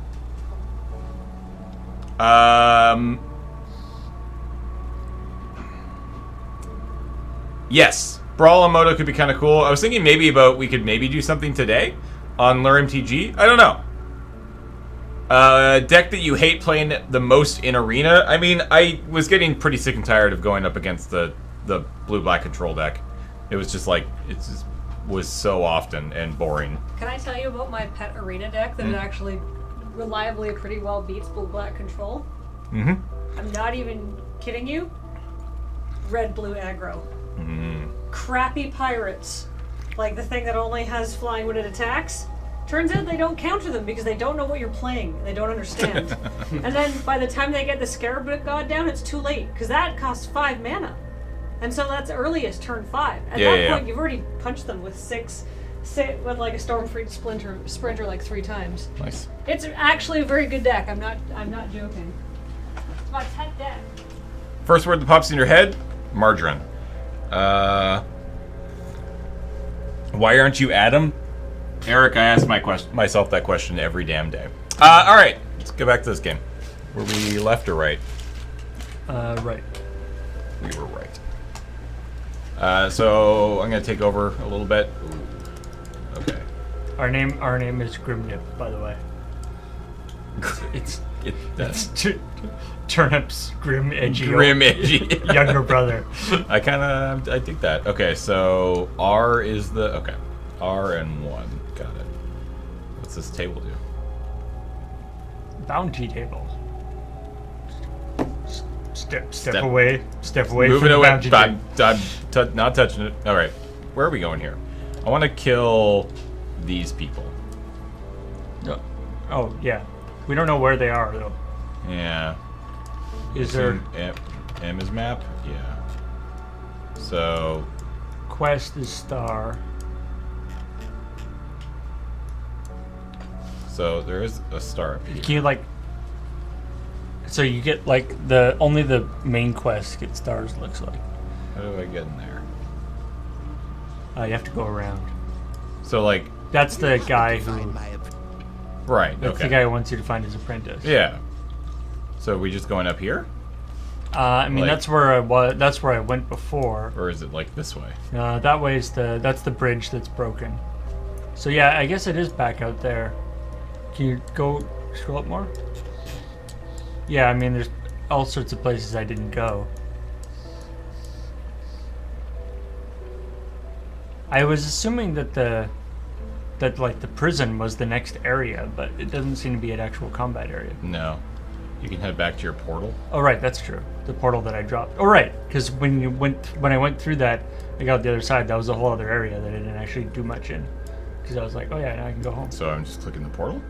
[SPEAKER 8] Yes, Brawl on Moto could be kind of cool. I was thinking we could maybe do something today on Lure MTG. I don't know. Deck that you hate playing the most in arena? I mean, I was getting pretty sick and tired of going up against the blue-black control deck. It was just like, it just was so often and boring.
[SPEAKER 9] Can I tell you about my pet arena deck that actually reliably pretty well beats blue-black control?
[SPEAKER 8] Mm-hmm.
[SPEAKER 9] I'm not even kidding you. Red-blue aggro.
[SPEAKER 8] Mm-hmm.
[SPEAKER 9] Crappy pirates. Like the thing that only has flying when it attacks. Turns out they don't counter them because they don't know what you're playing. They don't understand. And then by the time they get the Scarab God down, it's too late. Because that costs 5 mana. And so that's earliest turn 5. At that point, you've already punched them with 6 with like a Stormfree Sprinter like 3 times.
[SPEAKER 8] Nice.
[SPEAKER 9] It's actually a very good deck. I'm not joking. It's my pet deck.
[SPEAKER 8] First word that pops in your head? Margarine. Why aren't you Adam? Eric, I ask myself that question every damn day. Alright, let's go back to this game. Were we left or right?
[SPEAKER 1] Right.
[SPEAKER 8] We were right. So I'm gonna take over a little bit. Ooh. Okay.
[SPEAKER 1] Our name is Grimnip, by the way. It's Turnip's grim, edgy younger brother.
[SPEAKER 8] I dig that. Okay, so R is the R and 1. Got it. What's this table do?
[SPEAKER 1] Bounty table. Step away. Step away
[SPEAKER 8] Moving
[SPEAKER 1] from the
[SPEAKER 8] away.
[SPEAKER 1] bounty table.
[SPEAKER 8] I'm not touching it. All right. Where are we going here? I want to kill these people.
[SPEAKER 1] Oh yeah. We don't know where they are though.
[SPEAKER 8] Yeah.
[SPEAKER 1] Is there
[SPEAKER 8] M is map? Yeah. So
[SPEAKER 1] quest is star.
[SPEAKER 8] So there is a star up here.
[SPEAKER 1] Can you like? So you get like only the main quest get stars. Looks like.
[SPEAKER 8] How do I get in there?
[SPEAKER 1] You have to go around.
[SPEAKER 8] So like.
[SPEAKER 1] That's the guy who.
[SPEAKER 8] Right.
[SPEAKER 1] That's
[SPEAKER 8] okay.
[SPEAKER 1] the guy who wants you to find his apprentice.
[SPEAKER 8] Yeah. So are we just going up here?
[SPEAKER 1] I mean,
[SPEAKER 8] like,
[SPEAKER 1] that's where I was. That's where I went before.
[SPEAKER 8] Or is it like this way?
[SPEAKER 1] That way is that's the bridge that's broken. So yeah, I guess it is back out there. Can you go scroll up more? Yeah, I mean, there's all sorts of places I didn't go. I was assuming that the prison was the next area, but it doesn't seem to be an actual combat area.
[SPEAKER 8] No. You can head back to your portal.
[SPEAKER 1] Oh right, that's true. The portal that I dropped. Oh right, because when I went through that, I got the other side. That was a whole other area that I didn't actually do much in, because I was like, oh yeah, now I can go home.
[SPEAKER 8] So I'm just clicking the portal?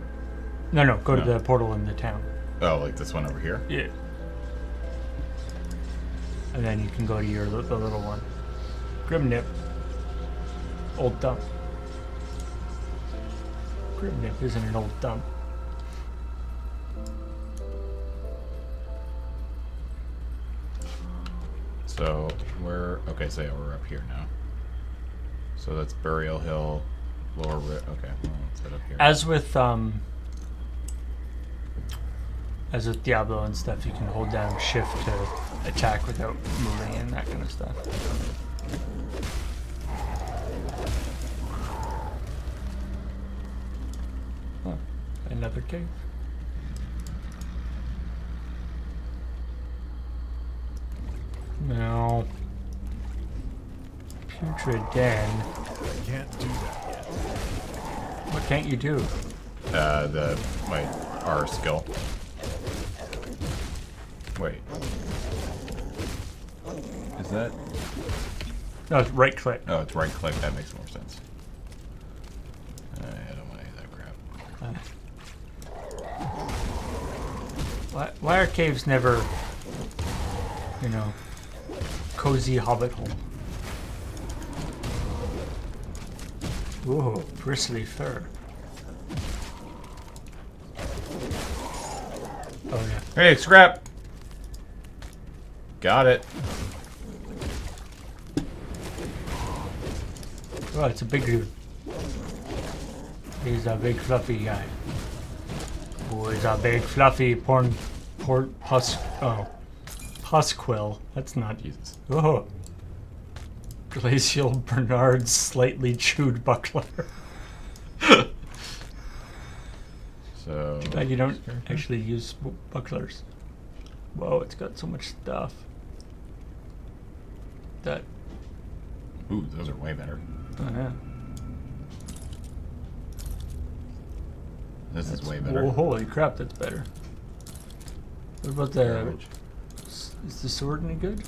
[SPEAKER 1] No, go to
[SPEAKER 8] No.
[SPEAKER 1] the portal in the town.
[SPEAKER 8] Oh, like this one over here?
[SPEAKER 1] Yeah. And then you can go to the little one. Grimnip. Old dump. Grimnip isn't an old dump.
[SPEAKER 8] So okay, so yeah, we're up here now. So that's Burial Hill, Lower Okay, well, let's head up here.
[SPEAKER 1] As with Diablo and stuff, you can hold down shift to attack without moving and that kind of stuff. Oh, another cave. No. Putrid Den.
[SPEAKER 4] I can't do that yet.
[SPEAKER 1] What can't you do?
[SPEAKER 8] My R skill. Wait. Is that?
[SPEAKER 1] No, it's right click.
[SPEAKER 8] Oh, it's right click. That makes more sense. I don't want any of that crap.
[SPEAKER 1] Why are caves never, cozy hobbit hole? Whoa, bristly fur. Oh yeah.
[SPEAKER 8] Hey, scrap! Got it.
[SPEAKER 1] Oh, it's a big dude. He's a big fluffy guy. Oh, he's a big fluffy Pusquill. That's not.
[SPEAKER 8] Jesus.
[SPEAKER 1] Oh. Glacial Bernard's slightly chewed buckler.
[SPEAKER 8] So.
[SPEAKER 1] Too bad you don't actually use bucklers. Whoa, it's got so much stuff. That.
[SPEAKER 8] Ooh, those are way better.
[SPEAKER 1] Oh, yeah.
[SPEAKER 8] This is way better.
[SPEAKER 1] Oh, holy crap, that's better. What about the.
[SPEAKER 8] Garbage.
[SPEAKER 1] Is the sword any good?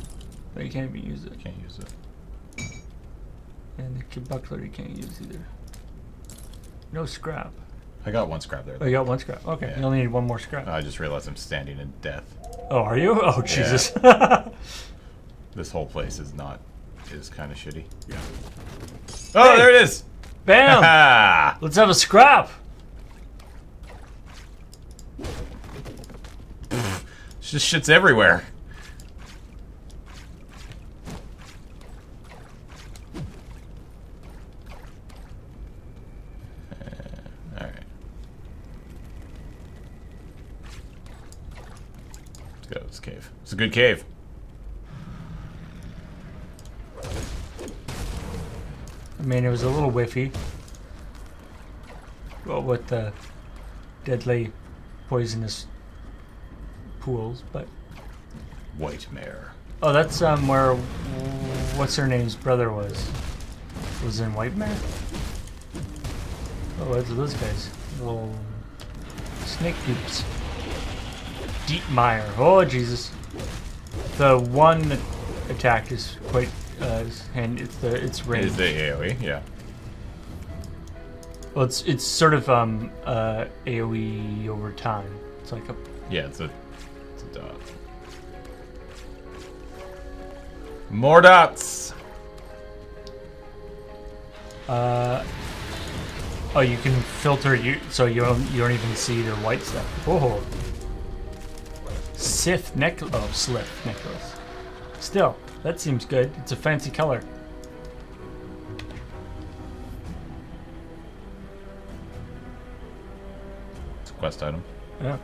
[SPEAKER 1] No, you can't even use it.
[SPEAKER 8] Can't use it.
[SPEAKER 1] And the buckler you can't use either. No scrap.
[SPEAKER 8] I got one scrap there.
[SPEAKER 1] Oh, you got one scrap. Okay,
[SPEAKER 8] Yeah.
[SPEAKER 1] you only need one more scrap.
[SPEAKER 8] I just realized I'm standing in death.
[SPEAKER 1] Oh, are you? Oh, Jesus.
[SPEAKER 8] This whole place is kind of shitty. Yeah. Oh,
[SPEAKER 1] Hey!
[SPEAKER 8] there it is!
[SPEAKER 1] Bam!
[SPEAKER 8] Ah!
[SPEAKER 1] Let's have a scrap.
[SPEAKER 8] It's just shit's everywhere. Alright. Let's go to this cave. It's a good cave.
[SPEAKER 1] I mean, it was a little whiffy. Well, with the deadly, poisonous pools, but.
[SPEAKER 8] White Mare.
[SPEAKER 1] Oh, that's where what's her name's brother was. Was in White Mare. Oh, what's those guys? Little snake dupes. Deep Mire. Oh Jesus. The one attack is quite and it's range.
[SPEAKER 8] Is the AoE? Yeah.
[SPEAKER 1] Well, it's sort of AoE over time. It's like a
[SPEAKER 8] Yeah, it's a dot. More dots!
[SPEAKER 1] oh, you can filter so you don't even see the white stuff. Oh, Sith necklace. Oh, Slith necklace. Still, that seems good. It's a fancy color.
[SPEAKER 8] It's a quest item.
[SPEAKER 1] Yeah.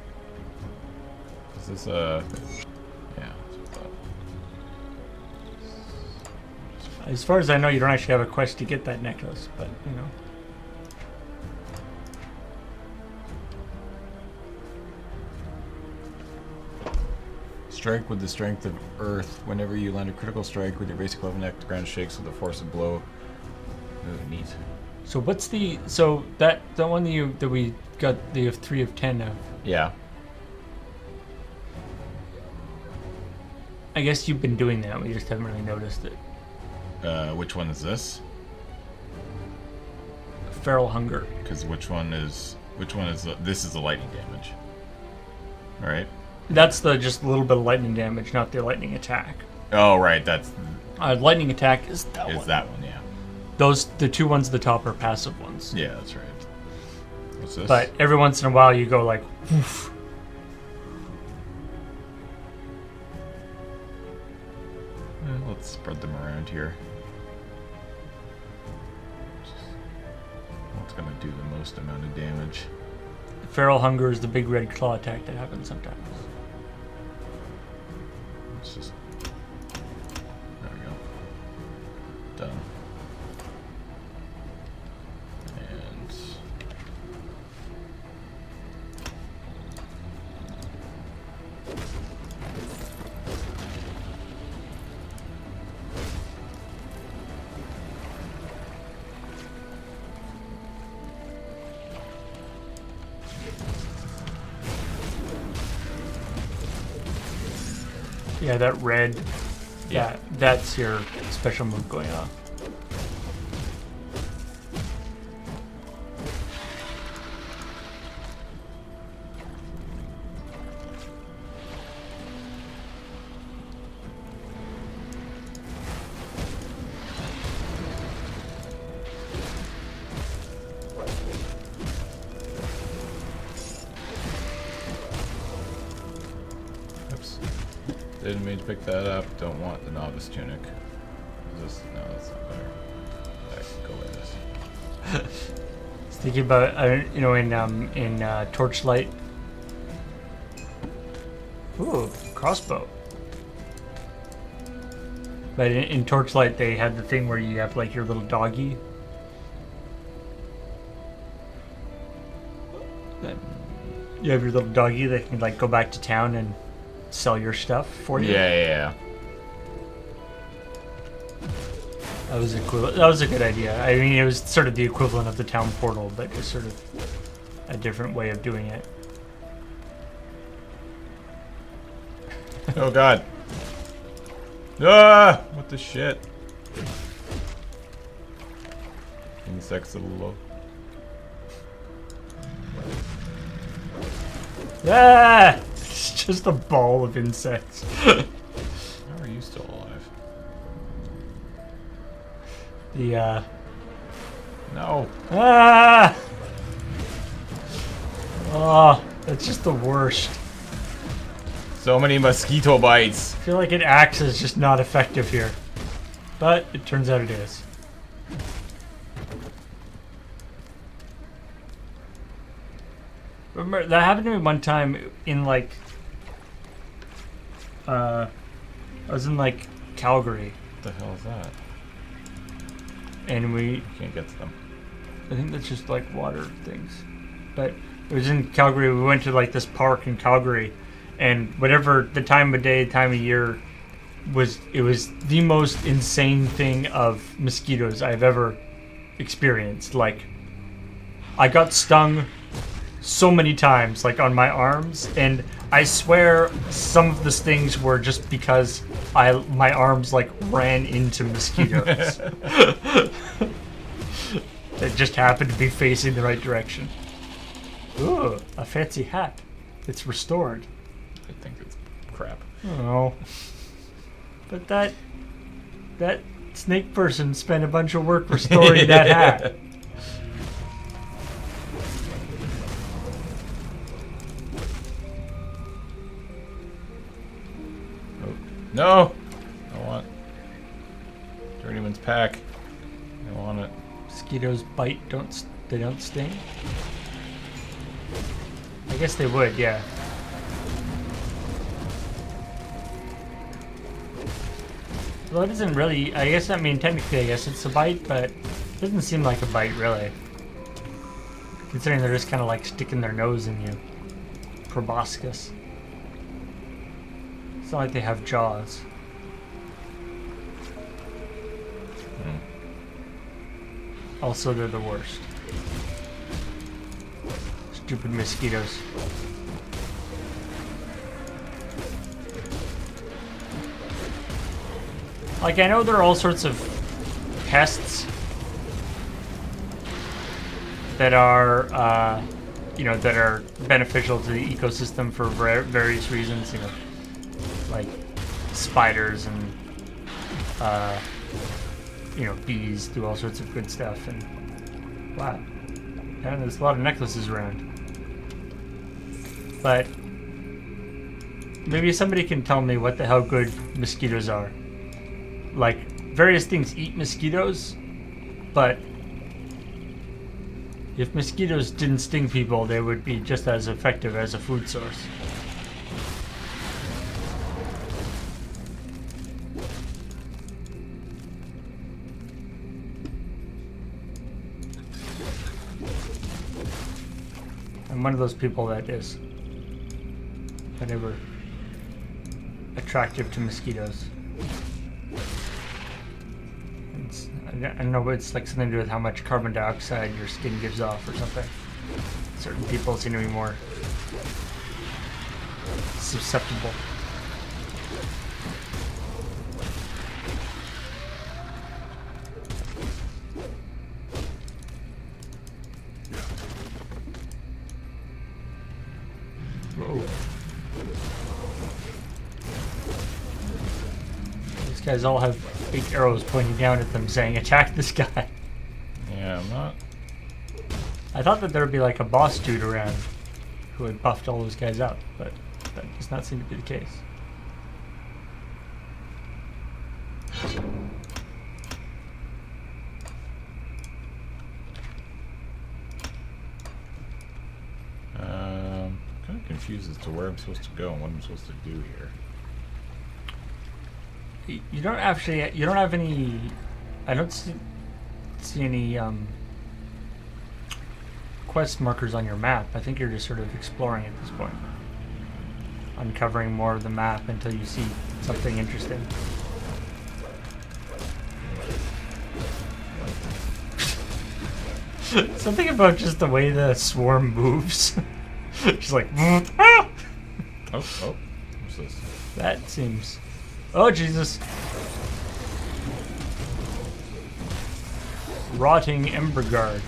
[SPEAKER 8] Is this yeah.
[SPEAKER 1] As far as I know, you don't actually have a quest to get that necklace, but you know.
[SPEAKER 8] Strike with the strength of Earth. Whenever you land a critical strike with your basic weapon, the ground shakes with the force of blow. Ooh, neat.
[SPEAKER 1] So what's the that one that we got the 3 of 10 of?
[SPEAKER 8] Yeah.
[SPEAKER 1] I guess you've been doing that. We just haven't really noticed it.
[SPEAKER 8] Which one is this?
[SPEAKER 1] feral hunger.
[SPEAKER 8] Because which one is this is the lightning damage. All right.
[SPEAKER 1] That's just a little bit of lightning damage, not the lightning attack.
[SPEAKER 8] Oh, right. That's
[SPEAKER 1] Lightning attack is that one.
[SPEAKER 8] that one. Yeah.
[SPEAKER 1] The two ones at the top are passive ones.
[SPEAKER 8] Yeah, that's right. What's this?
[SPEAKER 1] But every once in a while you go like, woof.
[SPEAKER 8] Let's spread them around here. What's gonna do the most amount of damage?
[SPEAKER 1] Feral hunger is the big red claw attack that happens sometimes.
[SPEAKER 8] Let's just. There we go. Done. And.
[SPEAKER 1] Yeah, that red.
[SPEAKER 8] Yeah.
[SPEAKER 1] That's your special move going on.
[SPEAKER 8] Oops. Didn't mean to pick that up. Don't want the novice tunic. Is this? No, that's not better. I can go with this.
[SPEAKER 1] I was thinking about in Torchlight. Ooh, crossbow. But in Torchlight they had the thing where you have like your little doggy. You have your little doggy that can like go back to town and sell your stuff for you.
[SPEAKER 8] Yeah.
[SPEAKER 1] That was equivalent. That was a good idea. I mean, it was sort of the equivalent of the town portal, but just sort of a different way of doing it.
[SPEAKER 8] Oh god. Ah! What the shit? Insects a little low.
[SPEAKER 1] Ah! It's just a ball of insects.
[SPEAKER 8] How are you still alive? No.
[SPEAKER 1] Ah! Oh, that's just the worst.
[SPEAKER 8] So many mosquito bites.
[SPEAKER 1] I feel like an axe is just not effective here. But it turns out it is. Remember, that happened to me one time in like... I was in like Calgary.
[SPEAKER 8] What the hell is that?
[SPEAKER 1] And we...
[SPEAKER 8] Can't get to them.
[SPEAKER 1] I think that's just like water things. But it was in Calgary. We went to like this park in Calgary. And whatever the time of day, time of year was, it was the most insane thing of mosquitoes I've ever experienced. Like, I got stung so many times, like on my arms, and I swear some of the stings were just because my arms like ran into mosquitoes. It just happened to be facing the right direction. Ooh, a fancy hat. It's restored.
[SPEAKER 8] I think it's crap.
[SPEAKER 1] Oh. But that snake person spent a bunch of work restoring that hat.
[SPEAKER 8] Oh. No! I want Journeyman's pack. I want it.
[SPEAKER 1] Mosquitoes bite, they don't sting? I guess they would, yeah. Well, it isn't really, I guess, I mean, technically, I guess it's a bite, but it doesn't seem like a bite, really. Considering they're just kind of like sticking their nose in you. Proboscis. It's not like they have jaws. Also, they're the worst. Stupid mosquitoes. Like, I know there are all sorts of pests that are, that are beneficial to the ecosystem for various reasons. Like spiders and, bees do all sorts of good stuff. And wow, and there's a lot of necklaces around. But maybe somebody can tell me what the hell good mosquitoes are. Like, various things eat mosquitoes, but if mosquitoes didn't sting people, they would be just as effective as a food source. I'm one of those people that is whatever attractive to mosquitoes. I don't know, but it's like something to do with how much carbon dioxide your skin gives off or something. Certain people seem to be more susceptible. Whoa. These guys all have big arrows pointing down at them saying, attack this guy.
[SPEAKER 8] Yeah, I'm not.
[SPEAKER 1] I thought that there would be like a boss dude around who had buffed all those guys out, but that does not seem to be the case.
[SPEAKER 8] Kind of confused as to where I'm supposed to go and what I'm supposed to do here.
[SPEAKER 1] You don't have any, I don't see any quest markers on your map. I think you're just sort of exploring at this point. Uncovering more of the map until you see something interesting. Something about just the way the swarm moves. Just like, ah!
[SPEAKER 8] Oh, what's this?
[SPEAKER 1] That seems... Oh, Jesus. Rotting Ember Guard.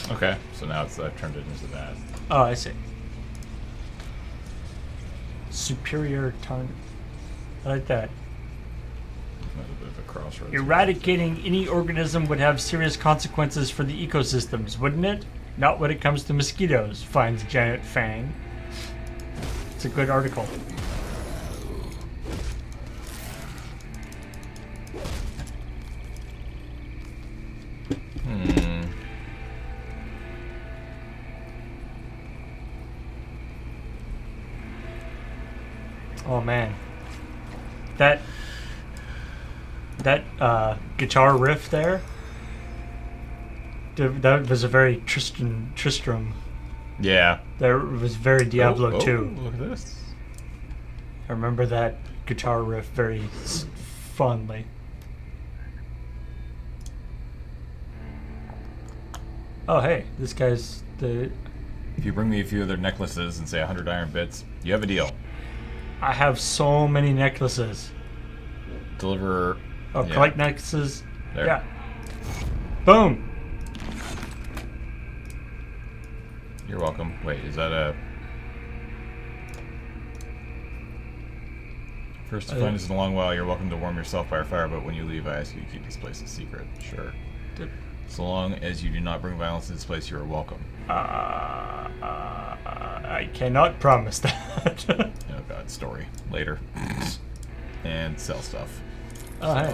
[SPEAKER 8] Okay, so now it's turned it into that.
[SPEAKER 1] Oh, I see. Superior tongue. I like that.
[SPEAKER 8] A bit of a crossroads.
[SPEAKER 1] Eradicating any organism would have serious consequences for the ecosystems, wouldn't it? Not when it comes to mosquitoes, finds Janet Fang. It's a good article. Oh man, that guitar riff there, that was a very Tristram.
[SPEAKER 8] Yeah.
[SPEAKER 1] There was very Diablo 2.
[SPEAKER 8] Look at this.
[SPEAKER 1] I remember that guitar riff very fondly. Oh hey, this guy's the...
[SPEAKER 8] If you bring me a few other necklaces and say 100 iron bits, you have a deal.
[SPEAKER 1] I have so many necklaces.
[SPEAKER 8] Deliver...
[SPEAKER 1] Oh,
[SPEAKER 8] yeah.
[SPEAKER 1] Collect necklaces.
[SPEAKER 8] There.
[SPEAKER 1] Yeah. Boom.
[SPEAKER 8] You're welcome. Wait, is that a... First to find us in a long while, you're welcome to warm yourself by our fire, but when you leave, I ask you to keep this place a secret. Sure. So long as you do not bring violence to this place, you are welcome.
[SPEAKER 1] I cannot promise that.
[SPEAKER 8] Oh god, story. Later. And sell stuff.
[SPEAKER 1] Oh, hey.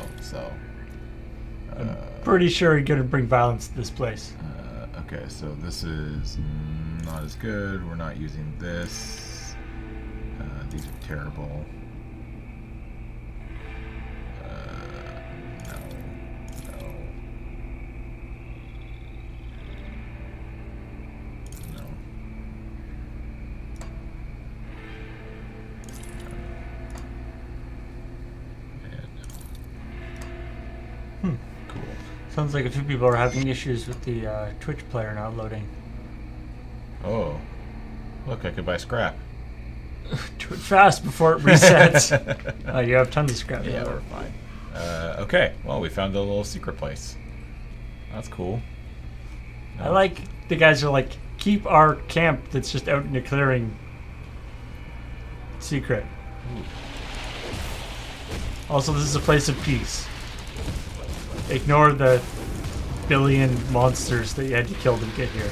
[SPEAKER 8] I'm
[SPEAKER 1] pretty sure you're gonna bring violence to this place.
[SPEAKER 8] Okay, so this is not as good. We're not using this. These are terrible. No.
[SPEAKER 1] Sounds like a few people are having issues with the Twitch player not loading.
[SPEAKER 8] Oh. Look, I could buy scrap.
[SPEAKER 1] Do it fast before it resets. You have tons of scrap.
[SPEAKER 8] Yeah, we're fine. Okay, well, we found a little secret place. That's cool.
[SPEAKER 1] I like the guys are like, keep our camp that's just out in the clearing secret. Also, this is a place of peace. Ignore the billion monsters that you had to kill to get here.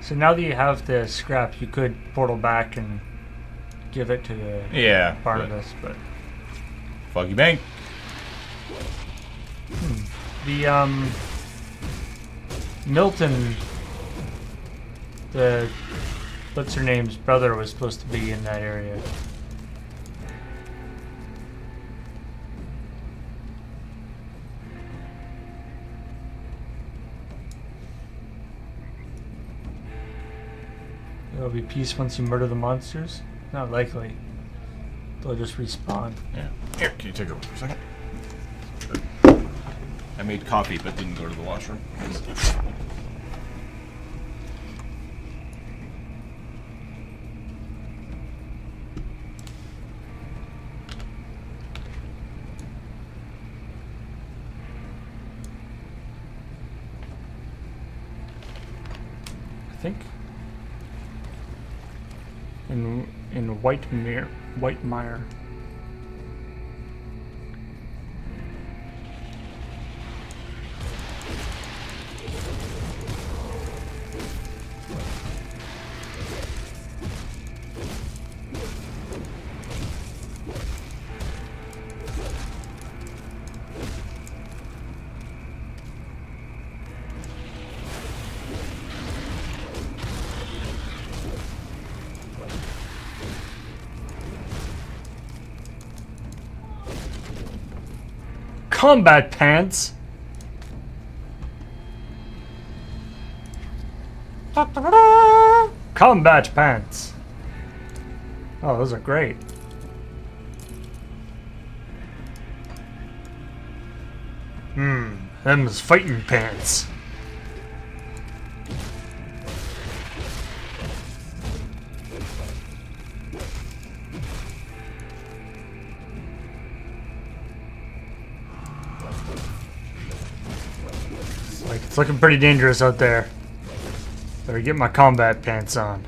[SPEAKER 1] So now that you have the scrap, you could portal back and give it to the Barnabas, but
[SPEAKER 8] Foggy Bank.
[SPEAKER 1] the Milton, the what's her name's brother was supposed to be in that area. There'll be peace once you murder the monsters? Not likely. They'll just respawn.
[SPEAKER 8] Yeah. Here, can you take over for a second? I made coffee but didn't go to the washroom.
[SPEAKER 1] I think. In Whitemire. Combat pants. Combat pants. Oh, those are great. Them's fighting pants. It's looking pretty dangerous out there. Better get my combat pants on.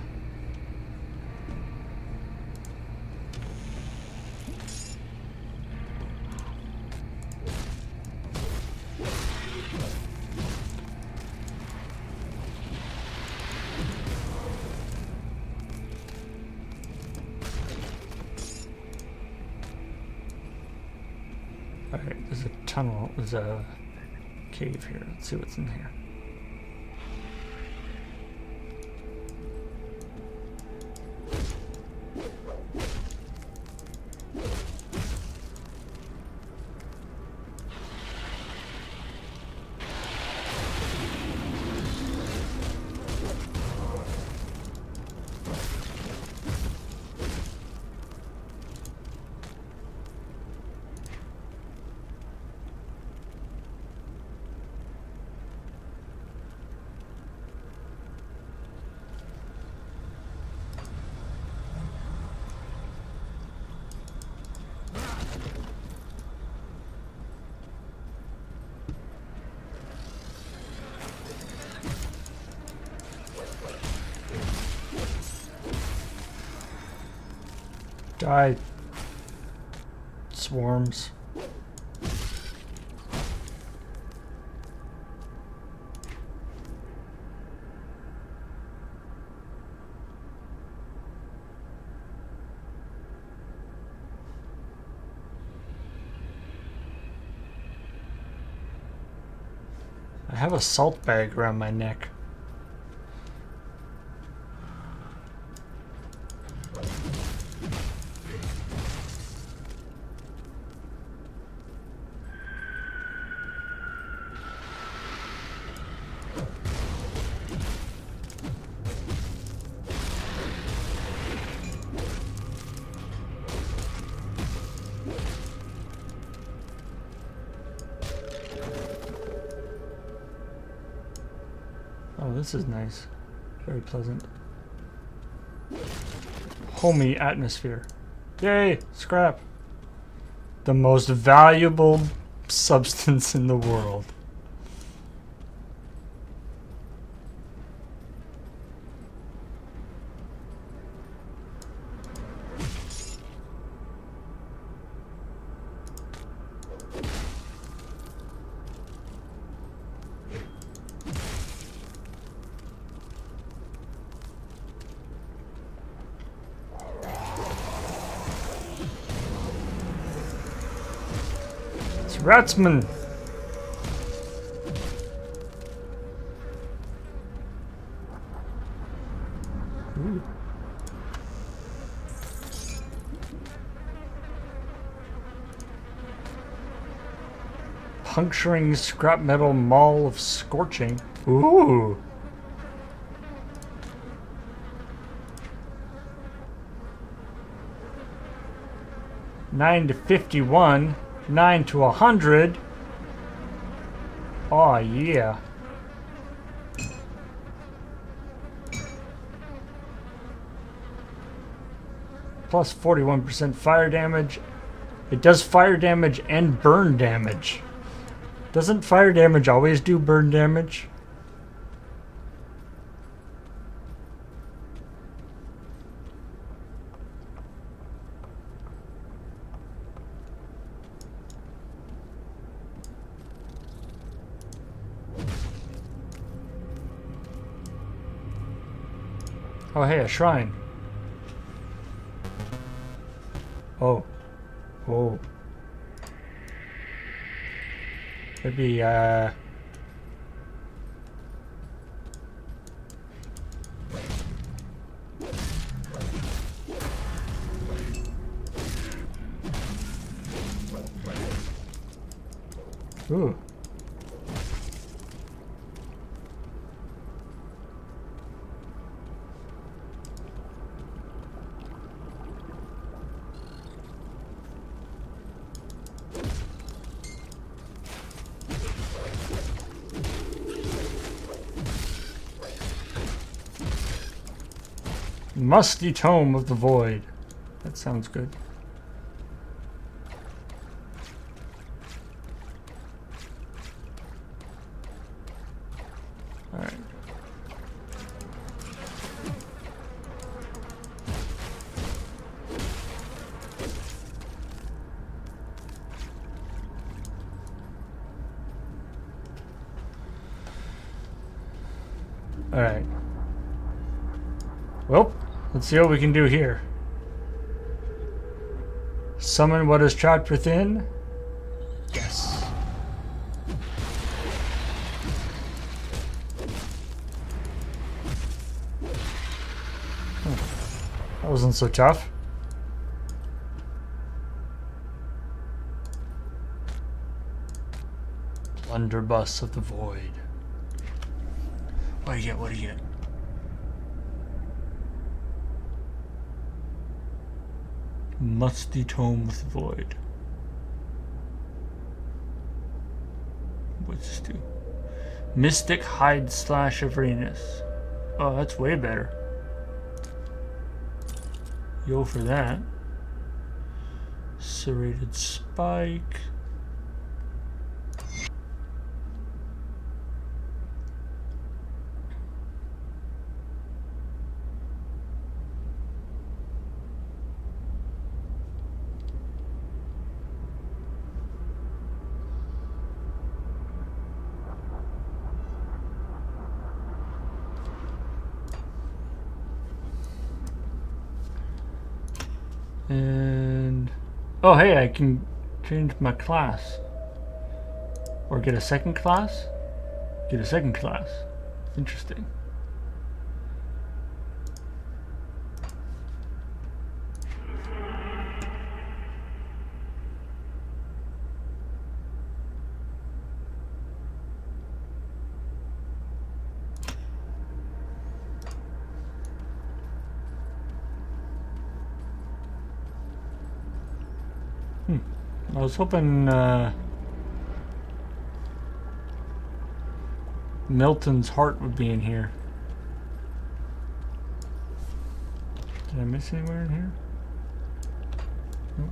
[SPEAKER 1] Alright, there's a tunnel, there's a cave here. Let's see what's in here. Die, swarms. I have a salt bag around my neck. Oh, this is nice. Very pleasant. Homey atmosphere. Yay! Scrap. The most valuable substance in the world. Ratsman! Ooh. Puncturing scrap metal maul of scorching. Ooh! $9 to $51. 9 to 100. Oh yeah. Plus 41% fire damage. It does fire damage and burn damage. Doesn't fire damage always do burn damage? Oh, hey, a shrine. Oh. Oh. Maybe, Ooh. Musty Tome of the Void. That sounds good. Alright. Alright. Well, let's see what we can do here. Summon what is trapped within. Yes. That wasn't so tough. Blunderbuss of the Void. What do you get? What do you get? Musty Tome of the Void. What's this do? Mystic Hide Slash of Venus. Oh, that's way better. Yo for that. Serrated Spike. And oh hey, I can change my class. Or get a second class? Get a second class. Interesting. I was hoping Milton's heart would be in here. Did I miss anywhere in here? Nope.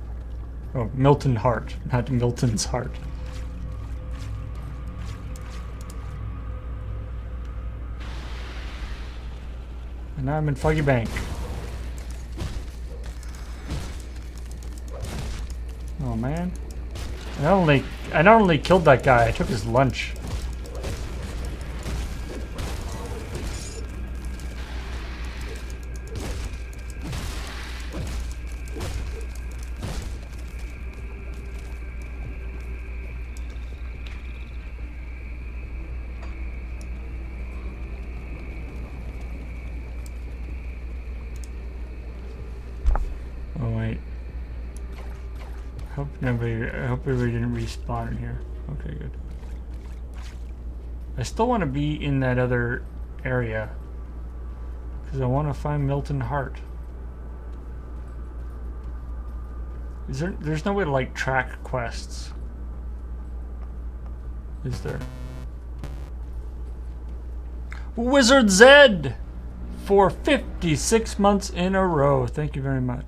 [SPEAKER 1] Oh, Milton Heart, not Milton's heart. And now I'm in Foggy Bank. Oh man. I not only killed that guy, I took his lunch. Oh wait. I hope everybody didn't respawn in here. Okay, good. I still want to be in that other area because I want to find Milton Hart. There's no way to like track quests. Is there? Wizard Zed for 56 months in a row. Thank you very much.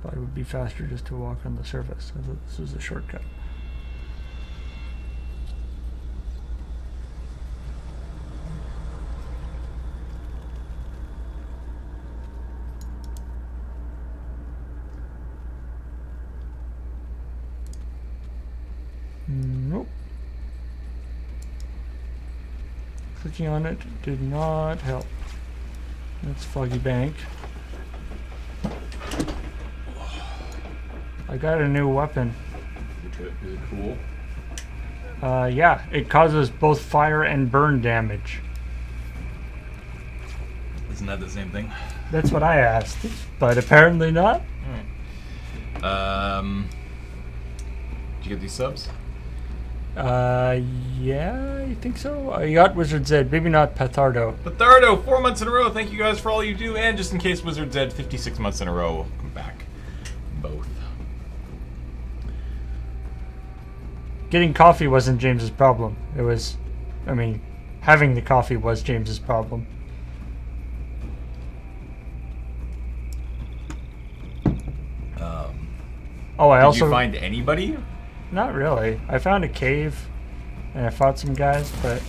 [SPEAKER 1] Probably would be faster just to walk on the surface. I thought this was a shortcut. Nope. Clicking on it did not help. That's Foggy Bank. I got a new weapon.
[SPEAKER 8] Is it cool?
[SPEAKER 1] Yeah, it causes both fire and burn damage.
[SPEAKER 8] Isn't that the same thing?
[SPEAKER 1] That's what I asked, but apparently not.
[SPEAKER 8] Alright. Did you get these subs?
[SPEAKER 1] Yeah, I think so. I got Wizard Zed, maybe not Pathardo.
[SPEAKER 8] Pathardo, 4 months in a row. Thank you guys for all you do. And just in case Wizard Zed, 56 months in a row. Welcome back. Both.
[SPEAKER 1] Getting coffee wasn't James's problem. It was, I mean, having the coffee was James's problem. Oh, I also...
[SPEAKER 8] Did you find anybody?
[SPEAKER 1] Not really. I found a cave, and I fought some guys, but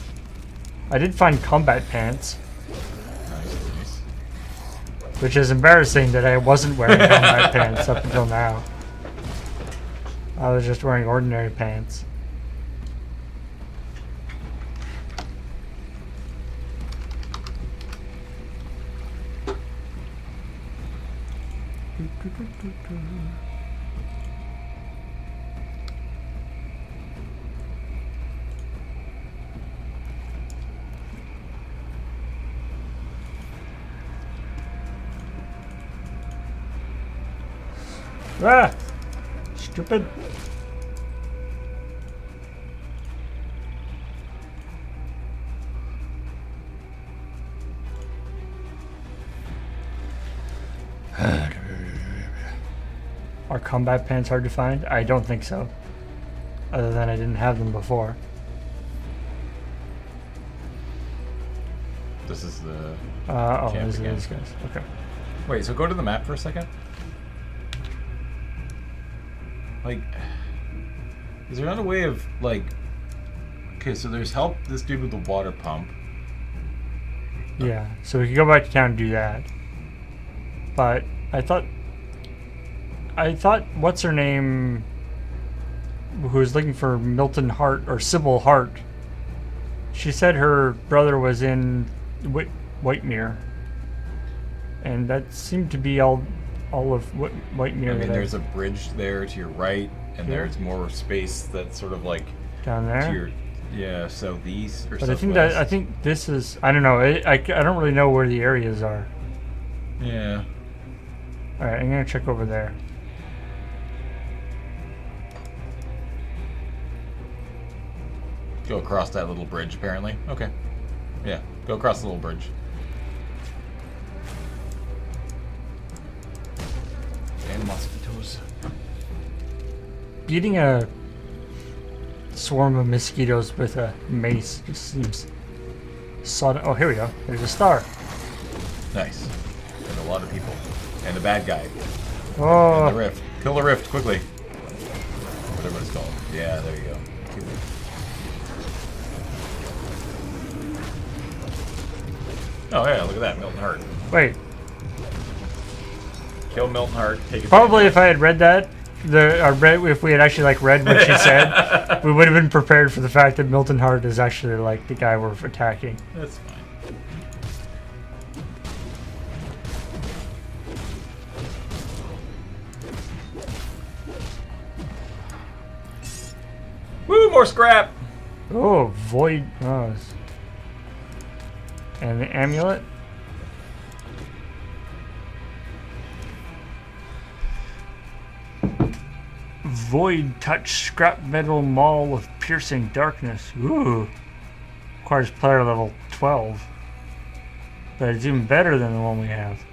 [SPEAKER 1] I did find combat pants.
[SPEAKER 8] Nice.
[SPEAKER 1] Which is embarrassing that I wasn't wearing combat pants up until now. I was just wearing ordinary pants. Ah! Stupid. Are combat pants hard to find? I don't think so. Other than I didn't have them before.
[SPEAKER 8] This is the...
[SPEAKER 1] Oh,
[SPEAKER 8] camp
[SPEAKER 1] these are
[SPEAKER 8] again.
[SPEAKER 1] these guys. Okay.
[SPEAKER 8] Wait, so go to the map for a second. Like, is there not a way of, like... Okay, so there's help this dude with the water pump.
[SPEAKER 1] Yeah, so we could go back to town and do that. But I thought what's her name, who was looking for Milton Hart or Sybil Hart, she said her brother was in Whitemere, and that seemed to be all of Whitemere.
[SPEAKER 8] I mean, there's a bridge there to your right, and there's more space that's sort of like
[SPEAKER 1] down there.
[SPEAKER 8] To your, yeah, southeast or
[SPEAKER 1] but
[SPEAKER 8] southwest.
[SPEAKER 1] I think this is, I don't know. I don't really know where the areas are.
[SPEAKER 8] Yeah.
[SPEAKER 1] All right, I'm gonna check over there.
[SPEAKER 8] Go across that little bridge, apparently. Okay. Yeah, go across the little bridge. And mosquitoes.
[SPEAKER 1] beating a swarm of mosquitoes with a mace just seems sodden. Oh, here we go. There's a star.
[SPEAKER 8] Nice. And a lot of people. And the bad guy.
[SPEAKER 1] Oh.
[SPEAKER 8] And the rift. Kill the rift quickly. Whatever it's called. Yeah, there you go. Oh yeah, look at that, Milton Hart.
[SPEAKER 1] Wait.
[SPEAKER 8] Kill Milton Hart. Take it.
[SPEAKER 1] Probably if I had read that, if we had actually like read what she said, we would have been prepared for the fact that Milton Hart is actually like the guy we're attacking.
[SPEAKER 8] That's fine. Woo, more scrap!
[SPEAKER 1] Oh, void. Oh. And the amulet. Void touch scrap metal maul of piercing darkness. Ooh. Requires player level 12. But it's even better than the one we have.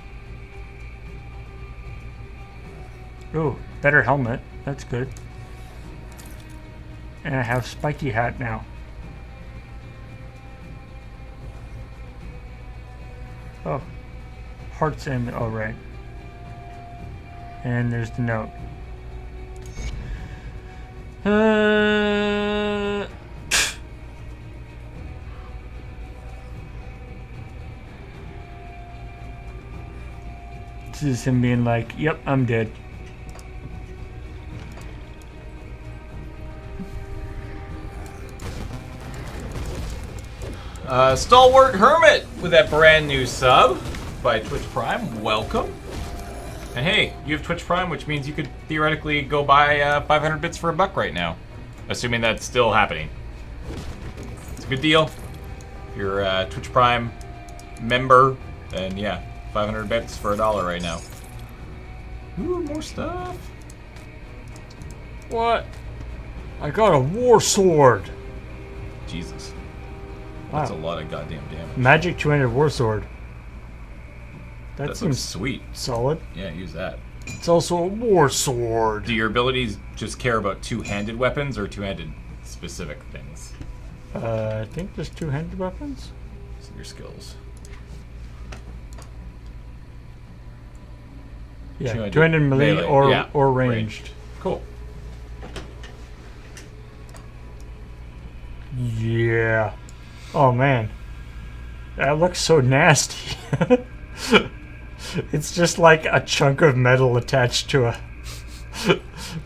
[SPEAKER 1] Ooh, better helmet. That's good. And I have spiky hat now. Oh. Hearts and oh right. And there's the note. This is him being like, yep, I'm dead.
[SPEAKER 8] Stalwart Hermit with that brand new sub by Twitch Prime. Welcome. And hey, you have Twitch Prime, which means you could theoretically go buy 500 bits for $1 right now. Assuming that's still happening. It's a good deal. If you're a Twitch Prime member, then yeah, 500 bits for $1 right now. Ooh, more stuff.
[SPEAKER 1] What? I got a war sword.
[SPEAKER 8] Jesus.
[SPEAKER 1] Wow.
[SPEAKER 8] That's a lot of goddamn damage.
[SPEAKER 1] Magic two-handed war sword. That
[SPEAKER 8] That
[SPEAKER 1] seems
[SPEAKER 8] seems sweet.
[SPEAKER 1] solid.
[SPEAKER 8] Yeah, use that.
[SPEAKER 1] It's also a war sword.
[SPEAKER 8] Do your abilities just care about two-handed weapons or two-handed specific things?
[SPEAKER 1] I think there's two-handed weapons.
[SPEAKER 8] So your skills.
[SPEAKER 1] Yeah, two-handed melee, or ranged.
[SPEAKER 8] Cool.
[SPEAKER 1] Yeah. Oh man, that looks so nasty. It's just like a chunk of metal attached to a. It's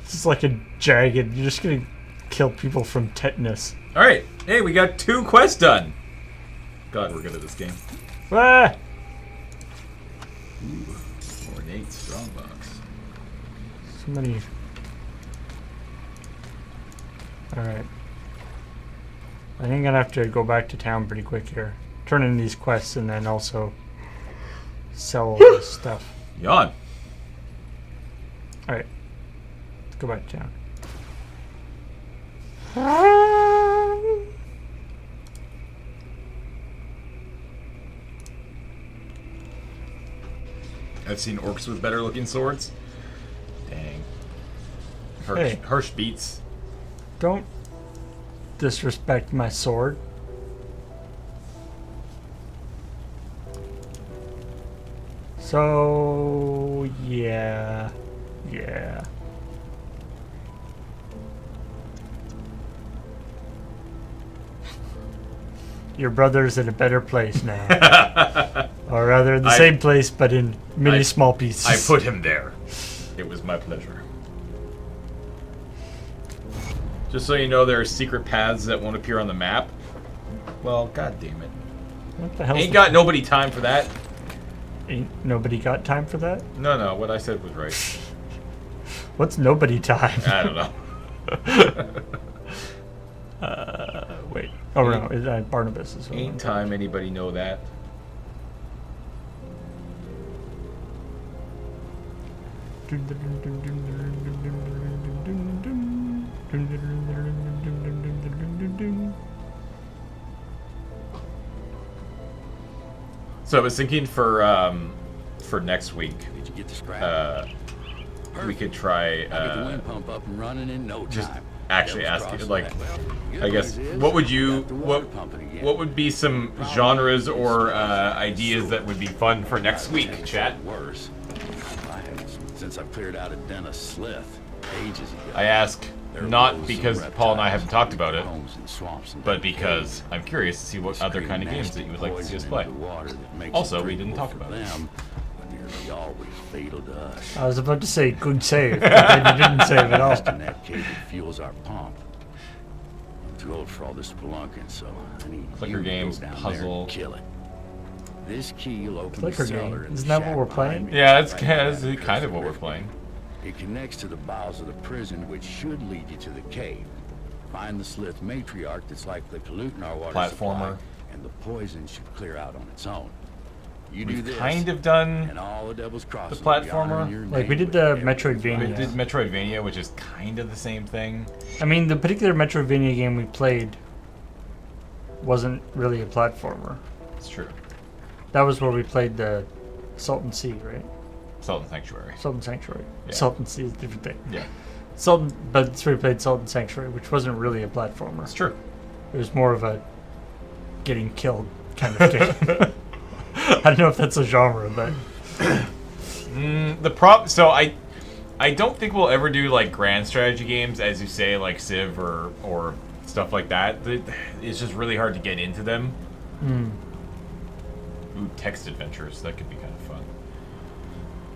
[SPEAKER 1] just like a jagged. You're just gonna kill people from tetanus.
[SPEAKER 8] All right. Hey, we got 2 quests done. God, we're good at this game.
[SPEAKER 1] Ah!
[SPEAKER 8] Ooh, ornate strongbox.
[SPEAKER 1] So many. All right. I think I'm gonna have to go back to town pretty quick here. Turn in these quests and then also sell all this stuff.
[SPEAKER 8] Yawn.
[SPEAKER 1] Alright. Let's go back to town.
[SPEAKER 8] I've seen orcs with better looking swords. Dang.
[SPEAKER 1] Hey.
[SPEAKER 8] Hirsch beats.
[SPEAKER 1] Don't disrespect my sword. So, yeah. Yeah. Your brother's in a better place now. Or rather, the same place, but in many small pieces.
[SPEAKER 8] I put him there. It was my pleasure. Just so you know, there are secret paths that won't appear on the map. Well, god damn it.
[SPEAKER 1] What the hell?
[SPEAKER 8] Ain't got nobody time for that.
[SPEAKER 1] Ain't nobody got time for that?
[SPEAKER 8] No, what I said was right.
[SPEAKER 1] What's nobody time?
[SPEAKER 8] I don't know.
[SPEAKER 1] Wait. Oh, no. Barnabas is one.
[SPEAKER 8] Ain't time anybody know that. So I was thinking for next week.
[SPEAKER 7] Did you get the scrap?
[SPEAKER 8] we could try
[SPEAKER 7] I'll get the wind pump up and running in no
[SPEAKER 8] just
[SPEAKER 7] time.
[SPEAKER 8] actually
[SPEAKER 7] Devil's
[SPEAKER 8] ask you,
[SPEAKER 7] Crossing
[SPEAKER 8] like,
[SPEAKER 7] that. Good
[SPEAKER 8] I guess,
[SPEAKER 7] news is
[SPEAKER 8] what would
[SPEAKER 7] you
[SPEAKER 8] you,
[SPEAKER 7] got the water pumping again.
[SPEAKER 8] what would be some genres or ideas that would be fun for next week, chat?
[SPEAKER 7] Worse. I haven't since I've cleared out a den of slith ages ago.
[SPEAKER 8] I ask
[SPEAKER 7] There are
[SPEAKER 8] not
[SPEAKER 7] wolves
[SPEAKER 8] because
[SPEAKER 7] and
[SPEAKER 8] Paul and I
[SPEAKER 7] reptiles,
[SPEAKER 8] haven't talked about it,
[SPEAKER 7] homes and swamps and
[SPEAKER 8] but
[SPEAKER 7] dark
[SPEAKER 8] because
[SPEAKER 7] caves.
[SPEAKER 8] I'm curious to see what other kind of games that you would like to see us play. Also, we didn't talk about it.
[SPEAKER 7] Them, but nearly always fatal to us.
[SPEAKER 1] I was about to say good save, but then you didn't save at all.
[SPEAKER 7] And that cave that fuels our pump. I'm too old for all this spelunking, so I need
[SPEAKER 8] Clicker
[SPEAKER 7] you to go
[SPEAKER 8] games,
[SPEAKER 7] down there
[SPEAKER 8] puzzle.
[SPEAKER 7] and kill it. This key will open
[SPEAKER 1] Clicker
[SPEAKER 7] the
[SPEAKER 1] game.
[SPEAKER 7] cellar in the
[SPEAKER 1] Isn't that what
[SPEAKER 7] shack
[SPEAKER 1] we're
[SPEAKER 7] behind
[SPEAKER 1] playing?
[SPEAKER 7] me.
[SPEAKER 8] Yeah, that's
[SPEAKER 7] Right
[SPEAKER 8] kind
[SPEAKER 7] there.
[SPEAKER 8] of, kind of what we're playing.
[SPEAKER 7] It connects to the bowels of the prison, which should lead you to the cave. Find the Slith matriarch that's likely polluting our water
[SPEAKER 8] Platformer.
[SPEAKER 7] supply, and the poison should clear out on its own. You do
[SPEAKER 8] We've
[SPEAKER 7] this,
[SPEAKER 8] kind of done,
[SPEAKER 7] and all the Devil's Crossing
[SPEAKER 8] platformer.
[SPEAKER 1] Like, we did the
[SPEAKER 8] we
[SPEAKER 1] Metroidvania.
[SPEAKER 8] did Metroidvania, which is kind of the same thing.
[SPEAKER 1] I mean, the particular Metroidvania game we played wasn't really a platformer.
[SPEAKER 8] It's true.
[SPEAKER 1] That was where we played the Sultan Sea, right?
[SPEAKER 8] Sultan Sanctuary.
[SPEAKER 1] Sultan Sanctuary.
[SPEAKER 8] Yeah.
[SPEAKER 1] Sultan Sea is a different thing.
[SPEAKER 8] Yeah,
[SPEAKER 1] Sultan, but it's where we played Sultan Sanctuary, which wasn't really a platformer.
[SPEAKER 8] it's true.
[SPEAKER 1] It was more of a getting killed kind of game. I don't know if that's a genre, but
[SPEAKER 8] So I don't think we'll ever do like grand strategy games, as you say, like Civ or stuff like that. It's just really hard to get into them. Ooh, text adventures, that could be kind of fun.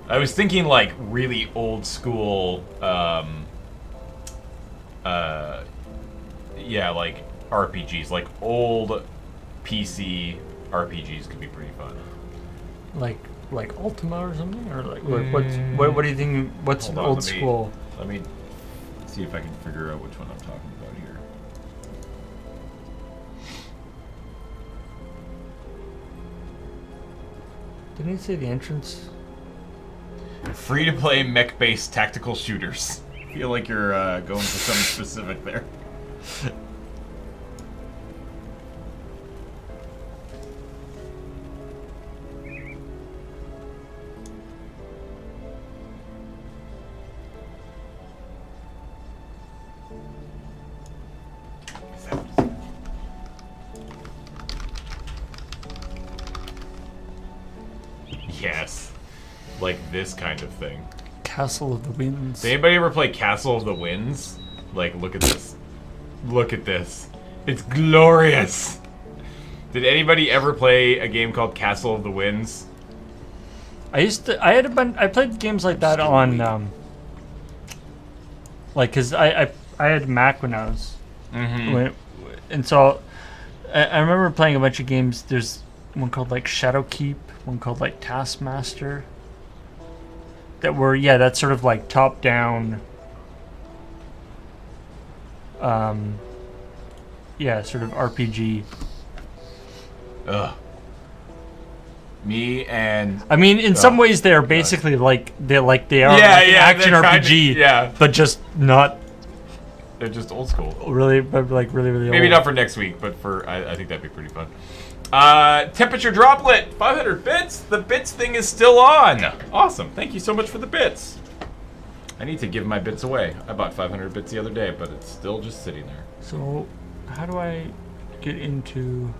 [SPEAKER 8] I was thinking like really old school, yeah, like RPGs, like old PC RPGs could be pretty fun.
[SPEAKER 1] like Ultima or something, or like what do you think? What's
[SPEAKER 8] Hold on,
[SPEAKER 1] old
[SPEAKER 8] let me-
[SPEAKER 1] school?
[SPEAKER 8] Let me see if I can figure out which one I'm talking about here.
[SPEAKER 1] Didn't he say the entrance?
[SPEAKER 8] Free to play mech based tactical shooters. I feel like you're going for something specific there. Yes. Like this kind of thing.
[SPEAKER 1] Castle of the Winds.
[SPEAKER 8] Did anybody ever play Castle of the Winds? Like, look at this. Look at this. It's glorious. Did anybody ever play a game called Castle of the Winds?
[SPEAKER 1] I played games like that on like, cause I had Mac when I was and so I remember playing a bunch of games. There's one called like Shadowkeep, one called like Taskmaster, that were that's sort of like top down sort of RPG.
[SPEAKER 8] Ugh. Me and
[SPEAKER 1] I mean, in some ways, they're basically like they are like an action
[SPEAKER 8] they're kinda-
[SPEAKER 1] RPG,
[SPEAKER 8] yeah.
[SPEAKER 1] but just not
[SPEAKER 8] they're just old school.
[SPEAKER 1] really, but like really
[SPEAKER 8] Maybe
[SPEAKER 1] old.
[SPEAKER 8] not for next week, but for I think that'd be pretty fun. Temperature droplet, 500 bits. The bits thing is still on. Awesome. Thank you so much for the bits. I need to give my bits away. I bought 500 bits the other day, but it's still just sitting there.
[SPEAKER 1] So, how do I get into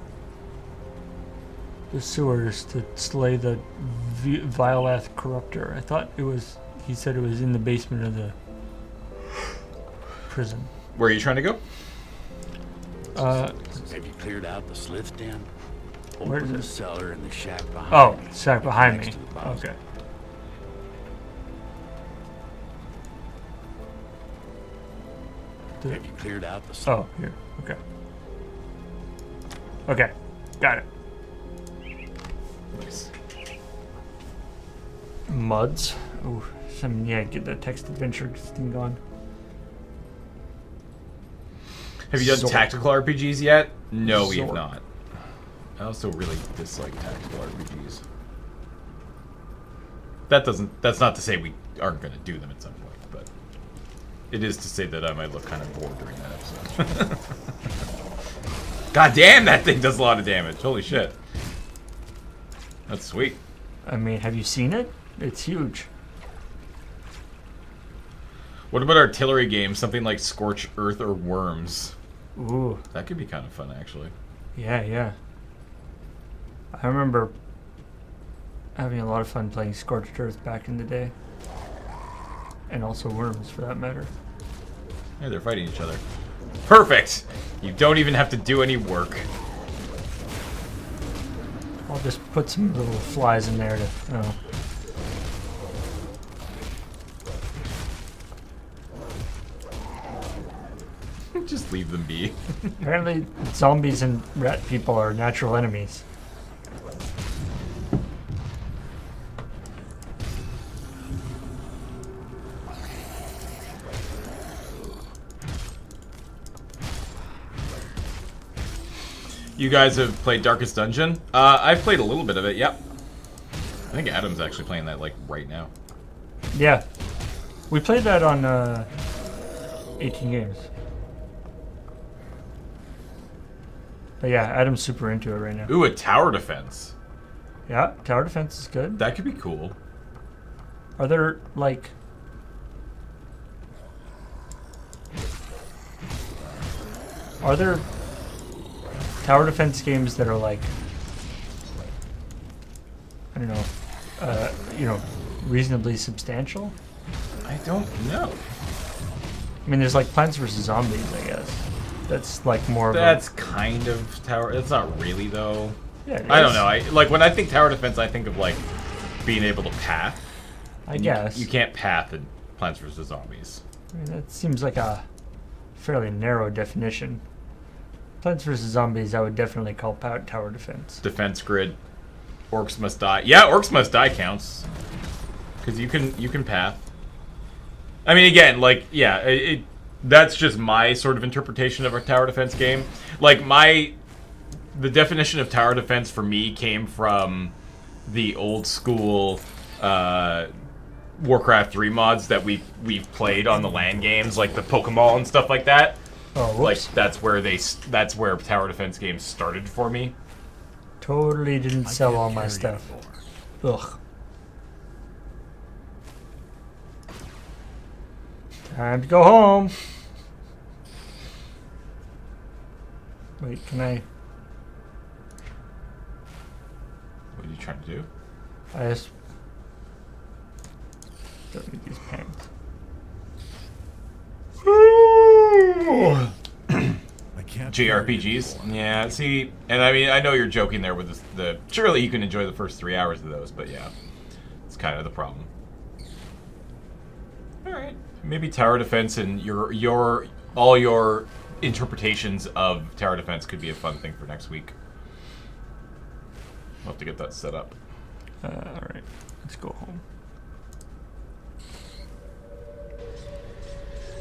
[SPEAKER 1] the sewers to slay the Violath Corruptor? I thought it was. He said it was in the basement of the prison.
[SPEAKER 8] Where are you trying to go?
[SPEAKER 7] Have you cleared out the Slith den?
[SPEAKER 1] Where is
[SPEAKER 7] Open the
[SPEAKER 1] it?
[SPEAKER 7] cellar in the shack behind
[SPEAKER 1] Oh,
[SPEAKER 7] me.
[SPEAKER 1] shack behind me.
[SPEAKER 7] Next to the bowels.
[SPEAKER 1] Okay.
[SPEAKER 7] Have you cleared out the Slith?
[SPEAKER 1] Oh, here. Okay. Okay. Got it.
[SPEAKER 8] Nice.
[SPEAKER 1] Muds. Ooh, get the text adventure thing going.
[SPEAKER 8] Have you done
[SPEAKER 1] Zork.
[SPEAKER 8] tactical RPGs yet? No, we have
[SPEAKER 1] Zork.
[SPEAKER 8] not. I also really dislike tactical RPGs. That's not to say we aren't going to do them at some point, but it is to say that I might look kind of bored during that episode. God damn, that thing does a lot of damage. Holy shit. That's sweet.
[SPEAKER 1] I mean, have you seen it? It's huge.
[SPEAKER 8] What about artillery games? Something like Scorched Earth or Worms.
[SPEAKER 1] Ooh,
[SPEAKER 8] That could be kind of fun, actually.
[SPEAKER 1] yeah. I remember having a lot of fun playing Scorched Earth back in the day. And also Worms, for that matter.
[SPEAKER 8] Yeah, they're fighting each other. Perfect! You don't even have to do any work.
[SPEAKER 1] I'll just put some little flies in there to,
[SPEAKER 8] Just leave them be.
[SPEAKER 1] Apparently, zombies and rat people are natural enemies.
[SPEAKER 8] You guys have played Darkest Dungeon? I've played a little bit of it, yep. I think Adam's actually playing that, like, right now.
[SPEAKER 1] Yeah. We played that on 18 games. But yeah, Adam's super into it right now.
[SPEAKER 8] Ooh, a tower defense.
[SPEAKER 1] Yeah, tower defense is good.
[SPEAKER 8] That could be cool.
[SPEAKER 1] Are there, like... Are there tower defense games that are like... I don't know, reasonably substantial?
[SPEAKER 8] I don't know.
[SPEAKER 1] I mean, there's like Plants vs. Zombies, I guess. That's like more of
[SPEAKER 8] That's kind of tower. It's not really, though.
[SPEAKER 1] Yeah, it
[SPEAKER 8] I don't
[SPEAKER 1] is.
[SPEAKER 8] know. Like, when I think tower defense, I think of, like, being able to path.
[SPEAKER 1] I
[SPEAKER 8] And
[SPEAKER 1] guess.
[SPEAKER 8] You can't path in Plants vs. Zombies.
[SPEAKER 1] I mean, that seems like a fairly narrow definition. Plants vs. Zombies, I would definitely call tower defense.
[SPEAKER 8] Defense grid. Orcs must die. Yeah, orcs must die counts. Because you can path. I mean, again, like, yeah, that's just my sort of interpretation of a tower defense game. Like, the definition of tower defense for me came from the old school Warcraft 3 mods that we've played on the LAN games, like the Pokemon and stuff like that.
[SPEAKER 1] Oh, whoops.
[SPEAKER 8] Like, that's where tower defense games started for me.
[SPEAKER 1] Totally didn't sell all my stuff. Ugh. Time to go home. Wait, can I?
[SPEAKER 8] What are you trying to do?
[SPEAKER 1] I just don't need these pants.
[SPEAKER 4] I can't.
[SPEAKER 8] JRPGs? Yeah, see, and I mean, I know you're joking there with the surely you can enjoy the first 3 hours of those, but yeah, it's kind of the problem. Alright, maybe tower defense and all your interpretations of tower defense could be a fun thing for next week. We'll have to get that set up.
[SPEAKER 1] Alright, let's go home.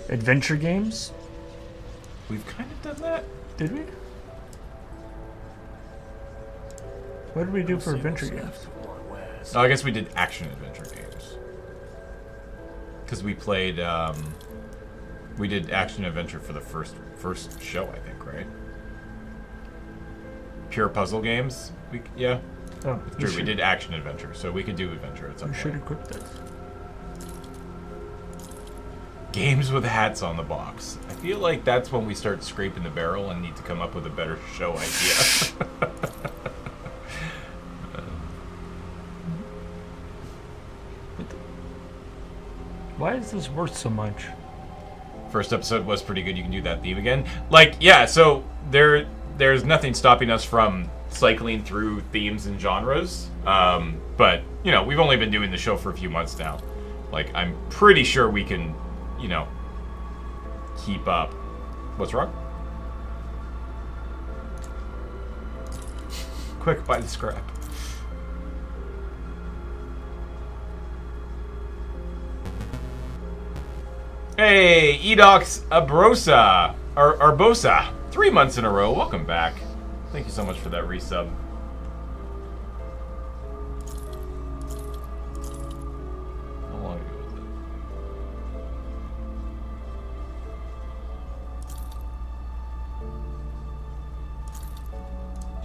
[SPEAKER 1] Adventure games?
[SPEAKER 8] We've kind of done that.
[SPEAKER 1] Did we? What did we do for adventure games?
[SPEAKER 8] Oh, I guess we did action adventure games. Because we played, we did action adventure for the first show, I think, right? Pure puzzle games? Yeah.
[SPEAKER 1] Oh,
[SPEAKER 8] It's true, we did action adventure, so we could do adventure at some
[SPEAKER 1] We should
[SPEAKER 8] point.
[SPEAKER 1] equip this.
[SPEAKER 8] Games with hats on the box. I feel like that's when we start scraping the barrel and need to come up with a better show idea.
[SPEAKER 1] Why is this worth so much?
[SPEAKER 8] First episode was pretty good. You can do that theme again. Like, yeah, so there's nothing stopping us from cycling through themes and genres. But, you know, we've only been doing the show for a few months now. Like, I'm pretty sure we can, you know, keep up. What's wrong? Quick, buy the scrap. Hey, Edox Abrosa, or Arbosa, 3 months in a row. Welcome back. Thank you so much for that resub. How long ago was it?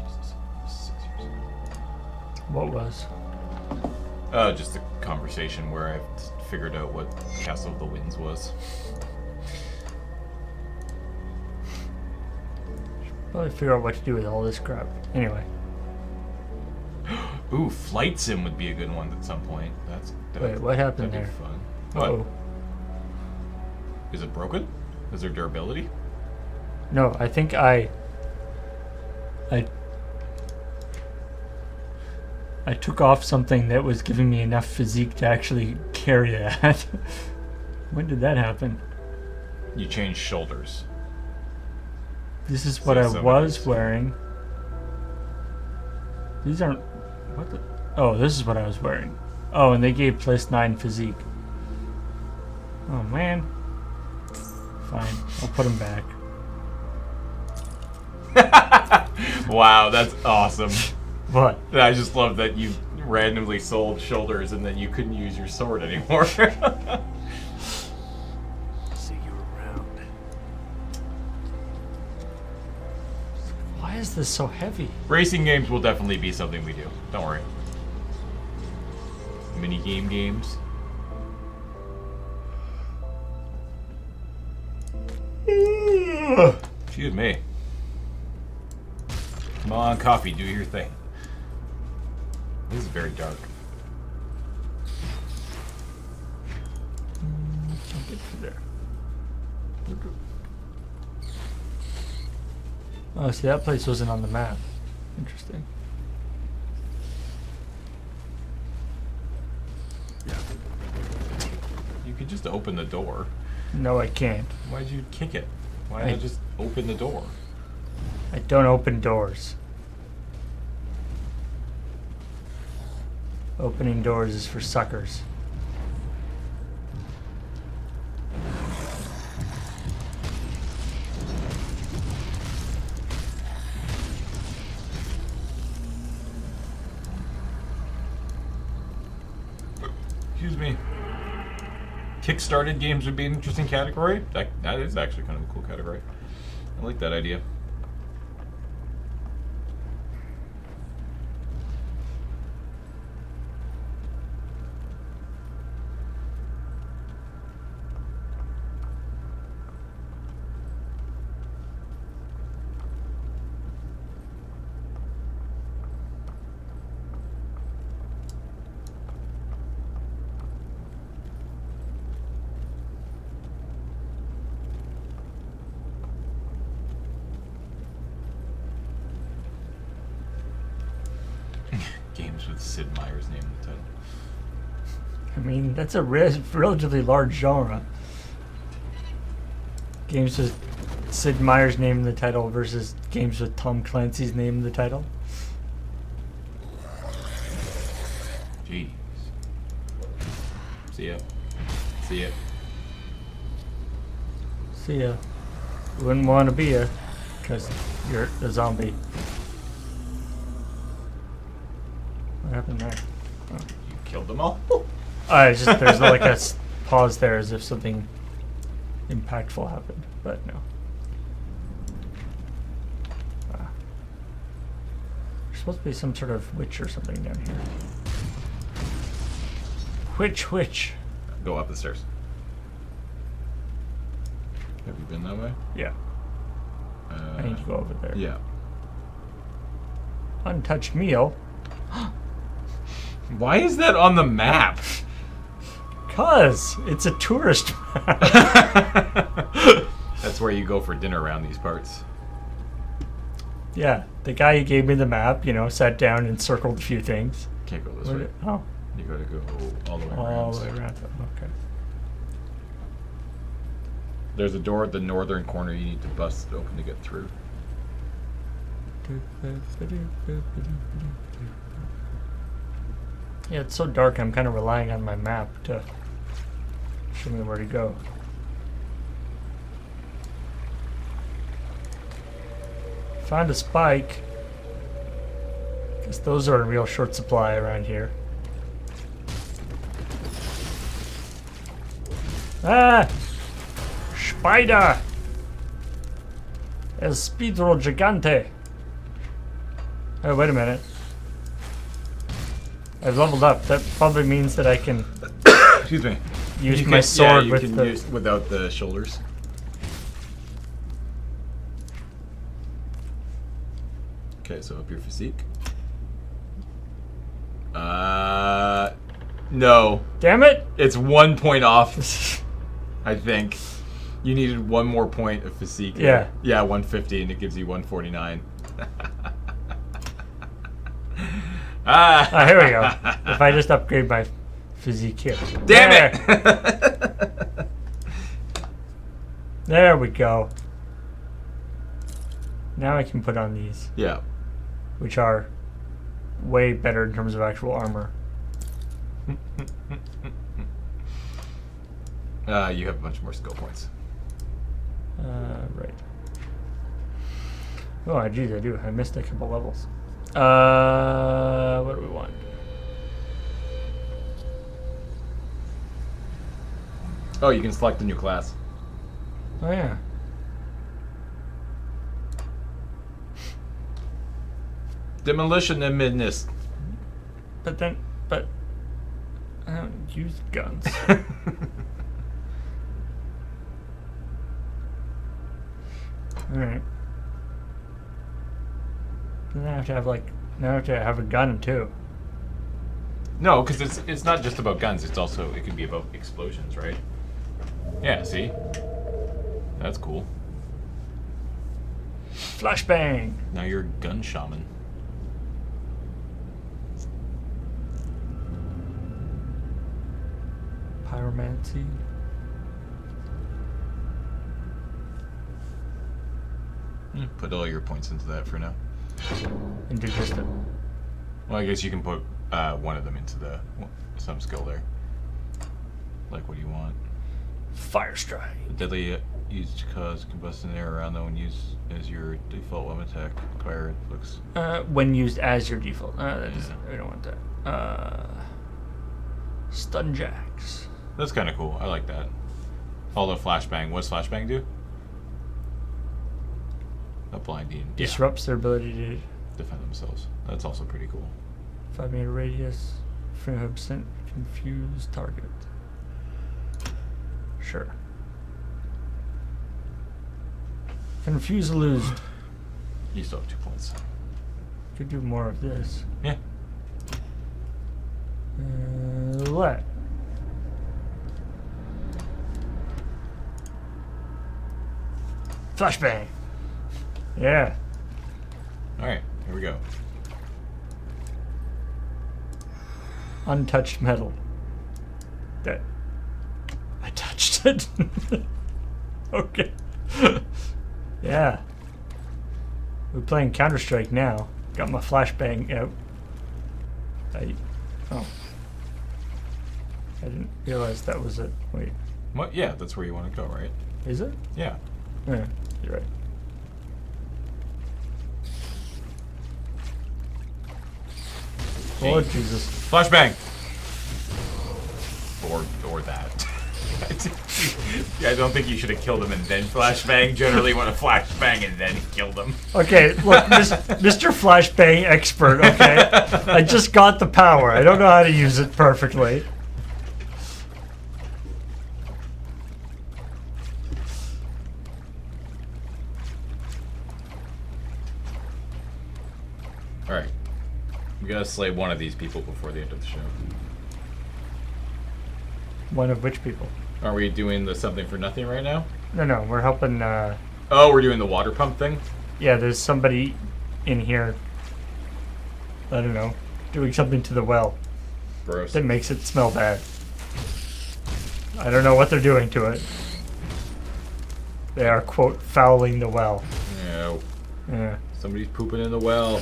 [SPEAKER 8] Jesus, 6 years ago.
[SPEAKER 1] What was?
[SPEAKER 8] Just a conversation where I figured out what Castle of the Winds was.
[SPEAKER 1] Probably figure out what to do with all this crap. Anyway.
[SPEAKER 8] Ooh, Flight Sim would be a good one at some point.
[SPEAKER 1] Wait, what happened
[SPEAKER 8] that'd
[SPEAKER 1] there?
[SPEAKER 8] be fun. What?
[SPEAKER 1] Uh-oh.
[SPEAKER 8] Is it broken? Is there durability?
[SPEAKER 1] No, I think I took off something that was giving me enough physique to actually carry that. When did that happen?
[SPEAKER 8] You changed shoulders.
[SPEAKER 1] This is what I
[SPEAKER 8] somebody
[SPEAKER 1] was
[SPEAKER 8] else.
[SPEAKER 1] wearing. These aren't... What the... Oh, this is what I was wearing. Oh, and they gave +9 physique. Oh, man. Fine. I'll put them back.
[SPEAKER 8] Wow, that's awesome.
[SPEAKER 1] What?
[SPEAKER 8] I just love that you randomly sold shoulders and then you couldn't use your sword anymore.
[SPEAKER 4] See you around.
[SPEAKER 1] Why is this so heavy?
[SPEAKER 8] Racing games will definitely be something we do. Don't worry. Mini games. Excuse me. Come on, coffee, do your thing. This is very dark.
[SPEAKER 1] Can't get through there. Oh, see, that place wasn't on the map. Interesting.
[SPEAKER 8] You could just open the door.
[SPEAKER 1] No, I can't.
[SPEAKER 8] Why'd you kick it? Why
[SPEAKER 1] I-
[SPEAKER 8] not just open the door?
[SPEAKER 1] I don't open doors. Opening doors is for suckers.
[SPEAKER 8] Excuse me. Kickstarted games would be an interesting category. That is actually kind of a cool category. I like that idea. Games with Sid Meier's name in the title.
[SPEAKER 1] I mean, that's a relatively large genre. Games with Sid Meier's name in the title versus games with Tom Clancy's name in the title.
[SPEAKER 8] Jeez. See ya. See ya.
[SPEAKER 1] See ya. Wouldn't want to be ya, because you're a zombie. What happened there? Oh.
[SPEAKER 8] You killed them all?
[SPEAKER 1] It's just there's like a pause there as if something impactful happened, but no. There's supposed to be some sort of witch or something down here. Witch.
[SPEAKER 8] Go up the stairs. Have you been that way?
[SPEAKER 1] Yeah, I need to go over there.
[SPEAKER 8] Yeah.
[SPEAKER 1] Untouched meal.
[SPEAKER 8] Why is that on the map?
[SPEAKER 1] Cause it's a tourist map.
[SPEAKER 8] That's where you go for dinner around these parts.
[SPEAKER 1] Yeah, the guy who gave me the map, sat down and circled a few things.
[SPEAKER 8] Can't go this
[SPEAKER 1] Where
[SPEAKER 8] way.
[SPEAKER 1] did- oh,
[SPEAKER 8] You gotta go all the way around.
[SPEAKER 1] all the way around. Okay.
[SPEAKER 8] There's a door at the northern corner you need to bust open to get through.
[SPEAKER 1] Yeah, it's so dark. I'm kind of relying on my map to show me where to go. Found a spike. Guess those are in real short supply around here. Ah! Spider! El Spidro Gigante! Oh, wait a minute. I've leveled up. That probably means that I can
[SPEAKER 8] Excuse me.
[SPEAKER 1] use
[SPEAKER 8] You
[SPEAKER 1] my
[SPEAKER 8] can-
[SPEAKER 1] sword
[SPEAKER 8] you
[SPEAKER 1] with
[SPEAKER 8] can
[SPEAKER 1] the.
[SPEAKER 8] use without the shoulders. Okay, so up your physique. No.
[SPEAKER 1] Damn it!
[SPEAKER 8] It's 1 point off, I think. You needed 1 more point of physique.
[SPEAKER 1] Yeah.
[SPEAKER 8] Yeah, 150, and it gives you 149.
[SPEAKER 1] Here we go. If I just upgrade my physique here.
[SPEAKER 8] Damn
[SPEAKER 1] There.
[SPEAKER 8] it!
[SPEAKER 1] There we go. Now I can put on these,
[SPEAKER 8] Yeah.
[SPEAKER 1] which are way better in terms of actual armor.
[SPEAKER 8] You have a bunch more skill points.
[SPEAKER 1] Right. Oh, geez, I do. I missed a couple levels. What do we want?
[SPEAKER 8] Oh, you can select a new class.
[SPEAKER 1] Oh, yeah.
[SPEAKER 8] Demolition and Midness.
[SPEAKER 1] But I don't use guns. Alright. Then I have to have now I have to have a gun too.
[SPEAKER 8] No, because it's not just about guns. It can be about explosions, right? Yeah. See, that's cool.
[SPEAKER 1] Flashbang!
[SPEAKER 8] Now you're a gun shaman.
[SPEAKER 1] Pyromancy.
[SPEAKER 8] Put all your points into that for now.
[SPEAKER 1] Into just a.
[SPEAKER 8] Well, I guess you can put one of them into some skill there. Like, what do you want?
[SPEAKER 1] Fire strike.
[SPEAKER 8] Deadly used to cause combustion air around them when used as your default weapon attack. Fire looks.
[SPEAKER 1] When used as your default. I don't want that. Stun jacks.
[SPEAKER 8] That's kind of cool. I like that. Follow flashbang. What's flashbang do? A blinding.
[SPEAKER 1] Disrupts their ability to
[SPEAKER 8] Defend themselves. That's also pretty cool.
[SPEAKER 1] 5-meter radius. 5% confused target. Sure. Confuse illusion.
[SPEAKER 8] You still have 2 points.
[SPEAKER 1] Could do more of this.
[SPEAKER 8] Yeah.
[SPEAKER 1] What? Flashbang. Yeah.
[SPEAKER 8] All right. Here we go.
[SPEAKER 1] Untouched metal. That. I touched it. Okay. Yeah. We're playing Counter-Strike now. Got my flashbang out. Oh. I didn't realize that was it. Wait.
[SPEAKER 8] What? Yeah, that's where you want to go, right?
[SPEAKER 1] Is it?
[SPEAKER 8] Yeah.
[SPEAKER 1] Yeah, you're right. Oh, Jesus.
[SPEAKER 8] Flashbang. Or that. I don't think you should have killed him and then flashbang. Generally, you want to flashbang and then kill them.
[SPEAKER 1] Okay, look, Mr. Flashbang expert, okay? I just got the power. I don't know how to use it perfectly.
[SPEAKER 8] Alright. We gotta slay one of these people before the end of the show.
[SPEAKER 1] One of which people?
[SPEAKER 8] Are we doing the something for nothing right now?
[SPEAKER 1] No, we're helping,
[SPEAKER 8] Oh, we're doing the water pump thing?
[SPEAKER 1] yeah, there's somebody in here, I don't know, doing something to the well
[SPEAKER 8] Gross.
[SPEAKER 1] that makes it smell bad. I don't know what they're doing to it. They are, quote, fouling the well.
[SPEAKER 8] No.
[SPEAKER 1] Yeah.
[SPEAKER 8] Somebody's pooping in the well.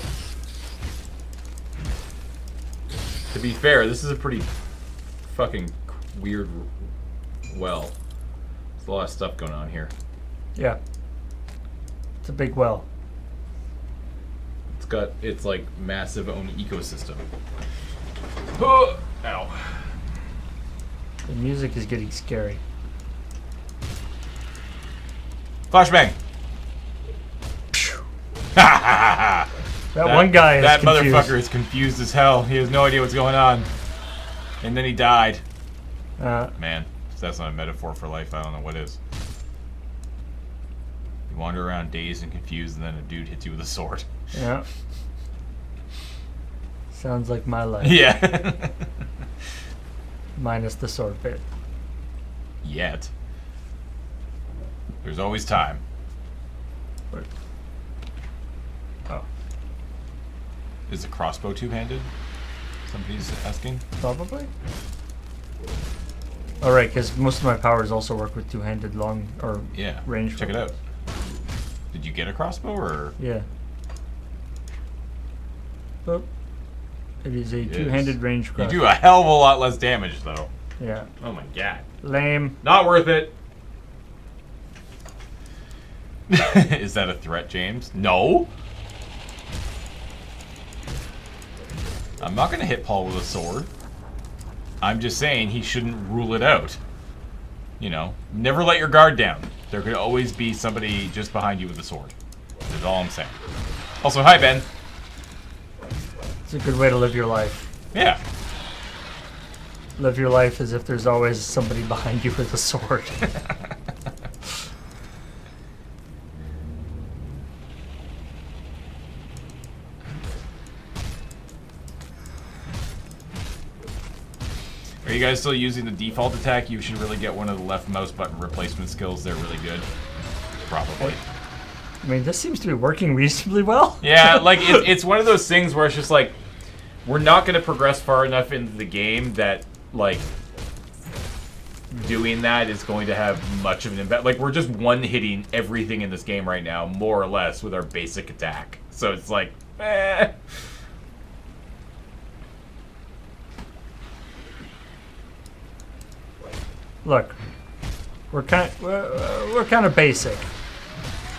[SPEAKER 8] To be fair, this is a pretty fucking weird well. There's a lot of stuff going on here.
[SPEAKER 1] Yeah. It's a big well.
[SPEAKER 8] It's got its like massive own ecosystem. Oh, ow.
[SPEAKER 1] The music is getting scary.
[SPEAKER 8] Flashbang.
[SPEAKER 1] That one guy is
[SPEAKER 8] That
[SPEAKER 1] confused.
[SPEAKER 8] motherfucker is confused as hell. He has no idea what's going on. And then he died. Man, if that's not a metaphor for life, I don't know what is. You wander around dazed and confused, and then a dude hits you with a sword.
[SPEAKER 1] Yeah. Sounds like my life.
[SPEAKER 8] Yeah.
[SPEAKER 1] Minus the sword bit.
[SPEAKER 8] Yet. There's always time.
[SPEAKER 1] Wait. Oh,
[SPEAKER 8] Is a crossbow two-handed? Somebody's asking.
[SPEAKER 1] probably. All right, because most of my powers also work with two-handed long or
[SPEAKER 8] Yeah.
[SPEAKER 1] range.
[SPEAKER 8] Check it out. Did you get a crossbow or?
[SPEAKER 1] Yeah. Oh. It is a
[SPEAKER 8] It is.
[SPEAKER 1] two-handed range
[SPEAKER 8] You
[SPEAKER 1] crossbow.
[SPEAKER 8] do a hell of a lot less damage though.
[SPEAKER 1] Yeah.
[SPEAKER 8] Oh my god.
[SPEAKER 1] Lame.
[SPEAKER 8] Not worth it. Is that a threat, James? No. I'm not gonna hit Paul with a sword. I'm just saying he shouldn't rule it out. You know, never let your guard down. There could always be somebody just behind you with a sword. That's all I'm saying. Also, hi Ben.
[SPEAKER 1] It's a good way to live your life.
[SPEAKER 8] Yeah.
[SPEAKER 1] Live your life as if there's always somebody behind you with a sword.
[SPEAKER 8] Are you guys still using the default attack? You should really get one of the left mouse button replacement skills. They're really good. Probably.
[SPEAKER 1] I mean, this seems to be working reasonably well.
[SPEAKER 8] Yeah, like it's one of those things where it's just like we're not going to progress far enough into the game that like doing that is going to have much of an impact. Like we're just one-hitting everything in this game right now, more or less, with our basic attack. So it's like, eh.
[SPEAKER 1] Look, we're kind of basic.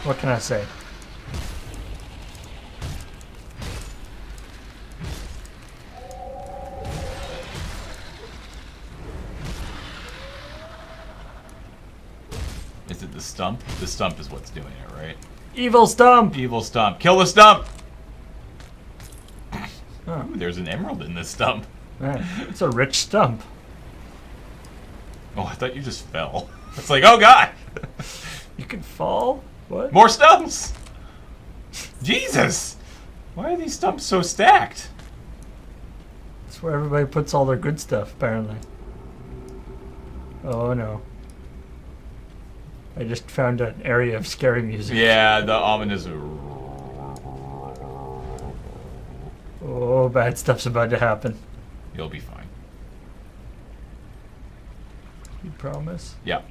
[SPEAKER 1] What can I say?
[SPEAKER 8] Is it the stump? The stump is what's doing it, right?
[SPEAKER 1] Evil stump.
[SPEAKER 8] Evil stump. Kill the stump!
[SPEAKER 1] Oh,
[SPEAKER 8] Ooh, there's an emerald in this stump.
[SPEAKER 1] man, it's a rich stump.
[SPEAKER 8] Oh, I thought you just fell. It's like, oh god!
[SPEAKER 1] You can fall. What?
[SPEAKER 8] More stumps! Jesus! Why are these stumps so stacked?
[SPEAKER 1] That's where everybody puts all their good stuff, apparently. Oh no. I just found an area of scary music.
[SPEAKER 8] Yeah, the ominous.
[SPEAKER 1] Oh, bad stuff's about to happen.
[SPEAKER 8] You'll be fine.
[SPEAKER 1] You promise?
[SPEAKER 8] Yeah.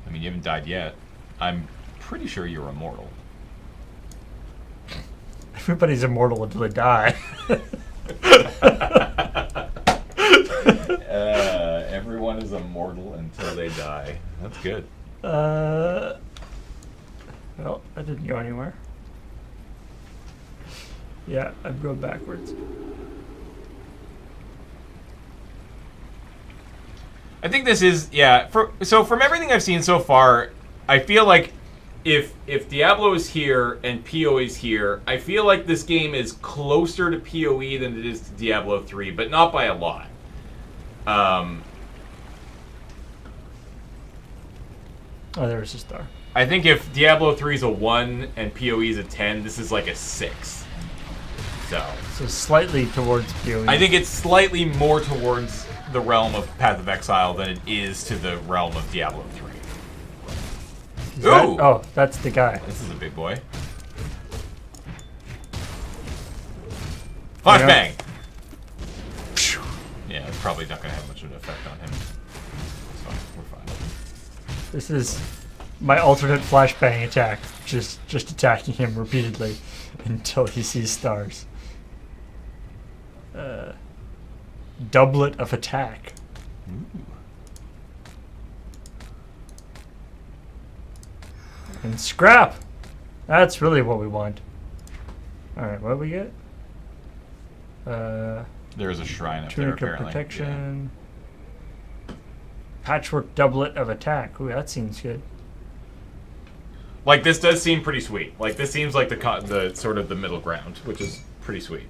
[SPEAKER 8] I mean, you haven't died yet. I'm pretty sure you're immortal.
[SPEAKER 1] Everybody's immortal until they die.
[SPEAKER 8] Everyone is immortal until they die. That's good.
[SPEAKER 1] Well, that didn't go anywhere. Yeah, I'd go backwards.
[SPEAKER 8] I think this is, yeah. So from everything I've seen so far, I feel like if Diablo is here and PoE is here, I feel like this game is closer to PoE than it is to Diablo 3, but not by a lot.
[SPEAKER 1] Oh, there's a star.
[SPEAKER 8] I think if Diablo 3 is a 1 and PoE is a 10, this is like a 6.
[SPEAKER 1] So slightly towards PoE.
[SPEAKER 8] I think it's slightly more towards the realm of Path of Exile than it is to the realm of Diablo 3.
[SPEAKER 1] Is that-
[SPEAKER 8] Ooh!
[SPEAKER 1] oh, that's the guy.
[SPEAKER 8] This is a big boy. Flashbang! Yeah, it's probably not going to have much of an effect on him. So, we're fine.
[SPEAKER 1] This is my alternate flashbang attack. Just attacking him repeatedly until he sees stars. Doublet of attack. And scrap! That's really what we want. Alright, what do we get?
[SPEAKER 8] There's a shrine up there,
[SPEAKER 1] Tunic of
[SPEAKER 8] apparently.
[SPEAKER 1] protection. Patchwork doublet of attack. Ooh, that seems good.
[SPEAKER 8] Like, this does seem pretty sweet. Like, this seems like the sort of the middle ground, which is pretty sweet.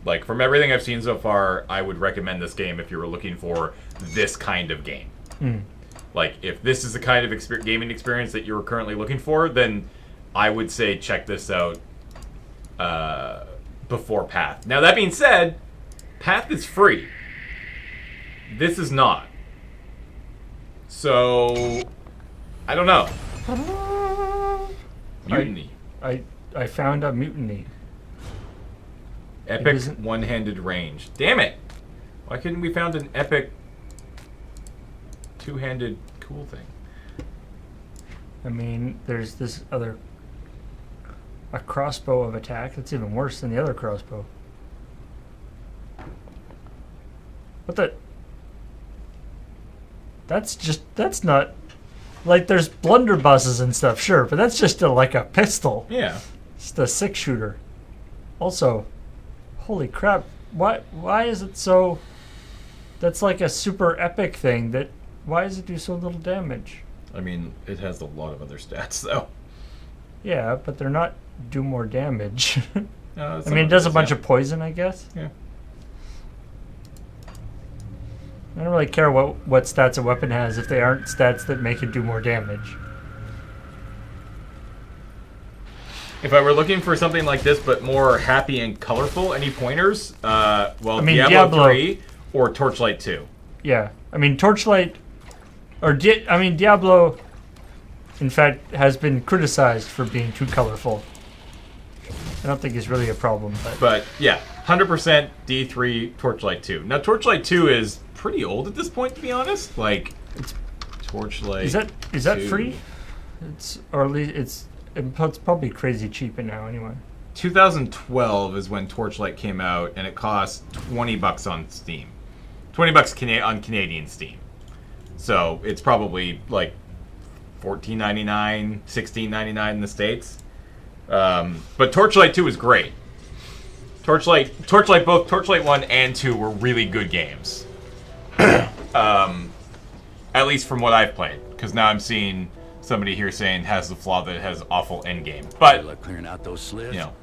[SPEAKER 8] Like, from everything I've seen so far, I would recommend this game if you were looking for this kind of game. Like, if this is the kind of gaming experience that you're currently looking for, then I would say check this out before Path. Now, that being said, Path is free. This is not. So, I don't know. Mutiny.
[SPEAKER 1] I found a mutiny.
[SPEAKER 8] Epic one-handed range. Damn it! Why couldn't we found an epic two-handed cool thing?
[SPEAKER 1] I mean, there's this other... a crossbow of attack. That's even worse than the other crossbow. What the... That's not... Like, there's blunderbusses and stuff, sure, but that's just like a pistol.
[SPEAKER 8] Yeah.
[SPEAKER 1] It's the 6-shooter. Also, holy crap, why is it so... That's like a super epic thing. Why does it do so little damage?
[SPEAKER 8] I mean, it has a lot of other stats, though.
[SPEAKER 1] Yeah, but they're not do more damage.
[SPEAKER 8] I
[SPEAKER 1] mean, it does a bunch of poison, I guess.
[SPEAKER 8] Yeah.
[SPEAKER 1] I don't really care what stats a weapon has if they aren't stats that make it do more damage.
[SPEAKER 8] If I were looking for something like this, but more happy and colorful, any pointers? Well,
[SPEAKER 1] I mean,
[SPEAKER 8] Diablo 3 or Torchlight 2.
[SPEAKER 1] Yeah, I mean, Torchlight... Diablo, in fact, has been criticized for being too colorful. I don't think it's really a problem,
[SPEAKER 8] But, yeah, 100% D3 Torchlight 2. Now, Torchlight 2 is pretty old at this point, to be honest. Like, it's Torchlight
[SPEAKER 1] Is that
[SPEAKER 8] 2.
[SPEAKER 1] free? It's probably crazy cheap now anyway.
[SPEAKER 8] 2012 is when Torchlight came out, and it cost $20 on Steam. $20 on Canadian Steam. So it's probably like $14.99, $16.99 in the States. But Torchlight 2 is great. Both Torchlight 1 and 2 were really good games. At least from what I've played. Because now I'm seeing somebody here saying has the flaw that it has awful endgame. But,
[SPEAKER 7] like clearing out those sliths,
[SPEAKER 8] you know.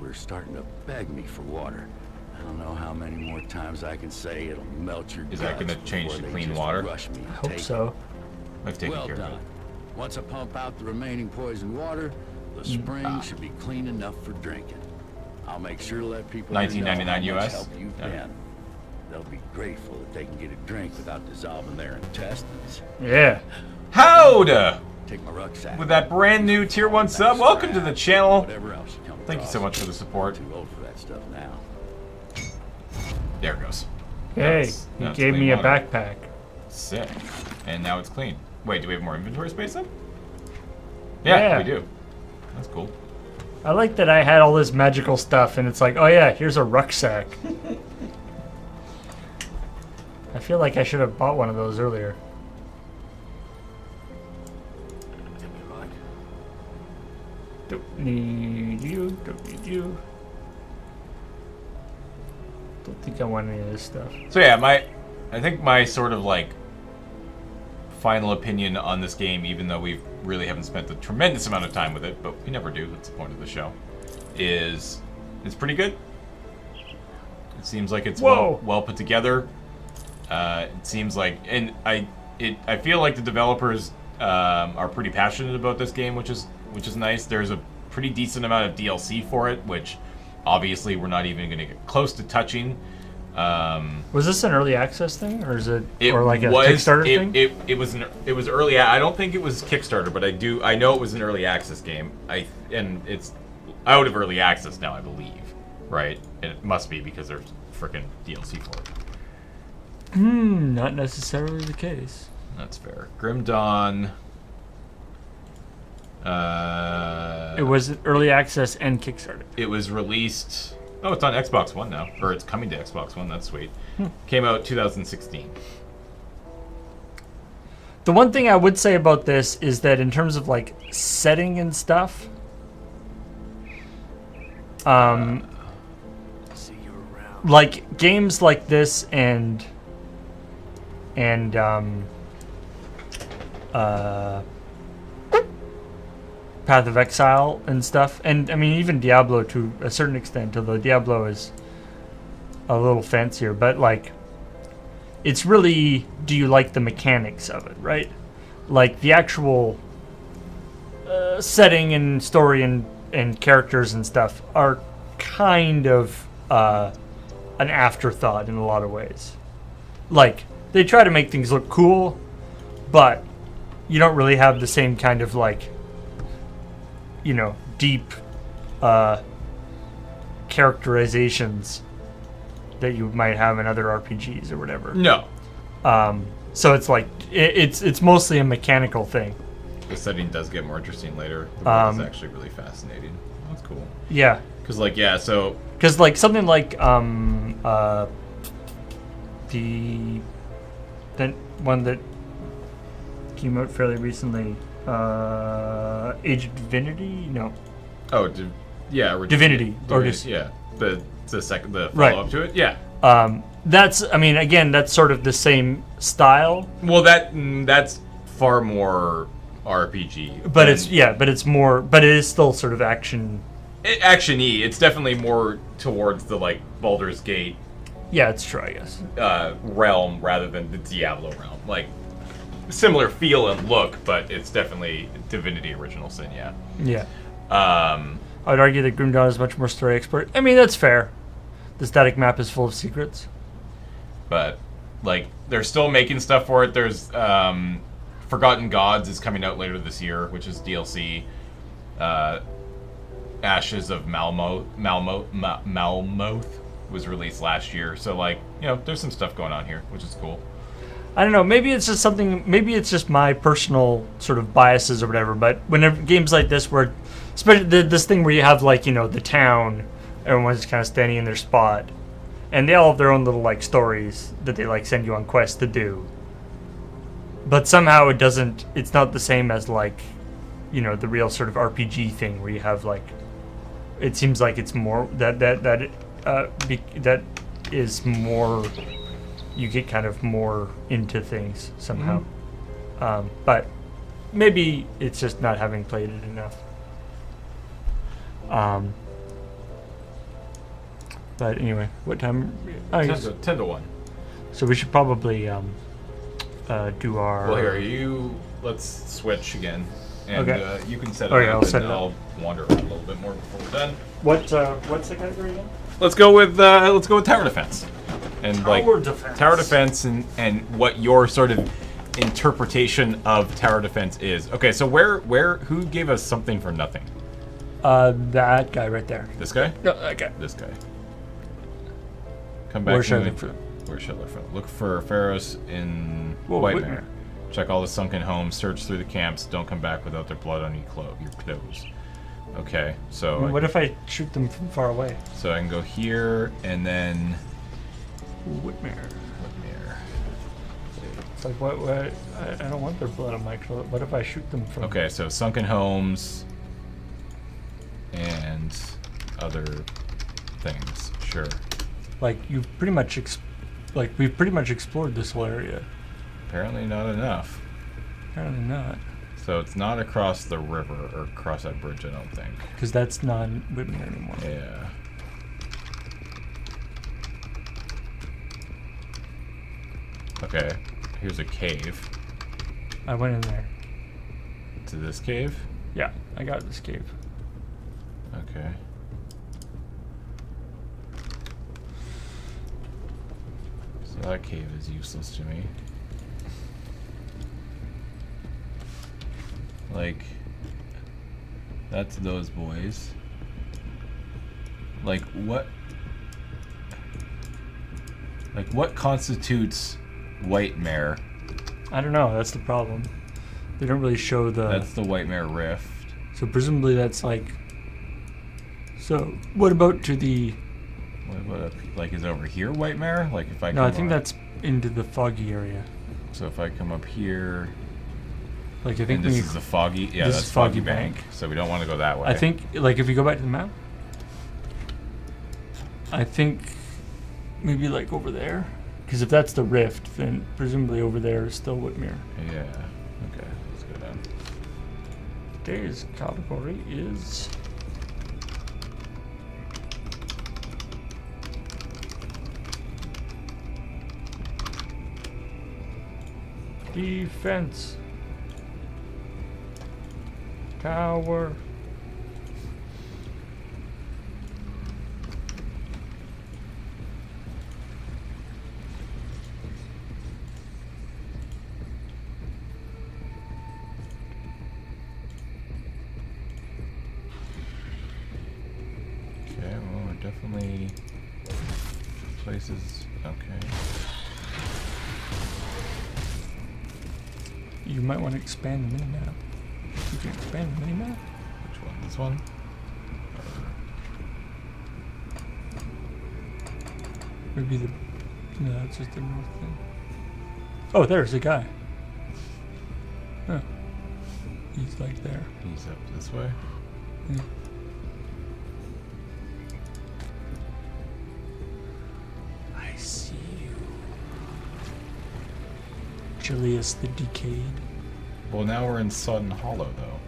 [SPEAKER 7] We're starting to beg me for water. I don't know how many more times I can say it'll melt your
[SPEAKER 8] Is that
[SPEAKER 7] guts
[SPEAKER 8] going to change
[SPEAKER 7] before
[SPEAKER 8] to
[SPEAKER 7] they
[SPEAKER 8] clean
[SPEAKER 7] just
[SPEAKER 8] water?
[SPEAKER 7] rush me and
[SPEAKER 1] I hope
[SPEAKER 7] take
[SPEAKER 1] so.
[SPEAKER 8] I've taken
[SPEAKER 7] well
[SPEAKER 8] care
[SPEAKER 7] done.
[SPEAKER 8] of it.
[SPEAKER 7] Once I pump out the remaining poison water, the spring should be clean enough for drinking. I'll make sure to let people
[SPEAKER 8] $19.99
[SPEAKER 7] know how much
[SPEAKER 8] US?
[SPEAKER 7] help you've
[SPEAKER 8] Yeah.
[SPEAKER 7] been. They'll be grateful that they can get a drink without dissolving their intestines.
[SPEAKER 1] Yeah.
[SPEAKER 8] Howda!
[SPEAKER 7] Take my rucksack.
[SPEAKER 8] With that brand new Tier 1 sub, welcome to the channel.
[SPEAKER 7] Whatever else you come
[SPEAKER 8] Thank you so much for the support.
[SPEAKER 7] Too old for that stuff now.
[SPEAKER 8] There it goes.
[SPEAKER 1] Hey, he
[SPEAKER 8] That's
[SPEAKER 1] gave
[SPEAKER 8] clean
[SPEAKER 1] me a
[SPEAKER 8] water.
[SPEAKER 1] backpack.
[SPEAKER 8] Sick. And now it's clean. Wait, do we have more inventory space then? Yeah,
[SPEAKER 1] Yeah.
[SPEAKER 8] we do. That's cool.
[SPEAKER 1] I like that I had all this magical stuff and it's like, oh yeah, here's a rucksack. I feel like I should have bought one of those earlier. Don't need you, don't need you. Don't think I want any of this stuff.
[SPEAKER 8] So yeah, I think my sort of like final opinion on this game, even though we really haven't spent a tremendous amount of time with it, but we never do, that's the point of the show, is it's pretty good. It seems like it's well put together. It seems like, and I feel like the developers are pretty passionate about this game, which is nice. There's a pretty decent amount of DLC for it, which obviously we're not even going to get close to touching.
[SPEAKER 1] Was this an early access thing, or is it or like a Kickstarter thing?
[SPEAKER 8] It was early. I don't think it was Kickstarter, but I know it was an early access game. And it's out of early access now, I believe, right? And it must be because there's freaking DLC for it.
[SPEAKER 1] Not necessarily the case.
[SPEAKER 8] That's fair. Grim Dawn.
[SPEAKER 1] It was early access and Kickstarter.
[SPEAKER 8] It was released. Oh, it's on Xbox One now, or it's coming to Xbox One. That's sweet. Came out 2016.
[SPEAKER 1] The one thing I would say about this is that in terms of like setting and stuff, like games like this and Path of Exile and stuff, and I mean even Diablo to a certain extent, although Diablo is a little fancier, but like it's really, do you like the mechanics of it, right? Like the actual setting and story and characters and stuff are kind of an afterthought in a lot of ways. Like they try to make things look cool, but you don't really have the same kind of like, you know, deep characterizations that you might have in other RPGs or whatever.
[SPEAKER 8] No.
[SPEAKER 1] So it's like it's mostly a mechanical thing.
[SPEAKER 8] The setting does get more interesting later. The world is actually really fascinating. That's cool.
[SPEAKER 1] Yeah,
[SPEAKER 8] Because like so
[SPEAKER 1] because like something like that one that came out fairly recently, Age of Divinity. No, Divinity, or just
[SPEAKER 8] yeah, the follow
[SPEAKER 1] Right.
[SPEAKER 8] up to it. Yeah.
[SPEAKER 1] that's, I mean, again, that's sort of the same style,
[SPEAKER 8] Well, that's far more RPG.
[SPEAKER 1] but
[SPEAKER 8] than-
[SPEAKER 1] it's more, but it is still sort of action.
[SPEAKER 8] Action-y. It's definitely more towards the like Baldur's Gate
[SPEAKER 1] Yeah, it's true, I guess.
[SPEAKER 8] realm rather than the Diablo realm. Like similar feel and look, but it's definitely Divinity Original Sin. Yeah.
[SPEAKER 1] Yeah,
[SPEAKER 8] Um,
[SPEAKER 1] I would argue that Grim Dawn is much more story expert. I mean, that's fair. The static map is full of secrets.
[SPEAKER 8] but like they're still making stuff for it. There's Forgotten Gods is coming out later this year, which is DLC. Ashes of Malmoth was released last year, so like, you know, there's some stuff going on here, which is cool.
[SPEAKER 1] I don't know. Maybe it's just something. Maybe it's just my personal sort of biases or whatever. But whenever games like this, where, especially this thing where you have like, you know, the town, everyone's kind of standing in their spot, and they all have their own little like stories that they like send you on quests to do. But somehow it doesn't. It's not the same as like, you know, the real sort of RPG thing where you have like. It seems like it's more that is more. You get kind of more into things somehow. But maybe it's just not having played it enough. But anyway, what time? I guess,
[SPEAKER 8] 10 to 1.
[SPEAKER 1] so we should probably do our.
[SPEAKER 8] Well, here, let's switch again. And
[SPEAKER 1] Okay.
[SPEAKER 8] you can set it
[SPEAKER 1] Okay,
[SPEAKER 8] up,
[SPEAKER 1] I'll set
[SPEAKER 8] and
[SPEAKER 1] it up.
[SPEAKER 8] I'll wander around a little bit more before we're done.
[SPEAKER 1] What's the category again?
[SPEAKER 8] Let's go with tower defense. And like
[SPEAKER 1] Tower defense.
[SPEAKER 8] tower defense and what your sort of interpretation of tower defense is. Okay, so who gave us something for nothing?
[SPEAKER 1] That guy right there.
[SPEAKER 8] This guy?
[SPEAKER 1] No, that guy.
[SPEAKER 8] This guy. Come back.
[SPEAKER 1] Where should I
[SPEAKER 8] to
[SPEAKER 1] look for?
[SPEAKER 8] Where should I look for? Look for Pharaohs in
[SPEAKER 1] Whoa,
[SPEAKER 8] White
[SPEAKER 1] wait.
[SPEAKER 8] Mare. Check all the sunken homes. Search through the camps. Don't come back without their blood on your clothes. Okay, so
[SPEAKER 1] What if I shoot them from far away?
[SPEAKER 8] so I can go here and then
[SPEAKER 1] Whitmere.
[SPEAKER 8] Whitmere.
[SPEAKER 1] It's like what? I don't want their blood on my clothes. What if I shoot them from?
[SPEAKER 8] Okay, so sunken homes and other things. Sure.
[SPEAKER 1] Like you've pretty much we've pretty much explored this whole area.
[SPEAKER 8] Apparently not enough.
[SPEAKER 1] Apparently not,
[SPEAKER 8] So it's not across the river or across that bridge, I don't think.
[SPEAKER 1] because that's not Whitmere anymore.
[SPEAKER 8] Yeah. Okay, here's a cave.
[SPEAKER 1] I went in there.
[SPEAKER 8] To this cave?
[SPEAKER 1] Yeah, I got this cave.
[SPEAKER 8] Okay. So that cave is useless to me. Like, that's those boys. Like, what constitutes White Mare?
[SPEAKER 1] I don't know. That's the problem. They don't really show the.
[SPEAKER 8] That's the White Mare Rift.
[SPEAKER 1] So presumably that's like. So what about to the?
[SPEAKER 8] What, like, is it over here White Mare? Like, if I
[SPEAKER 1] No,
[SPEAKER 8] come
[SPEAKER 1] I think
[SPEAKER 8] up-
[SPEAKER 1] that's into the foggy area.
[SPEAKER 8] So if I come up here,
[SPEAKER 1] Like I think
[SPEAKER 8] and this
[SPEAKER 1] we.
[SPEAKER 8] is the foggy, yeah,
[SPEAKER 1] this
[SPEAKER 8] that's
[SPEAKER 1] is Foggy
[SPEAKER 8] Foggy Bank.
[SPEAKER 1] Bank.
[SPEAKER 8] So we don't want to go that way.
[SPEAKER 1] I think like if you go back to the map. I think maybe like over there, because if that's the rift, then presumably over there is still Whitmere.
[SPEAKER 8] Yeah. Okay. Let's go down.
[SPEAKER 1] today's category is defense tower.
[SPEAKER 8] Okay, well, we're definitely places. Okay.
[SPEAKER 1] You might want to expand the minimap. You can expand the minimap?
[SPEAKER 8] Which one? This one?
[SPEAKER 1] Maybe the... No, it's just the north thing. Oh, there's a guy. Huh. He's like there.
[SPEAKER 8] He's up this way.
[SPEAKER 1] Yeah. I see you. Julius the Decayed.
[SPEAKER 8] Well, now we're in Sudden Hollow, though.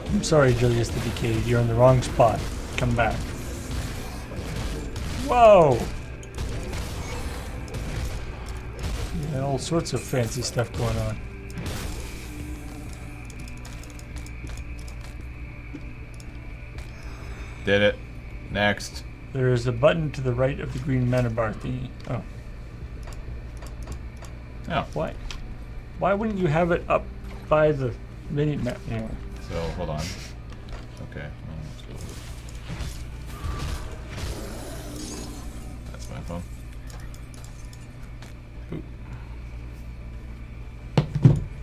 [SPEAKER 1] I'm sorry, Julius the Decayed. You're in the wrong spot. Come back. Whoa! Yeah, all sorts of fancy stuff going on.
[SPEAKER 8] Did it. Next.
[SPEAKER 1] There is a button to the right of the green mana bar thingy. Oh.
[SPEAKER 8] Oh.
[SPEAKER 1] Why? Why wouldn't you have it up by the mini map anyway?
[SPEAKER 8] So, hold on. Okay. Well, let's go. That's my phone.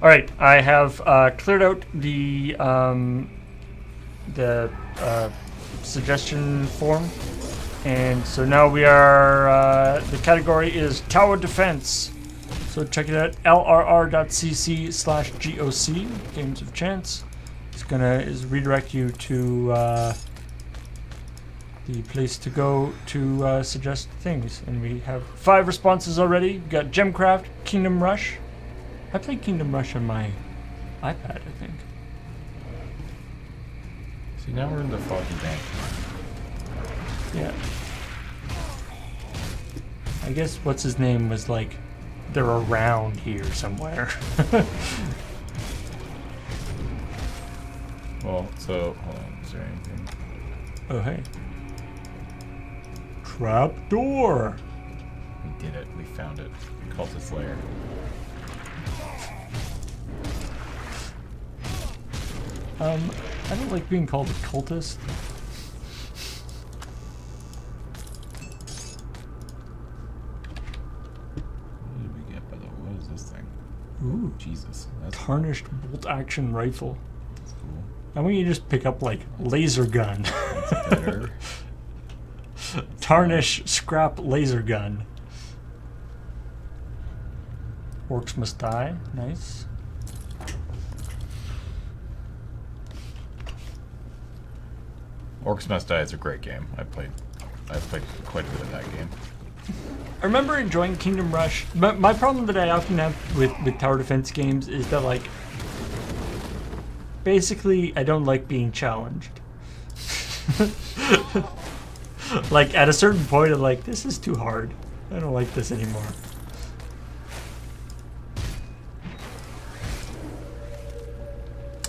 [SPEAKER 1] All right, I have cleared out the suggestion form, and so now we are. The category is tower defense. So check it out, lrr.cc/GOC, Games of Chance. It's gonna redirect you to the place to go to suggest things, and we have 5 responses already. We got Gemcraft, Kingdom Rush. I played Kingdom Rush on my iPad, I think.
[SPEAKER 8] See, now we're in the Foggy Bank.
[SPEAKER 1] Yeah. I guess what's his name was like, they're around here somewhere.
[SPEAKER 8] Well, so, hold on. Is there anything?
[SPEAKER 1] Oh, hey. Trap door.
[SPEAKER 8] We did it. We found it. Cultist Lair.
[SPEAKER 1] I don't like being called a cultist.
[SPEAKER 8] What did we get by the way? What is this thing?
[SPEAKER 1] Ooh.
[SPEAKER 8] Jesus. That's
[SPEAKER 1] Tarnished bolt action rifle.
[SPEAKER 8] cool.
[SPEAKER 1] How about you just pick up like laser gun?
[SPEAKER 8] That's better.
[SPEAKER 1] Tarnish scrap laser gun. Orcs must die. Nice.
[SPEAKER 8] Orcs Must Die is a great game. I've played quite a bit of that game.
[SPEAKER 1] I remember enjoying Kingdom Rush, but my problem that I often have with tower defense games is that, like, basically I don't like being challenged. Like, at a certain point I'm like, this is too hard. I don't like this anymore.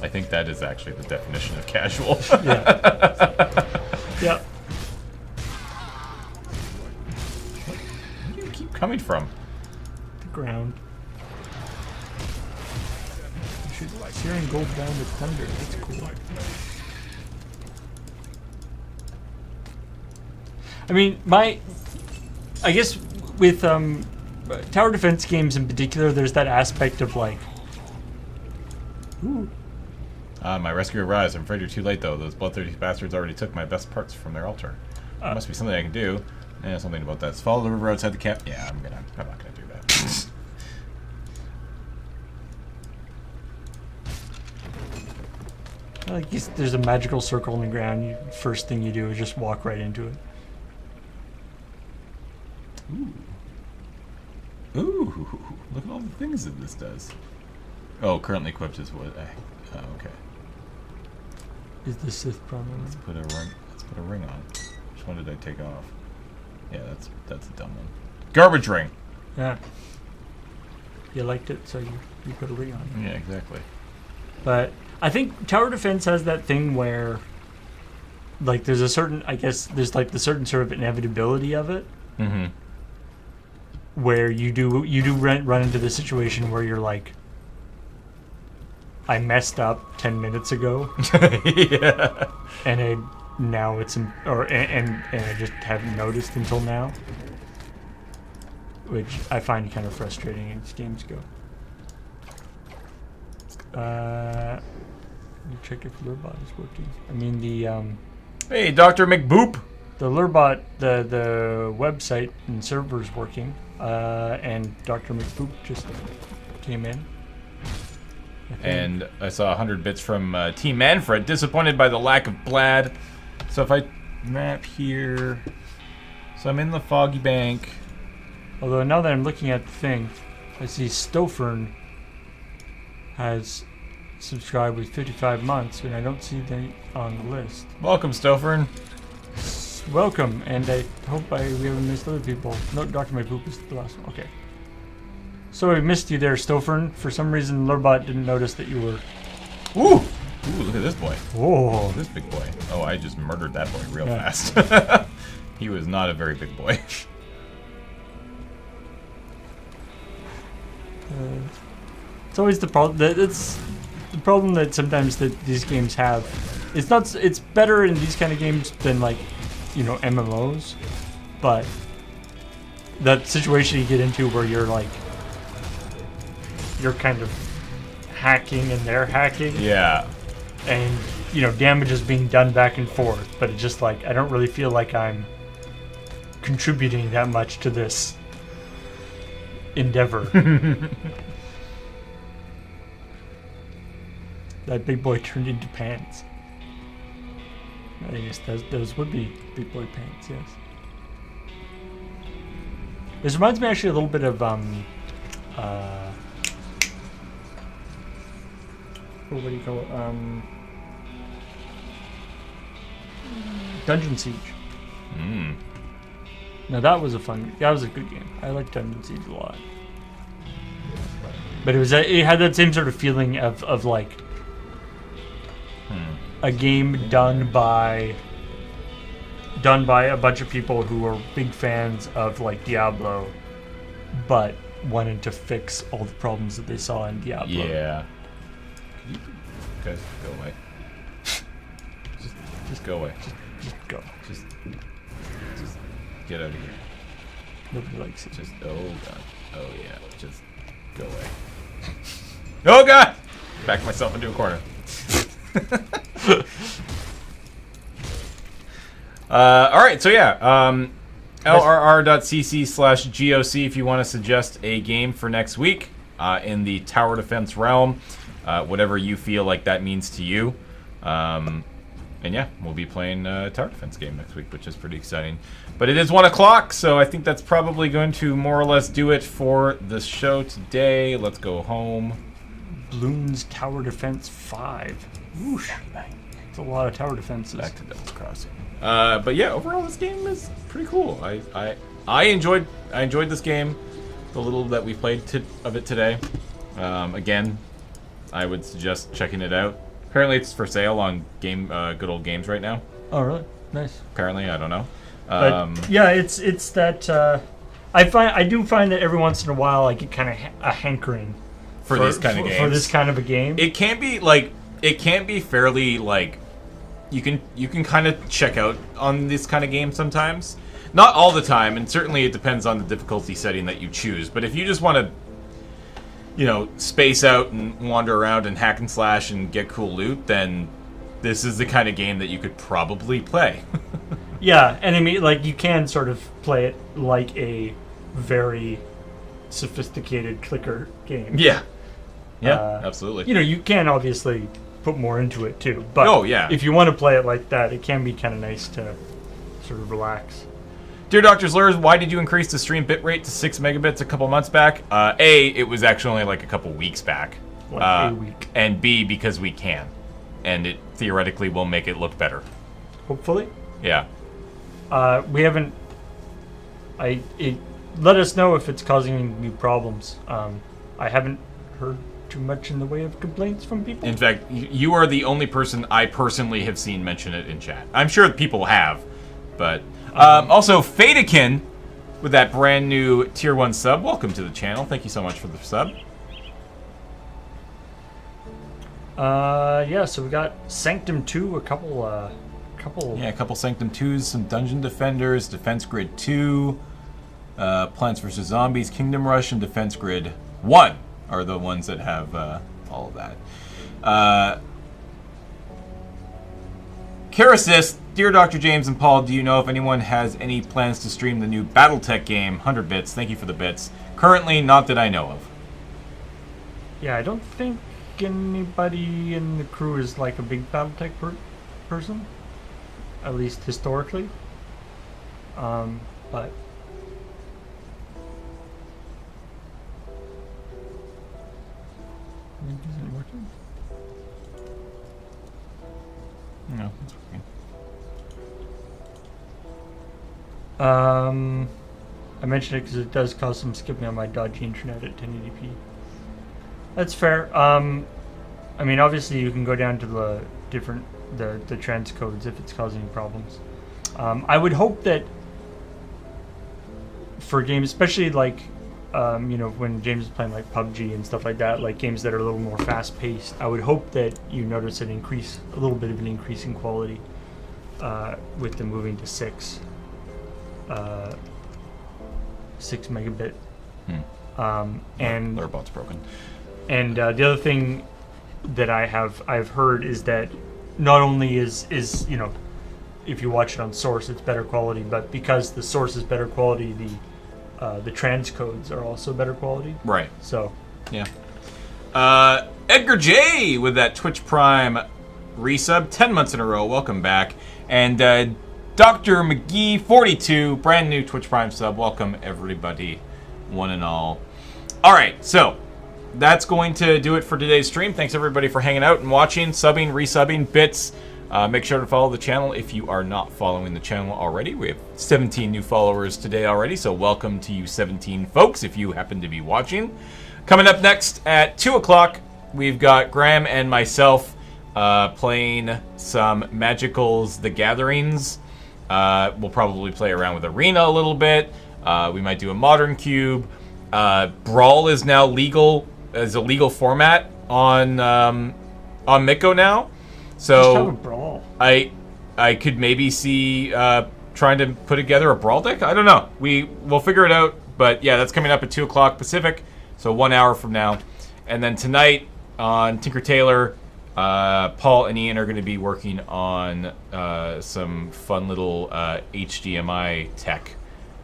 [SPEAKER 8] I think that is actually the definition of casual.
[SPEAKER 1] Yeah. Yeah.
[SPEAKER 8] Where do you keep coming from?
[SPEAKER 1] The ground. Searing gold down with thunder. That's cool. I mean, I guess with tower defense games in particular, there's that aspect of like, ooh.
[SPEAKER 8] My rescue arrives. I'm afraid you're too late, though. Those bloodthirsty bastards already took my best parts from their altar. There must be something I can do. Yeah, something about that. Follow the river outside the camp. Yeah, I'm not gonna do that.
[SPEAKER 1] Like there's a magical circle on the ground. First thing you do is just walk right into it.
[SPEAKER 8] Ooh. Ooh, look at all the things that this does. Oh, currently equipped is what? Okay.
[SPEAKER 1] Is the Sith problem?
[SPEAKER 8] Let's put a ring on. Which one did I take off? Yeah, that's a dumb one. Garbage ring.
[SPEAKER 1] Yeah. You liked it, so you put a ring on.
[SPEAKER 8] Yeah, exactly.
[SPEAKER 1] But I think tower defense has that thing where, like, there's a certain, I guess, there's like the certain sort of inevitability of it,
[SPEAKER 8] Mm-hmm.
[SPEAKER 1] where you do run into the situation where you're like, I messed up 10 minutes ago,
[SPEAKER 8] Yeah.
[SPEAKER 1] and now it's and I just haven't noticed until now, which I find kind of frustrating as games go. Let me check if Lurbot is working. I mean
[SPEAKER 8] Hey, Dr. McBoop.
[SPEAKER 1] the Lurbot, the website and server's working, and Dr. McBoop just came in. I think.
[SPEAKER 8] And I saw 100 bits from Team Manfred, disappointed by the lack of Blad. So if I map here, so I'm in the Foggy Bank.
[SPEAKER 1] Although now that I'm looking at the thing, I see Stofern has subscribed with 55 months, and I don't see that on the list.
[SPEAKER 8] Welcome, Stofern.
[SPEAKER 1] Welcome, and I hope we haven't missed other people. No, Dr. McBoop is the last one. Okay. So we missed you there, Stofern. For some reason, Lurbot didn't notice that you were...
[SPEAKER 8] Ooh! Ooh, look at this boy.
[SPEAKER 1] Whoa.
[SPEAKER 8] This big boy. Oh, I just murdered that boy real
[SPEAKER 1] Yeah.
[SPEAKER 8] fast. He was not a very big boy.
[SPEAKER 1] It's always the problem that it's the problem that sometimes that these games have. It's not. It's better in these kind of games than like, MMOs, but that situation you get into where you're like, you're kind of hacking and they're hacking,
[SPEAKER 8] Yeah.
[SPEAKER 1] and damage is being done back and forth, but it's just like I don't really feel like I'm contributing that much to this endeavor. That big boy turned into pants. I guess those would be big boy pants, yes. This reminds me actually a little bit of what do you call it? Dungeon Siege.
[SPEAKER 8] Mm.
[SPEAKER 1] Now that was a good game. I liked Dungeon Siege a lot. But it had that same sort of feeling of like a game done by a bunch of people who were big fans of like Diablo, but wanted to fix all the problems that they saw in Diablo.
[SPEAKER 8] Yeah. Guys, go away. Just go away.
[SPEAKER 1] Just go.
[SPEAKER 8] Just get out of here.
[SPEAKER 1] Nobody likes it.
[SPEAKER 8] Just, oh god. Oh yeah. Just go away. Oh god! Backed myself into a corner. Alright, so yeah. LRR.cc/GOC if you want to suggest a game for next week in the tower defense realm. Whatever you feel like that means to you. And yeah, we'll be playing a tower defense game next week, which is pretty exciting. But it is 1 o'clock, so I think that's probably going to more or less do it for the show today. Let's go home.
[SPEAKER 1] Bloons Tower Defense 5. Whoosh. It's a lot of tower defenses.
[SPEAKER 8] Back to Devil's Crossing. But yeah, overall this game is pretty cool. I enjoyed this game, the little that we played of it today. Again, I would suggest checking it out. Apparently it's for sale on Good Old Games right now.
[SPEAKER 1] Oh really? Nice.
[SPEAKER 8] Apparently, I don't know.
[SPEAKER 1] But yeah, it's that I do find that every once in a while I get kind of a hankering
[SPEAKER 8] for these kind of games.
[SPEAKER 1] For this kind of a game.
[SPEAKER 8] It can be fairly like you can kind of check out on this kind of game sometimes. Not all the time, and certainly it depends on the difficulty setting that you choose. But if you just want to space out and wander around and hack and slash and get cool loot, then this is the kind of game that you could probably play.
[SPEAKER 1] Yeah, and I mean, like, you can sort of play it like a very sophisticated clicker game.
[SPEAKER 8] Yeah. Yeah, absolutely.
[SPEAKER 1] You can obviously put more into it too, but
[SPEAKER 8] oh, yeah.
[SPEAKER 1] if you want to play it like that, it can be kind of nice to sort of relax.
[SPEAKER 8] Dear Dr. Slurs, why did you increase the stream bitrate to 6 megabits a couple months back? It was actually only like a couple weeks back.
[SPEAKER 1] like a week.
[SPEAKER 8] And B, because we can. And it theoretically will make it look better.
[SPEAKER 1] Hopefully.
[SPEAKER 8] Yeah.
[SPEAKER 1] We haven't. Let us know if it's causing any new problems. I haven't heard too much in the way of complaints from people.
[SPEAKER 8] In fact, you are the only person I personally have seen mention it in chat. I'm sure people have, but also Fadekin with that brand new tier 1 sub. Welcome to the channel. Thank you so much for the sub.
[SPEAKER 1] Yeah. So we got Sanctum 2, a couple.
[SPEAKER 8] Yeah, a couple Sanctum 2s, some Dungeon Defenders, Defense Grid 2, Plants vs. Zombies, Kingdom Rush, and Defense Grid 1 are the ones that have all of that. Karasis, dear Dr. James and Paul, do you know if anyone has any plans to stream the new BattleTech game? 100 bits, thank you for the bits. Currently, not that I know of.
[SPEAKER 1] Yeah, I don't think anybody in the crew is like a big BattleTech person. At least historically. But is it working?
[SPEAKER 8] No, it's working.
[SPEAKER 1] I mentioned it because it does cause some skipping on my dodgy internet at 1080p. That's fair. I mean, obviously you can go down to the different the transcodes if it's causing problems. I would hope that for games, especially like when James is playing like PUBG and stuff like that, like games that are a little more fast-paced, I would hope that you notice a little bit of an increase in quality with the moving to 6 megabit. And
[SPEAKER 8] Their bot's broken.
[SPEAKER 1] And the other thing that I've heard is that not only is if you watch it on source it's better quality, but because the source is better quality, the transcodes are also better quality.
[SPEAKER 8] Right.
[SPEAKER 1] So
[SPEAKER 8] yeah. Edgar J with that Twitch Prime resub, 10 months in a row. Welcome back. And Dr. McGee 42, brand new Twitch Prime sub. Welcome everybody, one and all. All right, so that's going to do it for today's stream. Thanks everybody for hanging out and watching, subbing, resubbing, bits. Make sure to follow the channel if you are not following the channel already. We have 17 new followers today already, so welcome to you 17 folks if you happen to be watching. Coming up next at 2 o'clock, we've got Graham and myself playing some Magicals The Gatherings. We'll probably play around with Arena a little bit. We might do a Modern Cube. Brawl is now legal as a legal format on Miko now. So
[SPEAKER 1] just have a brawl.
[SPEAKER 8] I could maybe see trying to put together a brawl deck. I don't know. We'll figure it out. But yeah, that's coming up at 2 o'clock Pacific, so 1 hour from now. And then tonight on Tinker Tailor, Paul and Ian are going to be working on some fun little HDMI tech.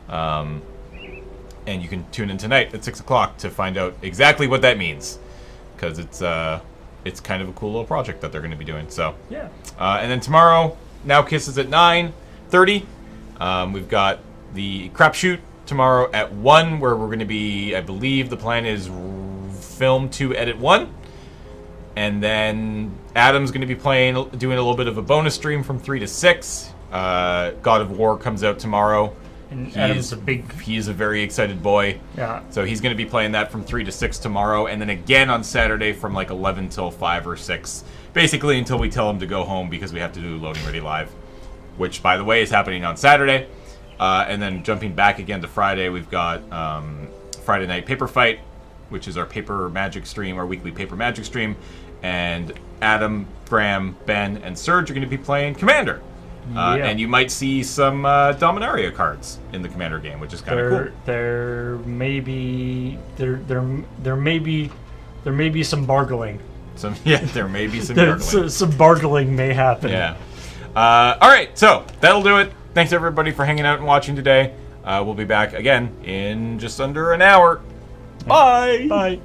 [SPEAKER 8] And you can tune in tonight at 6 o'clock to find out exactly what that means, because it's kind of a cool little project that they're going to be doing. So
[SPEAKER 1] yeah.
[SPEAKER 8] And then tomorrow, Now Kiss is at 9:30. We've got the Crapshoot tomorrow at 1, where we're going to be, I believe the plan is film 2, edit 1. And then Adam's going to be doing a little bit of a bonus stream from 3 to 6. God of War comes out tomorrow.
[SPEAKER 1] And Adam's
[SPEAKER 8] he is a very excited boy.
[SPEAKER 1] Yeah.
[SPEAKER 8] So he's going to be playing that from 3 to 6 tomorrow, and then again on Saturday from like 11 till 5 or 6. Basically until we tell him to go home because we have to do Loading Ready Live, which, by the way, is happening on Saturday. And then jumping back again to Friday, we've got Friday Night Paper Fight, which is our paper magic stream, our weekly paper magic stream. And Adam, Graham, Ben, and Serge are going to be playing Commander. And you might see some Dominaria cards in the Commander game, which is kind of cool.
[SPEAKER 1] There may be some bargling.
[SPEAKER 8] There may be some bargling.
[SPEAKER 1] Some bargling may happen.
[SPEAKER 8] Yeah. All right, so that'll do it. Thanks everybody for hanging out and watching today. We'll be back again in just under an hour. Bye.
[SPEAKER 1] Bye.